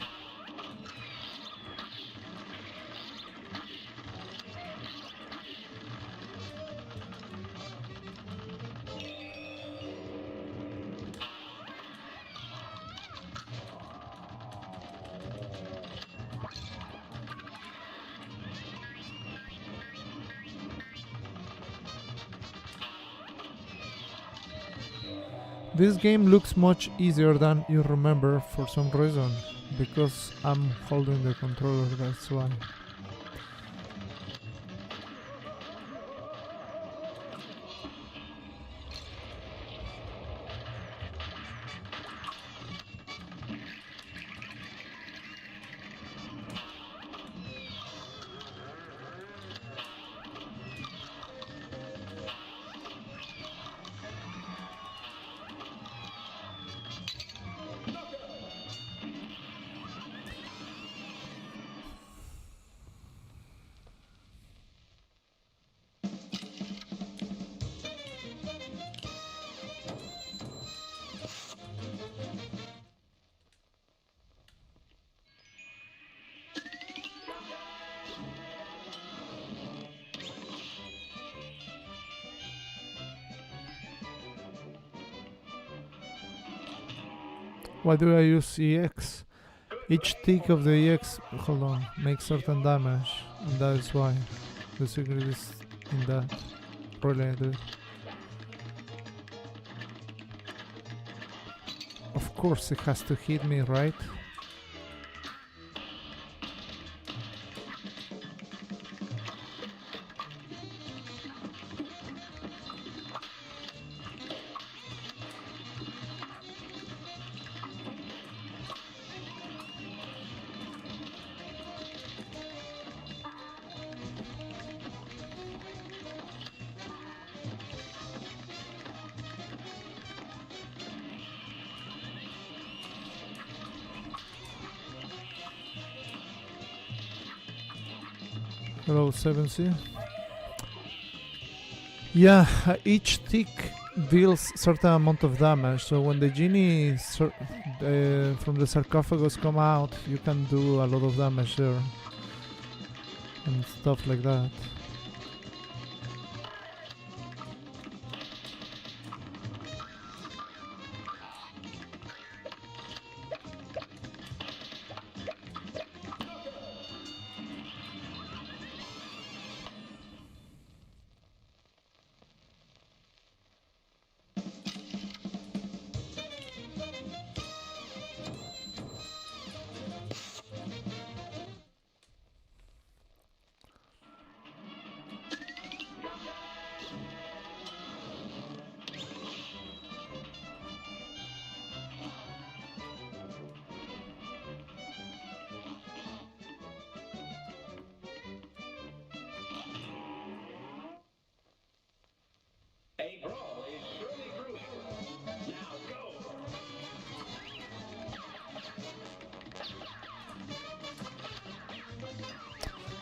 Speaker 1: This game looks much easier than you remember for some reason, because I'm holding the controller, that's why. Why do I use EX? Each tick of the EX, hold on, makes certain damage, and that is why. The secret is in that. Really, dude. Of course it has to hit me, right? Hello 7C. Yeah, each tick deals certain amount of damage, so when the genie from the sarcophagus come out, you can do a lot of damage there and stuff like that.
Speaker 2: A brawl is surely brewing. Now go.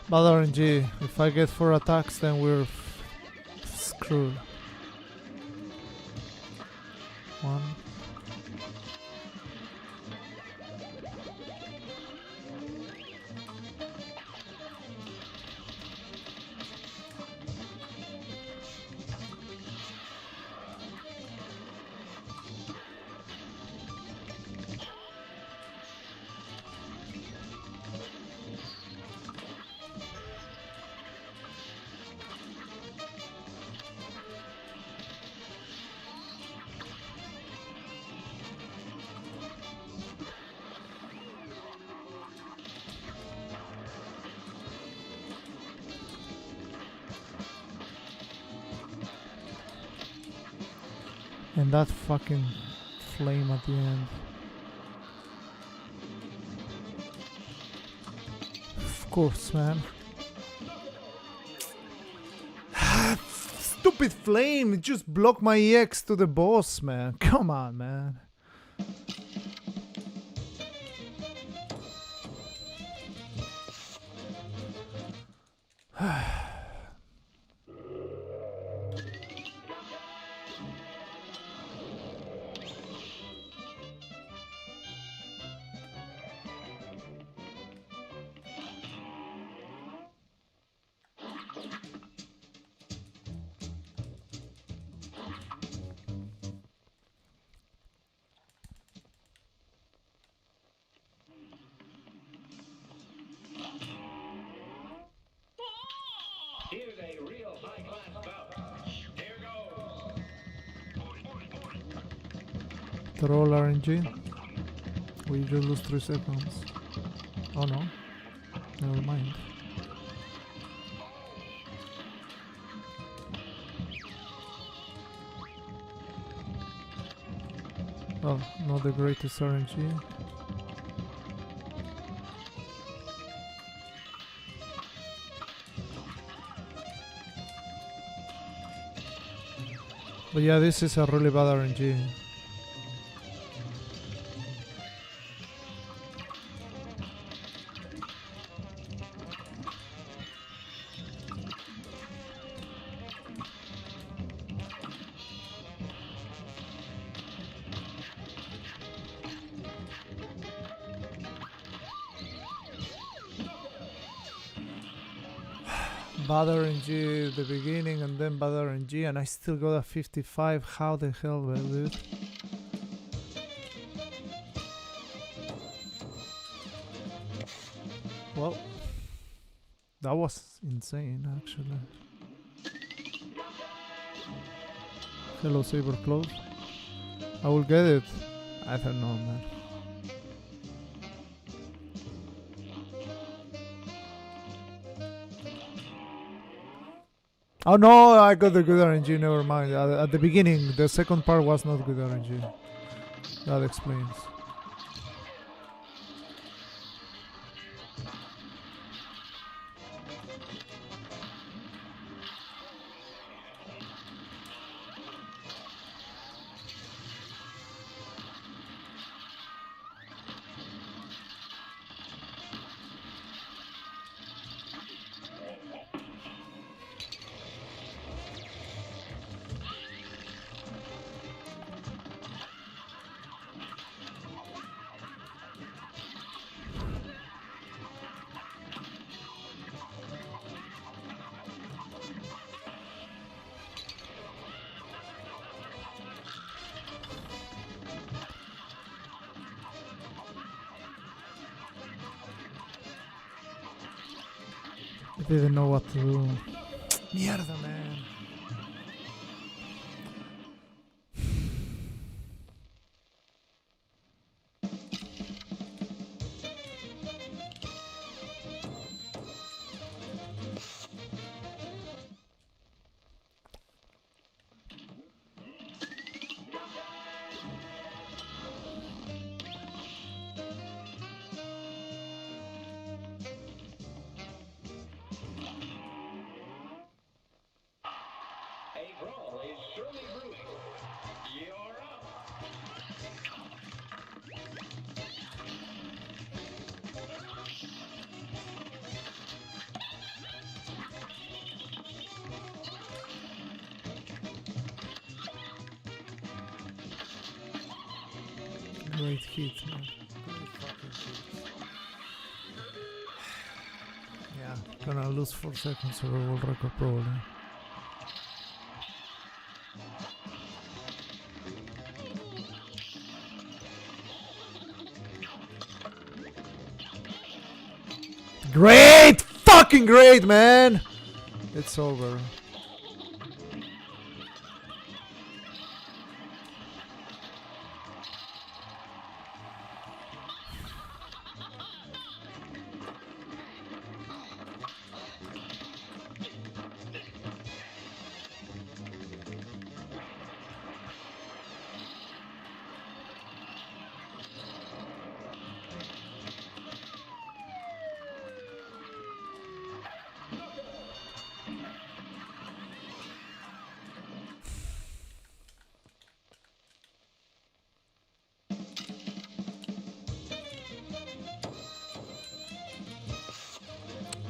Speaker 1: Bad RNG, if I get 4 attacks then we're screwed. 1. And that fucking flame at the end. Of course, man. Stupid flame! It just blocked my EX to the boss, man. Come on, man.
Speaker 2: Here's a real high-class bout. Here goes.
Speaker 1: Troll RNG. We just lose 3 seconds. Oh no. Never mind. Well, not the greatest RNG. But yeah, this is a really bad RNG. Bad RNG at the beginning and then bad RNG and I still got a 55. How the hell, dude? Well, that was insane actually. Hello Saber Close. I will get it. I don't know, man. Oh no, I got the good RNG, never mind. At the beginning, the second part was not good RNG. That explains. I didn't know what to do. Mierda, man.
Speaker 2: A brawl is surely brewing. You're up.
Speaker 1: Great hit, man. Great fucking hit. Yeah, gonna lose 4 seconds or world record probably. Great! Fucking great, man! It's over.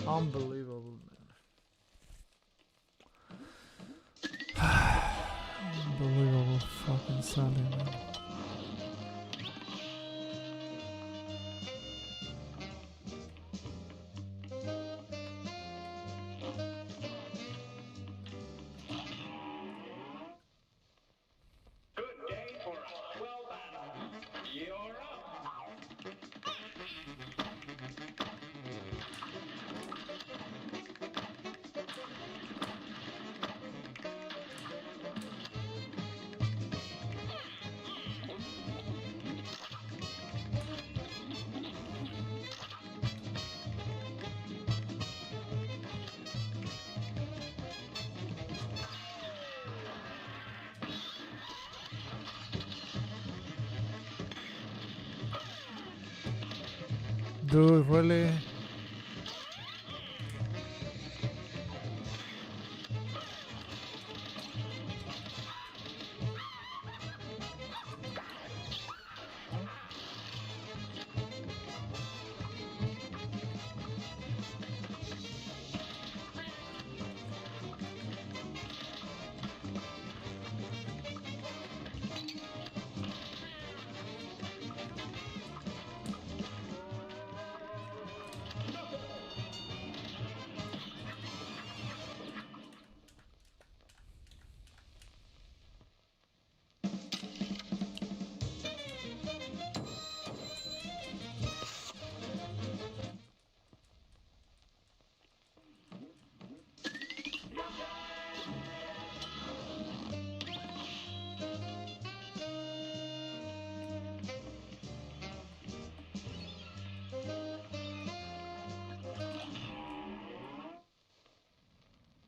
Speaker 1: Unbelievable, man. Unbelievable fucking Sally, man.
Speaker 2: Good day for a swell battle. You're up.
Speaker 1: Dude, really?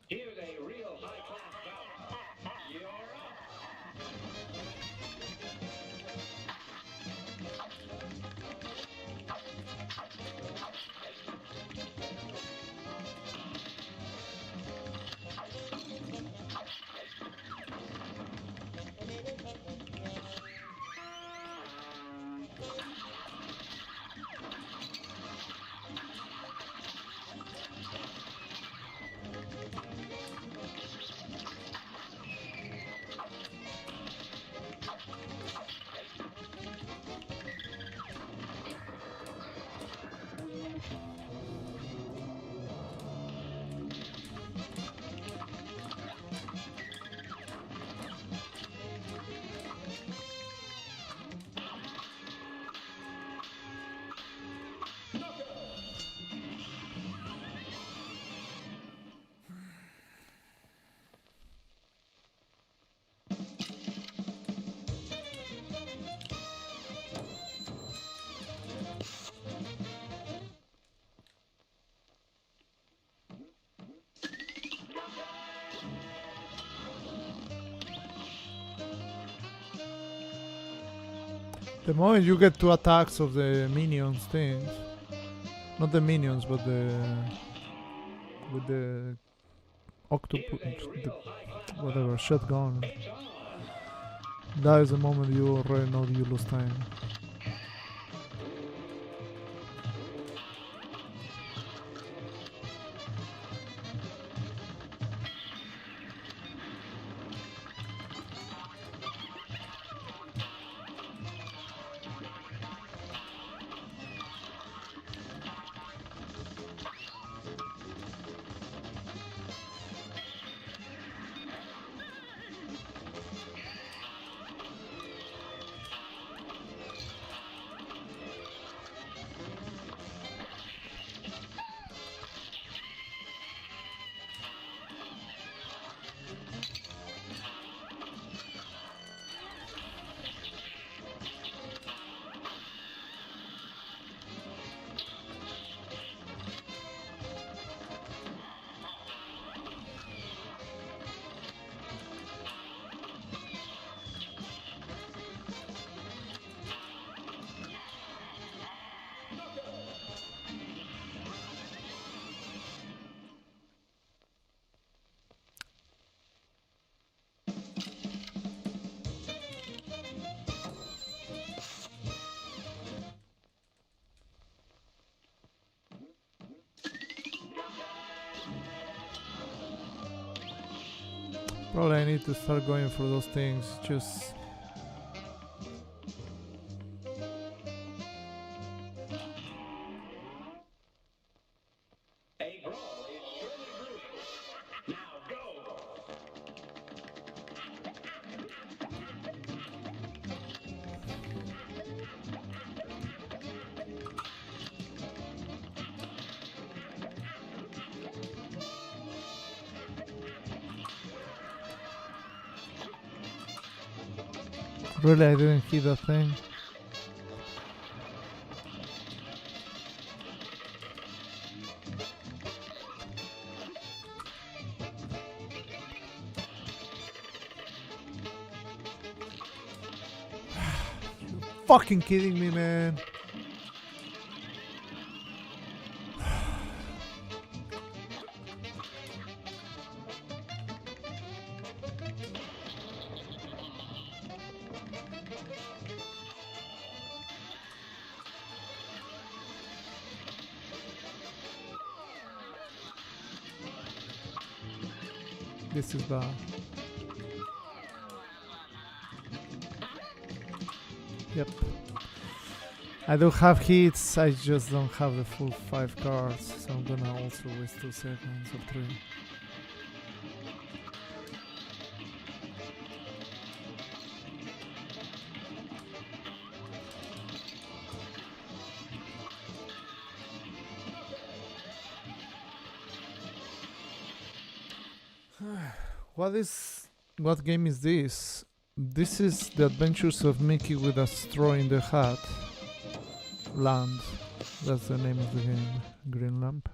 Speaker 2: Here's a real high-class bout. You're up.
Speaker 1: The moment you get two attacks of the minions things, not the minions, but the with the octopus, whatever shotgun, that is the moment you already know you lose time. Probably I need to start going for those things. Just
Speaker 2: A brawl is surely brewing. Now go.
Speaker 1: really, I didn't hit that thing. Fucking kidding me, man. This is bad. Yep. I do have hits, I just don't have the full 5 cards, so I'm gonna also waste 2 seconds or 3. What game is this? This is The Adventures of Mickey with a Straw in the Hat. Land. That's the name of the game. Green lamp.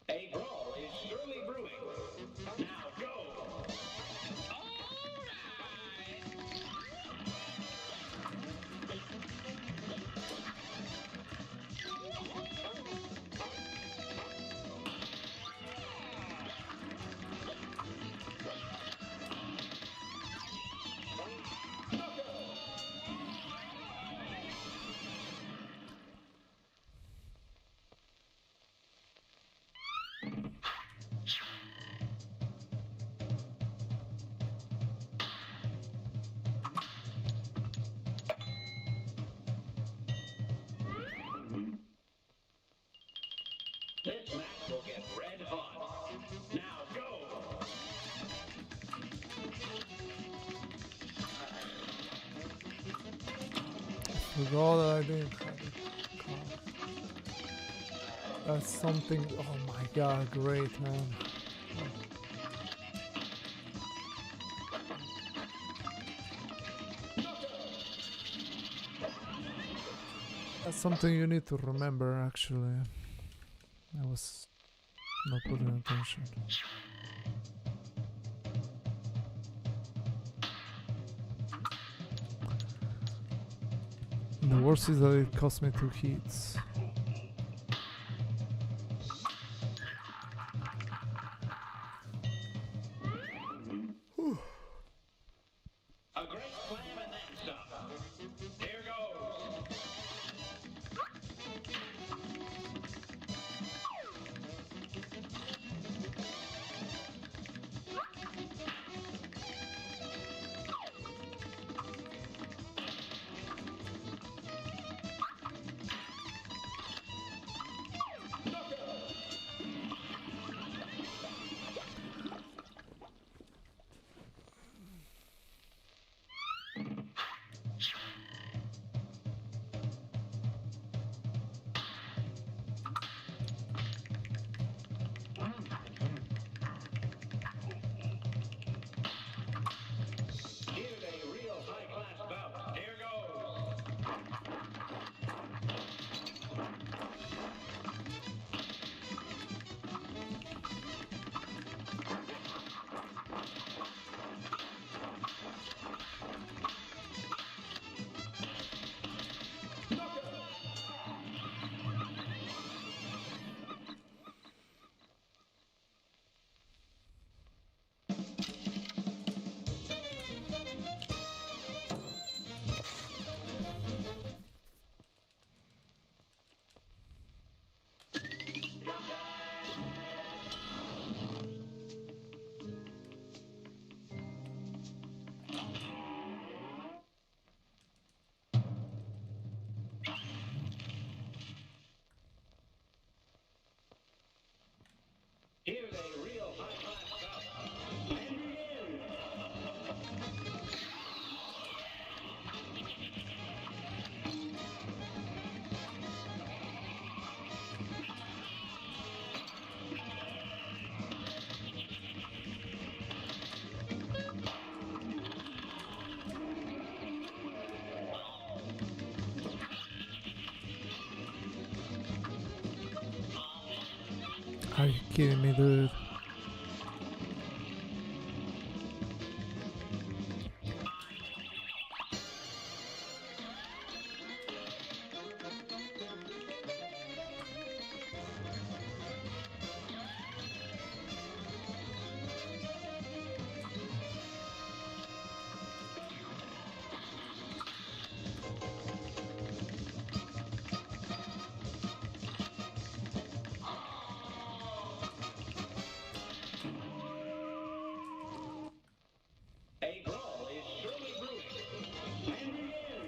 Speaker 2: A brawl is surely brewing. Now go. This match will get red hot. Now go.
Speaker 1: Forgot that I didn't have it. That's something. Oh my god, great, man. That's something you need to remember, actually. I was not putting attention. The worst is that it cost me 2 hits.
Speaker 2: A great slam and then some. Here goes.
Speaker 1: Are you kidding me, dude?
Speaker 2: A brawl is surely brewing. And begin.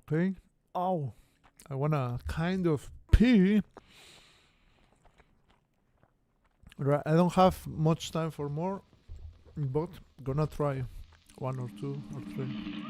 Speaker 1: Okay. Oh, I wanna kind of pee. Right, I don't have much time for more, but gonna try one or two or three.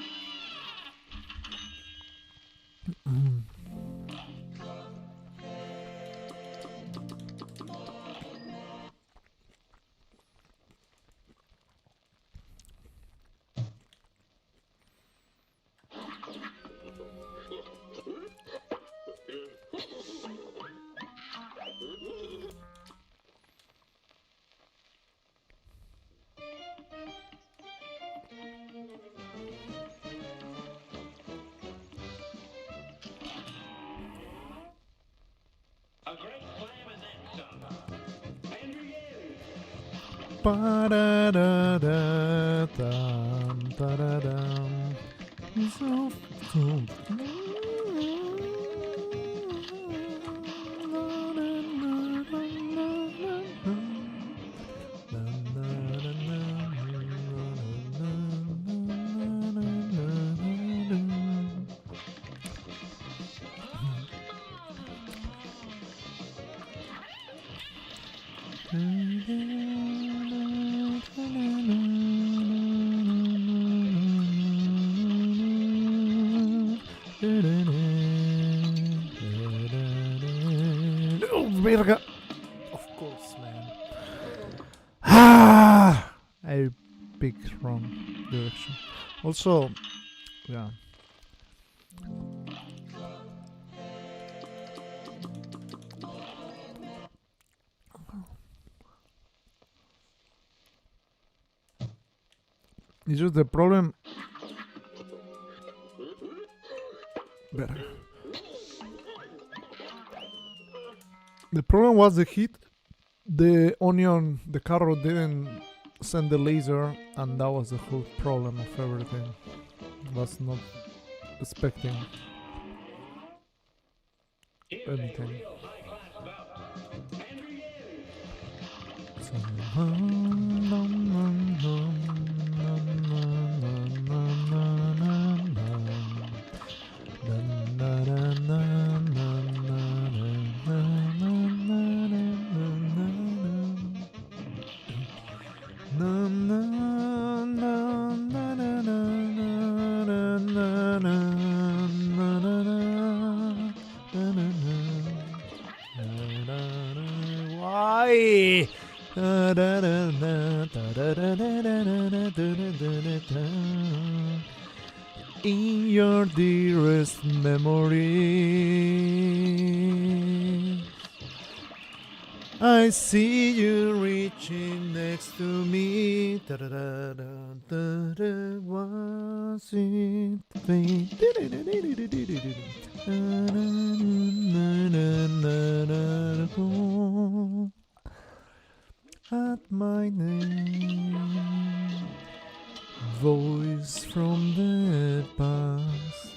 Speaker 2: A great slam and then some. And begin.
Speaker 1: Ba-da-da-da-dum, da-da-dum. So cool. Oh, verga. Of course, man. Ah, I picked wrong direction. Also, yeah. It's just the problem. Better. The problem was the heat. The onion, the carrot didn't send the laser, and that was the whole problem of everything. Was not expecting
Speaker 2: Here's a
Speaker 1: anything.
Speaker 2: real high-class bout. And begin.
Speaker 1: So, why? In your dearest memory, I see you reaching next to me. Was it fate? At my name, voice from the past.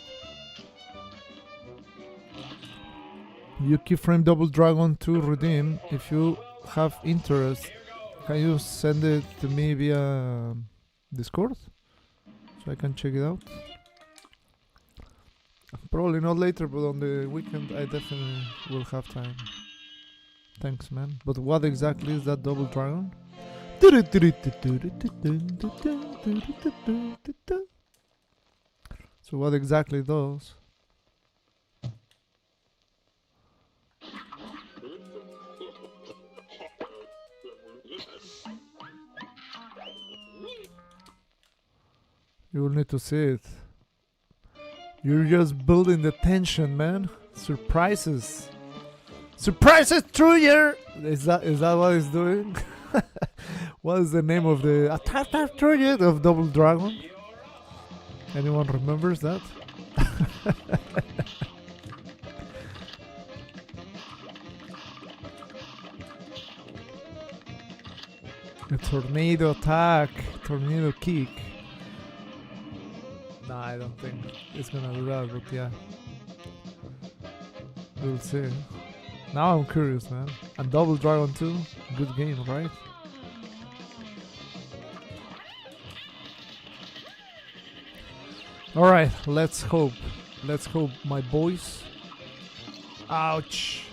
Speaker 1: You keyframe Double Dragon to redeem. If you have interest, can you send it to me via Discord so I can check it out? Probably not later, but on the weekend I definitely will have time. Thanks, man. But what exactly is that Double Dragon? So what exactly does? You will need to see it. You're just building the tension, man. Surprises. Surprises through your... Is that what it's doing? What is the name of the attack target of Double Dragon? Anyone remembers that? A tornado attack, tornado kick. Nah, I don't think it's gonna do that, but yeah. We'll see. Now I'm curious, man. And Double Dragon 2, good game, right? Alright, let's hope. Let's hope, my boys. Ouch.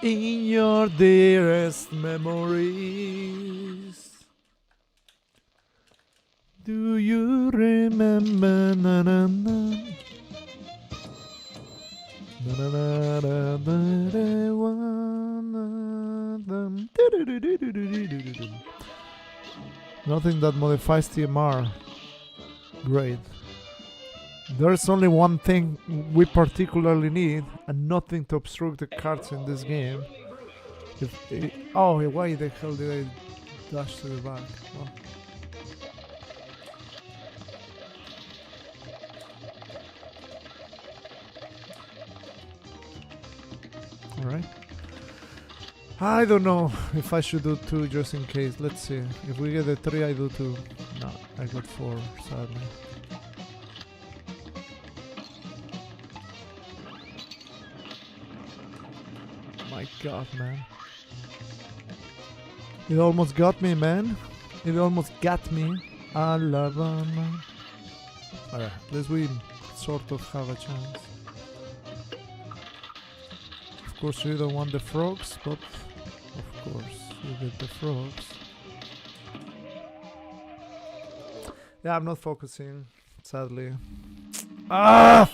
Speaker 1: In your dearest memories, do you remember? Na, na, na. Na, na, na, na, na, na, one of them. Do-do-do-do-do-do-do-do. Nothing that modifies TMR. Great. There's only one thing we particularly need, and nothing to obstruct the cards in this game. Oh, why the hell did I dash to the back? Well. Alright. I don't know if I should do 2 just in case. Let's see. If we get a 3, I do 2. No, I got 4, sadly. My god, man. It almost got me, man. It almost got me. Alabama. Alright, let's we sort of have a chance. Of course, you don't want the frogs, but of course, you get the frogs. Yeah, I'm not focusing, sadly. Ah!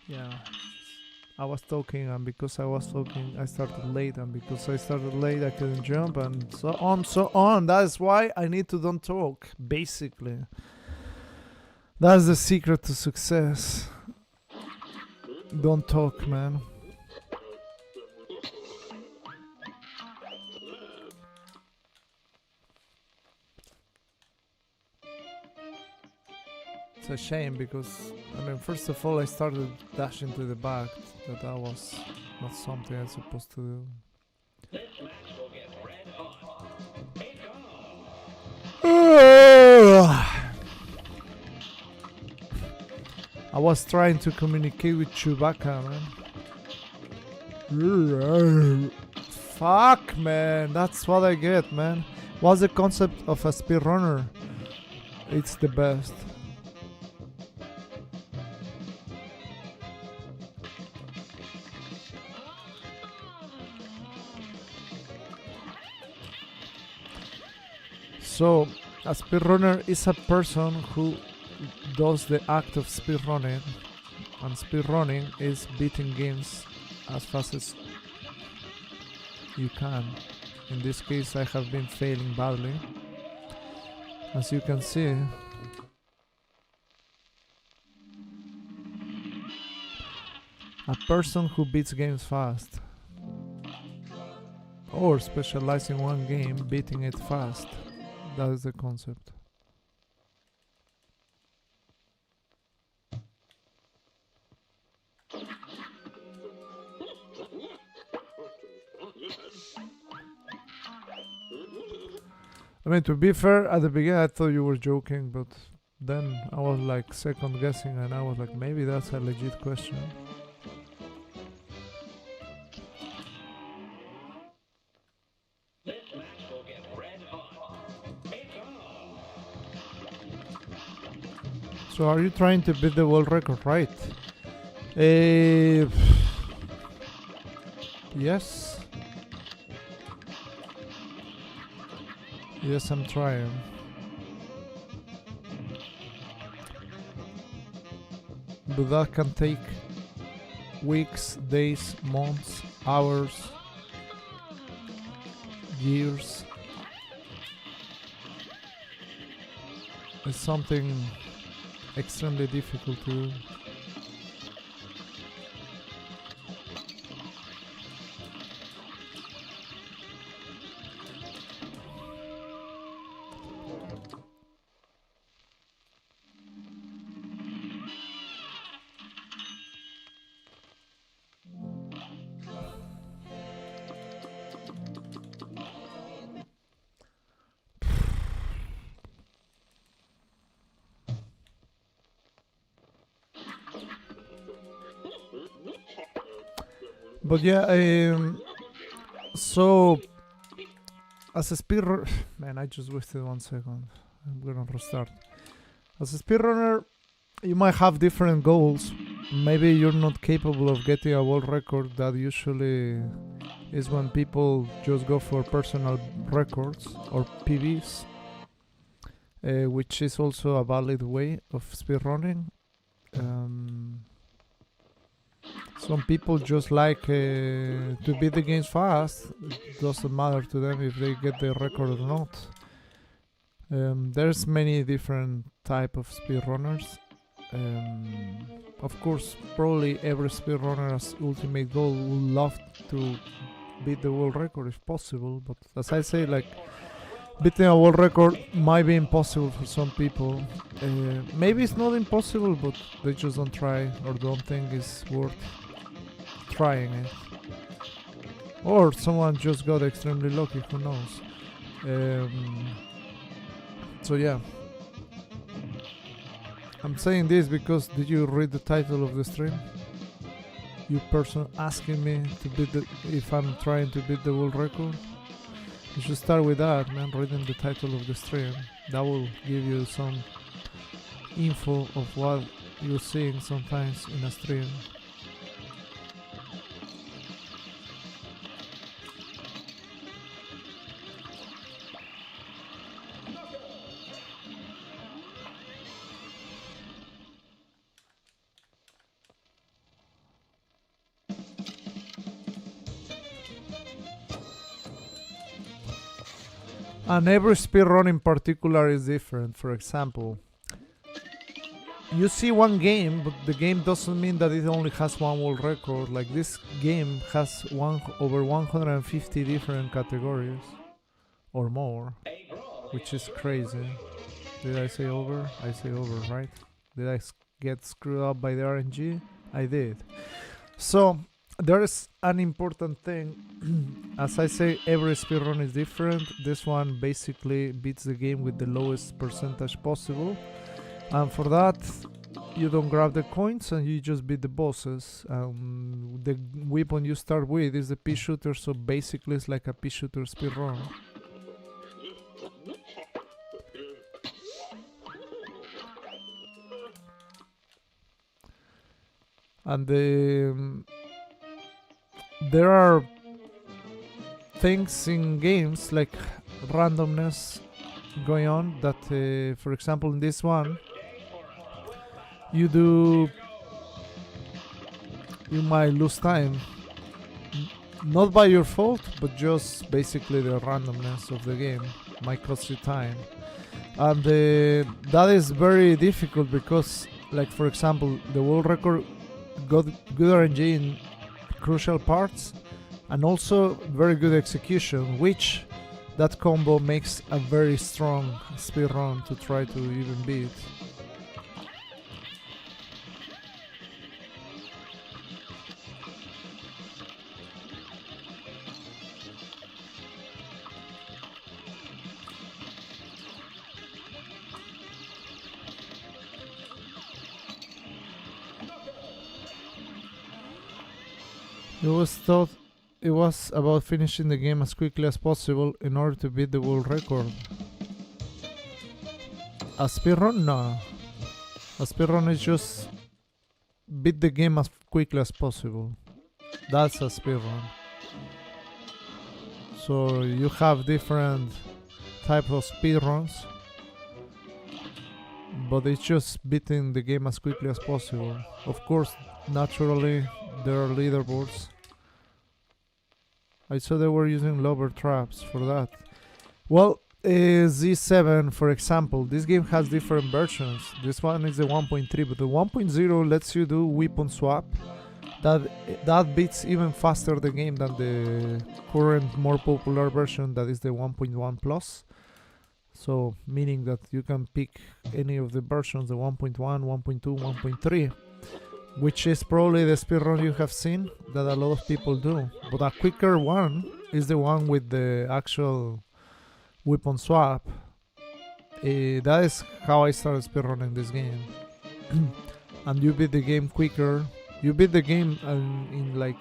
Speaker 1: Yeah. I was talking, and because I was talking, I started late, and because I started late, I couldn't jump, and so on, so on. That's why I need to don't talk, basically. That's the secret to success. Don't talk, man. It's a shame because, I mean, first of all, I started dashing to the back. That was not something I was supposed to do.
Speaker 2: This match will get red hot. It's on.
Speaker 1: I was trying to communicate with Chewbacca, man. Fuck, man. That's what I get, man. What's the concept of a speedrunner? It's the best. So, a speedrunner is a person who does the act of speedrunning, and speedrunning is beating games as fast as you can. In this case, I have been failing badly. As you can see, a person who beats games fast, or specializing one game, beating it fast. That is the concept. I mean, to be fair, at the beginning I thought you were joking, but then I was like second guessing and I was like, maybe that's a legit question.
Speaker 2: This match will get red hot. It's on.
Speaker 1: So are you trying to beat the world record, right? Yes. Yes, I'm trying. But that can take weeks, days, months, hours, years. It's something extremely difficult to do. But yeah, so as a speedrunner, man, I just wasted 1 second. I'm gonna restart. As a speedrunner, you might have different goals. Maybe you're not capable of getting a world record. That usually is when people just go for personal records or PBs, which is also a valid way of speedrunning. Some people just like to beat the games fast. It doesn't matter to them if they get the record or not. There's many different type of speedrunners. Of course, probably every speedrunner's ultimate goal would love to beat the world record if possible. But as I say, like, beating a world record might be impossible for some people. Maybe it's not impossible, but they just don't try or don't think it's worth trying it. Or someone just got extremely lucky, who knows. So yeah. I'm saying this because did you read the title of the stream? You person asking me to beat if I'm trying to beat the world record? You should start with that, man, reading the title of the stream. That will give you some info of what you're seeing sometimes in a stream. And every speedrun in particular is different. For example, you see one game, but the game doesn't mean that it only has one world record. Like, this game has over 150 different categories or more, which is crazy. Did I say over? I say over, right? Did I get screwed up by the RNG? I did. So there's an important thing. As I say, every speedrun is different. This one basically beats the game with the lowest percentage possible. And for that, you don't grab the coins and you just beat the bosses. The weapon you start with is the pea shooter, so basically it's like a pea shooter speedrun. And there are things in games like randomness going on that, for example, in this one, you might lose time, not by your fault, but just basically the randomness of the game might cost you time. And that is very difficult because, like, for example, the world record got good RNG in crucial parts and also very good execution, which that combo makes a very strong speedrun to try to even beat. It was thought it was about finishing the game as quickly as possible in order to beat the world record. A speedrun? No. A speedrun is just beat the game as quickly as possible. That's a speedrun. So you have different types of speedruns, but it's just beating the game as quickly as possible. Of course, naturally, there are leaderboards. I saw they were using lower traps for that. Well, Z7, for example, this game has different versions. This one is the 1.3, but the 1.0 lets you do weapon swap. That beats even faster the game than the current more popular version, that is the 1.1 plus. So meaning that you can pick any of the versions, the 1.1, 1.2, 1.3, which is probably the speedrun you have seen that a lot of people do. But a quicker one is the one with the actual weapon swap. That is how I started speedrunning this game. And you beat the game quicker. You beat the game in like,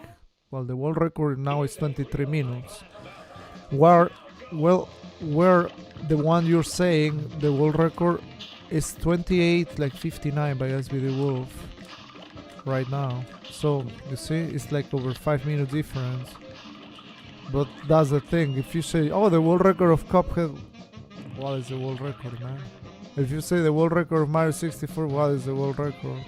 Speaker 1: well, the world record now is 23 minutes. Where the one you're saying, the world record is 28, like 59 by SBD Wolf right now. So you see, it's like over 5 minutes difference. But that's the thing. If you say, oh, the world record of Cuphead, what is the world record, man? If you say the world record of Mario 64, what is the world record?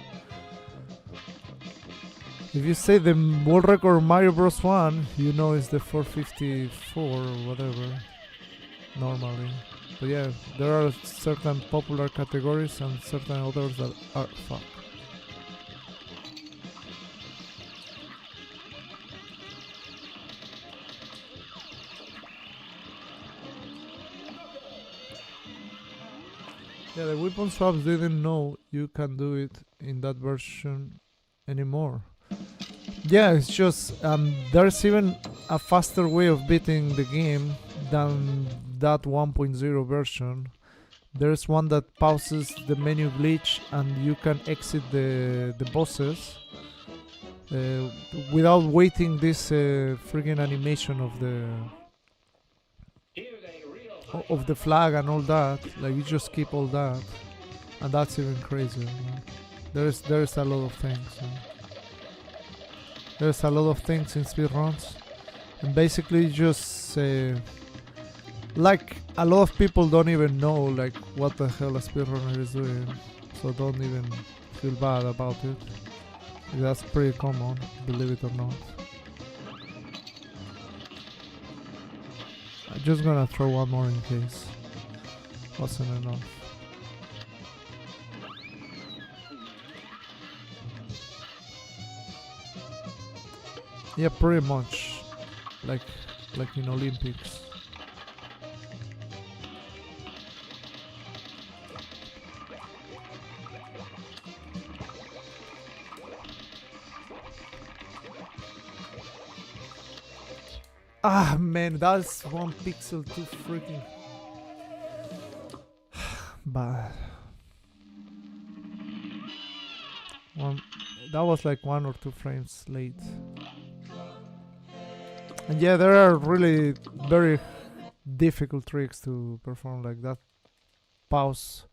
Speaker 1: If you say the world record of Mario Bros 1, you know it's the 454 or whatever, normally. But yeah, there are certain popular categories and certain others that are fuck. Yeah, the weapon swaps didn't know you can do it in that version anymore. Yeah, it's just there's even a faster way of beating the game than that 1.0 version. There's one that pauses the menu glitch and you can exit the bosses without waiting this freaking animation of the flag and all that. Like, you just keep all that, and that's even crazier. There's a lot of things. There's a lot of things in speedruns, and basically just like, a lot of people don't even know like what the hell a speedrunner is doing, so don't even feel bad about it. That's pretty common, believe it or not. I'm just gonna throw one more in case. Wasn't enough. Yeah, pretty much. Like in Olympics. Ah, man, that's 1 pixel too freaking bad. That was like 1 or 2 frames late. And yeah, there are really very difficult tricks to perform, like that pause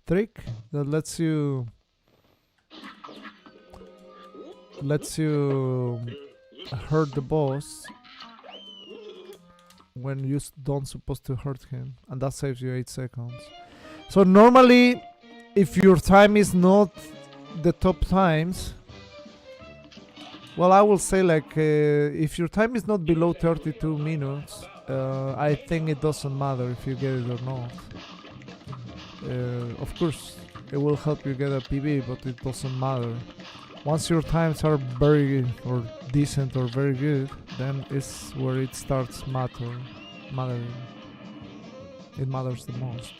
Speaker 1: trick that lets you hurt the boss when you don't supposed to hurt him, and that saves you 8 seconds. So normally, if your time is not the top times, well, I will say like if your time is not below 32 minutes, I think it doesn't matter if you get it or not. Of course, it will help you get a PB, but it doesn't matter. Once your times are very or decent or very good, then it's where it starts mattering. It matters the most.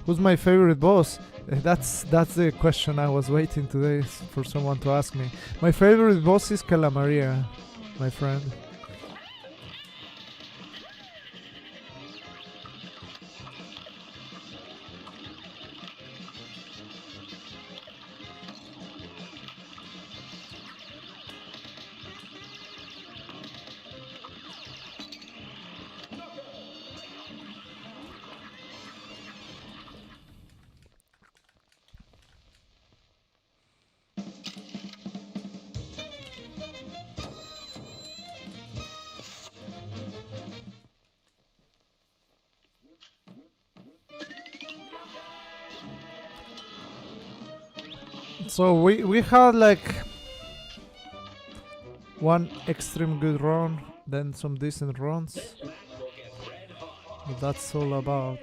Speaker 1: Who's my favorite boss? That's the question I was waiting today for someone to ask me. My favorite boss is Calamaria, my friend. So we had like one extreme good run, then some decent runs. But that's all about.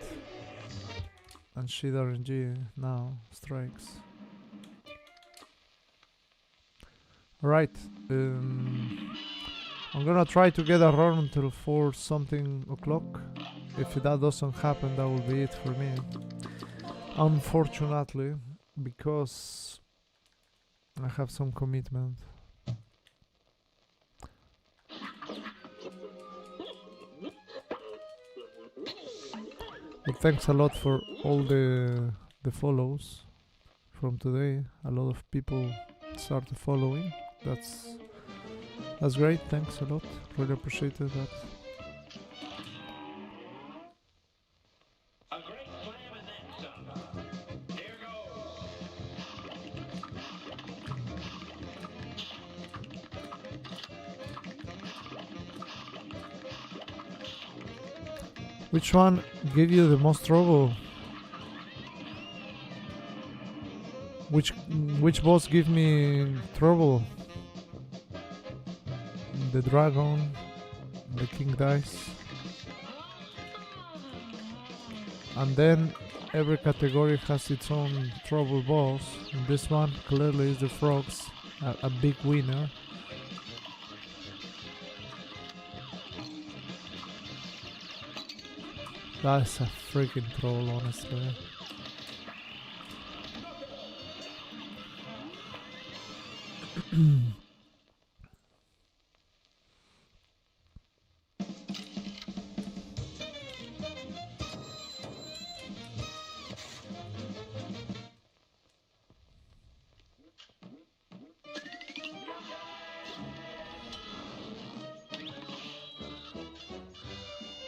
Speaker 1: And shit RNG now strikes. Right. I'm gonna try to get a run until 4 something o'clock. If that doesn't happen, that will be it for me. Unfortunately, because I have some commitment. But thanks a lot for all the follows from today. A lot of people started following. That's great. Thanks a lot. Really appreciated that.
Speaker 2: A great slam and then some. Here goes.
Speaker 1: Which one gave you the most trouble? Which boss give me trouble? The dragon, the king dice, and then every category has its own trouble boss. And this one clearly is the frogs, a big winner. That's a freaking troll, honestly.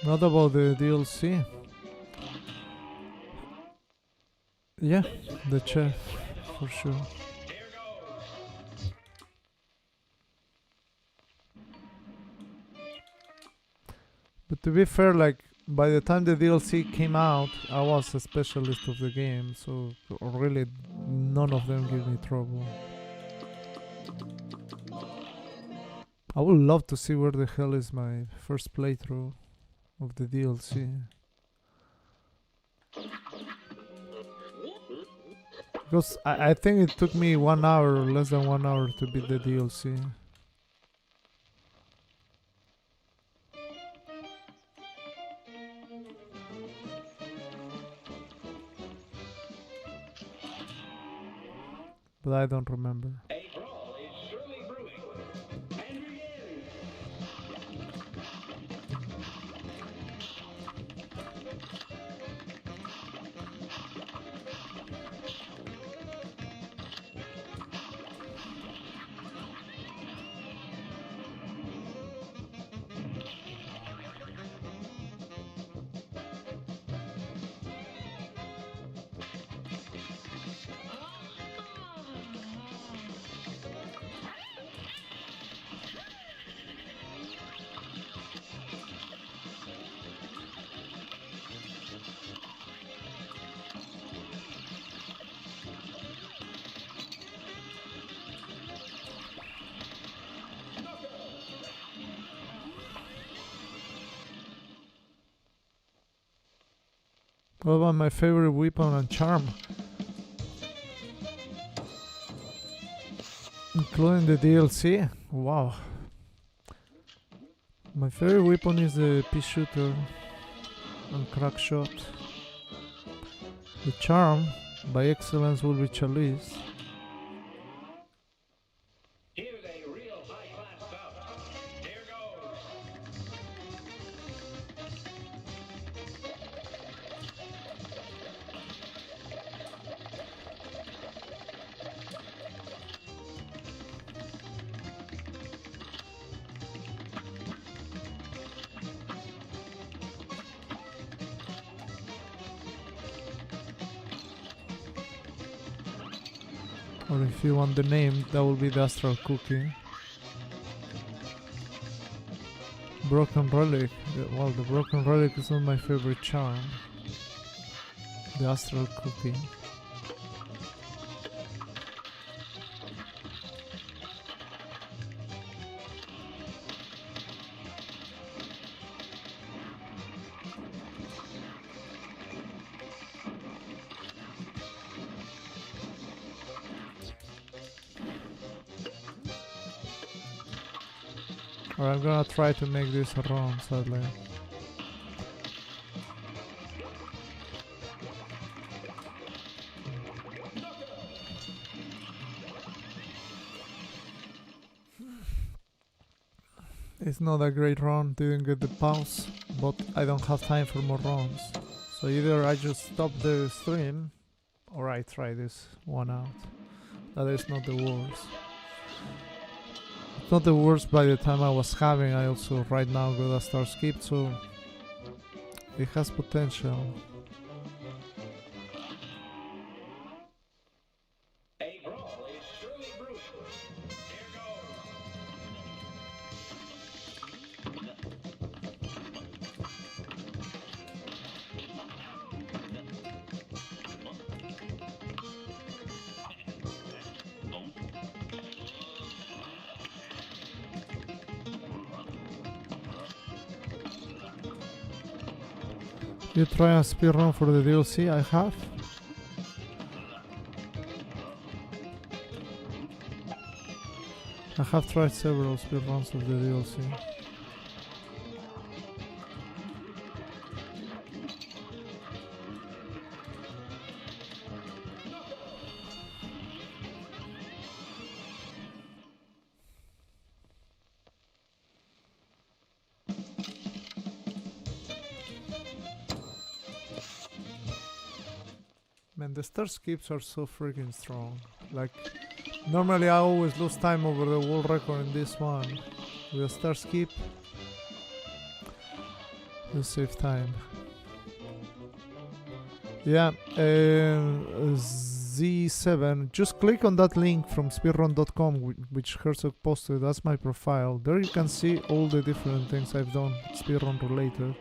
Speaker 1: What about the DLC? Yeah, the chef, for sure. But to be fair, like, by the time the DLC came out, I was a specialist of the game, so really none of them give me trouble. I would love to see where the hell is my first playthrough of the DLC. Because I think it took me 1 hour or less than 1 hour to beat the DLC. But I don't remember.
Speaker 2: A brawl is surely brewing. And begins.
Speaker 1: What about my favorite weapon and charm? Including the DLC? Wow. My favorite weapon is the pea shooter and crack shot. The charm by excellence will be chalice.
Speaker 2: Here's a real high-class bout. Here goes.
Speaker 1: Or if you want the name, that will be the astral cookie. Broken relic. Well, the broken relic is not my favorite charm. The astral cookie. Or I'm gonna try to make this a run, sadly. It's not a great run, didn't get the pause, but I don't have time for more runs. So either I just stop the stream, or I try this one out. That is not the worst. Not the worst by the time I was having. I also right now got a star skip, so it has potential.
Speaker 2: A brawl is truly brewing. Here goes.
Speaker 1: You try a speedrun for the DLC? I have. I have tried several speedruns of the DLC. Man, the star skips are so freaking strong. Like, normally I always lose time over the world record in this one. With a star skip, you save time. Yeah, Z7, just click on that link from speedrun.com which Herzog posted. That's my profile. There you can see all the different things I've done speedrun related.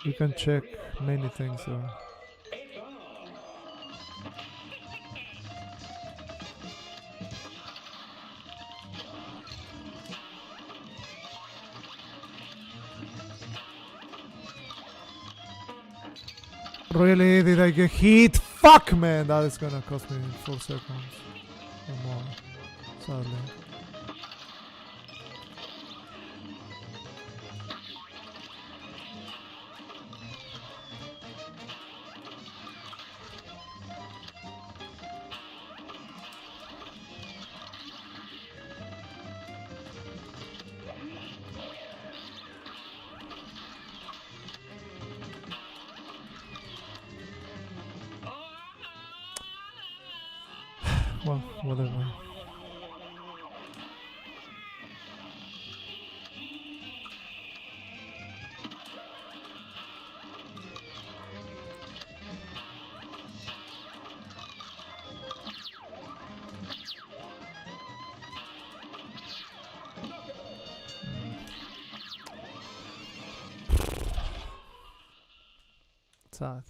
Speaker 1: You can check many things there. Really? Did I get hit? Fuck, man! That is gonna cost me 4 seconds or more, sadly. Well, whatever. Sad.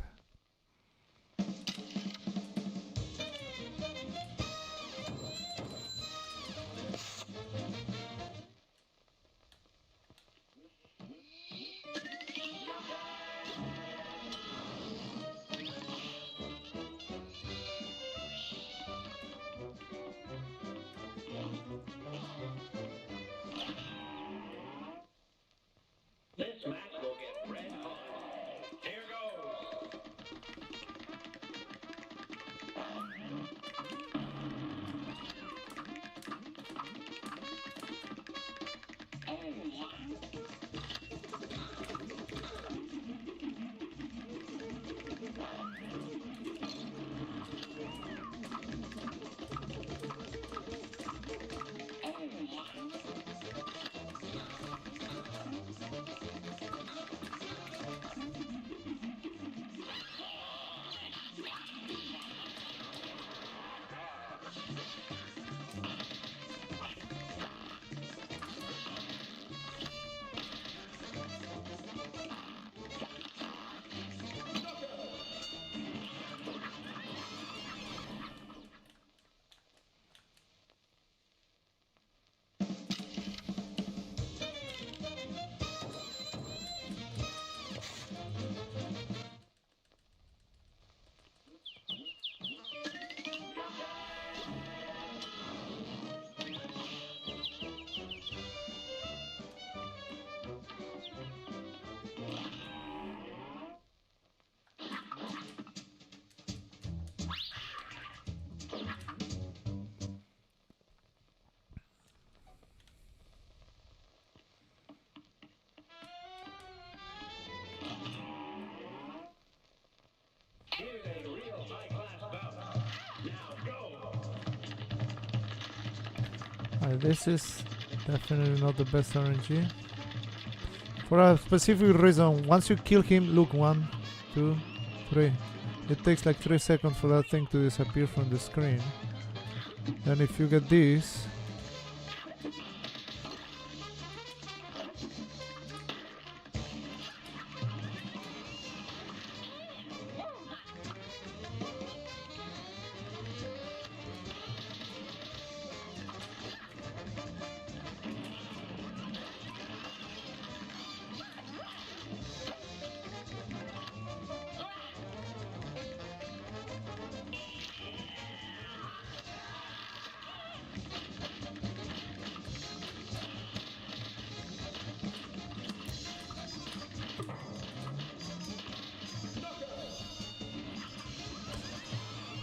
Speaker 1: This is definitely not the best RNG. For a specific reason, once you kill him, look, 1, 2, 3. It takes like 3 seconds for that thing to disappear from the screen. Then if you get this,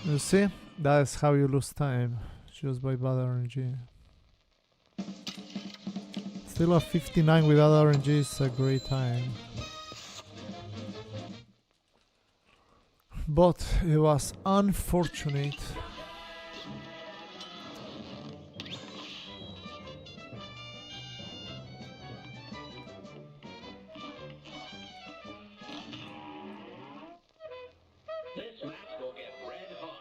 Speaker 1: you see? That's how you lose time, just by bad RNG. Still a 59 without RNG is a great time. But it was unfortunate.
Speaker 2: This match will get red hot.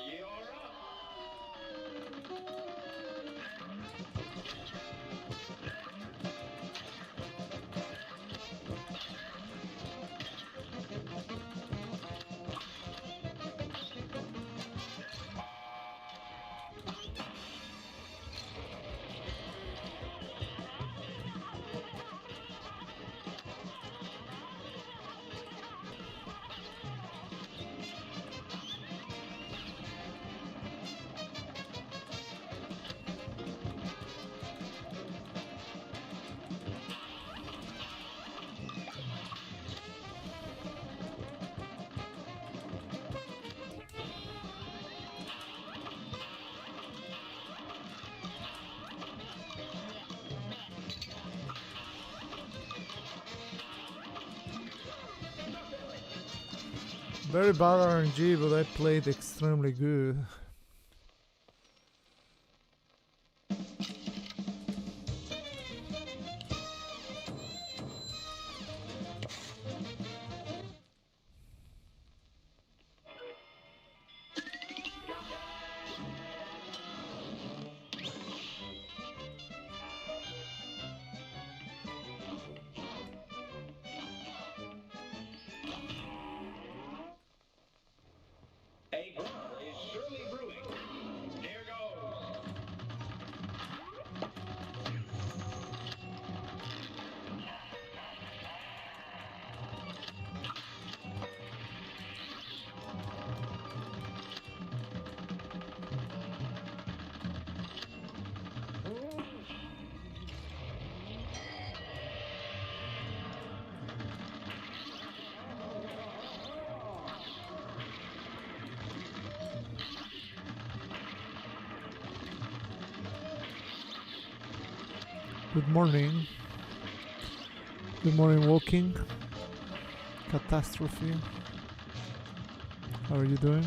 Speaker 2: You're up.
Speaker 1: Very bad RNG, but I played extremely good.
Speaker 2: A brawl is surely brewing. Here goes.
Speaker 1: Good morning. Good morning, walking. Catastrophe. How are you doing?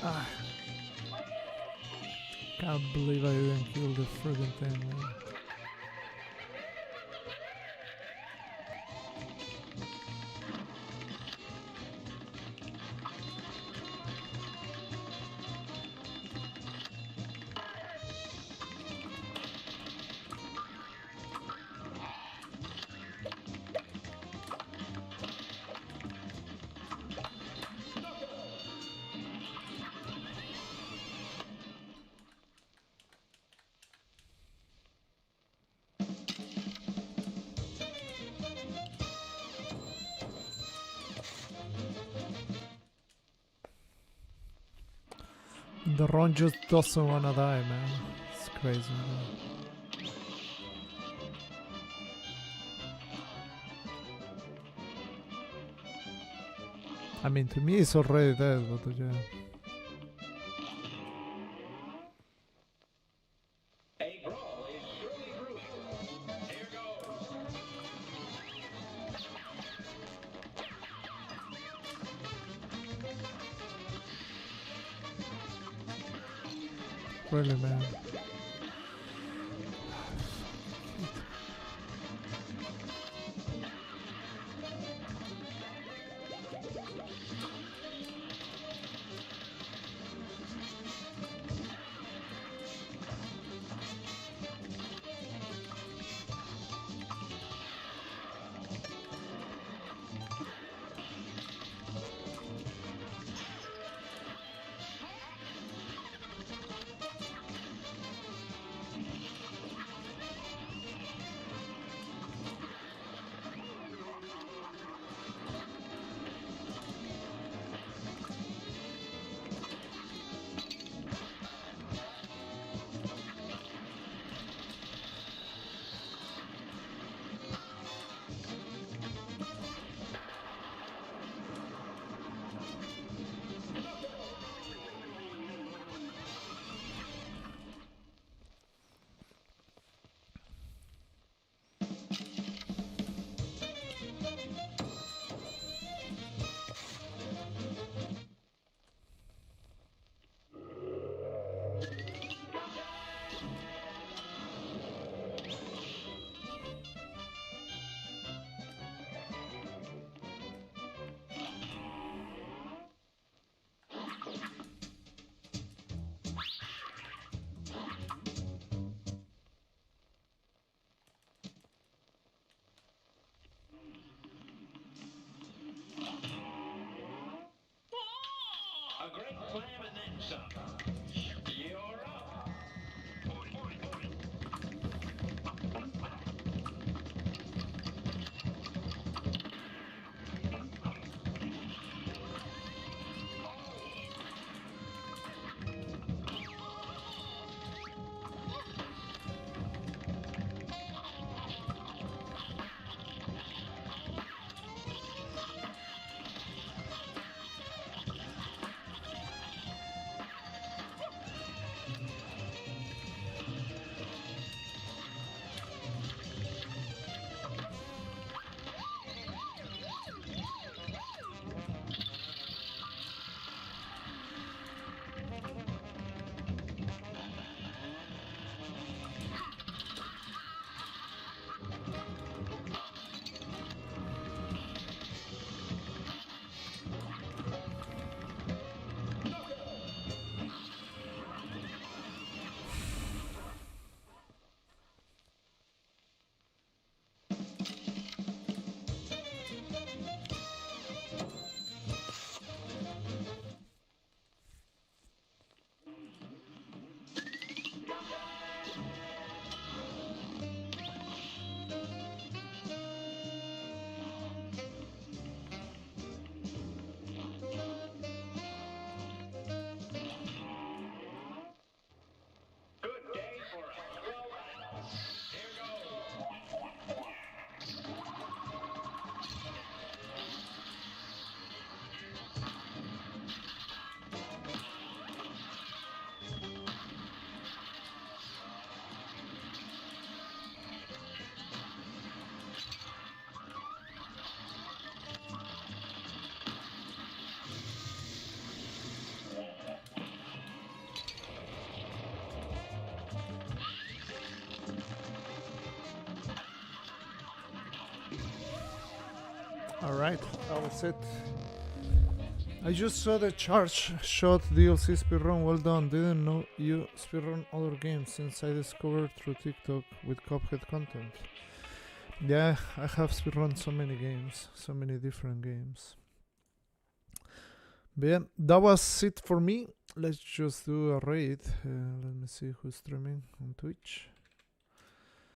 Speaker 1: Ah. Can't believe I didn't kill the friggin' thing, man. The Ron just doesn't wanna die, man. It's crazy, man. I mean, to me, it's already dead, but yeah.
Speaker 2: A brawl is surely brewing. Here goes.
Speaker 1: Really, man.
Speaker 2: A great slam and then some. You're up.
Speaker 1: Alright, that was it. I just saw the Charge Shot DLC speedrun, well done. Didn't know you speedrun other games since I discovered through TikTok with Cuphead content. Yeah, I have speedrun so many games, so many different games. But yeah, that was it for me. Let's just do a raid. Let me see who's streaming on Twitch.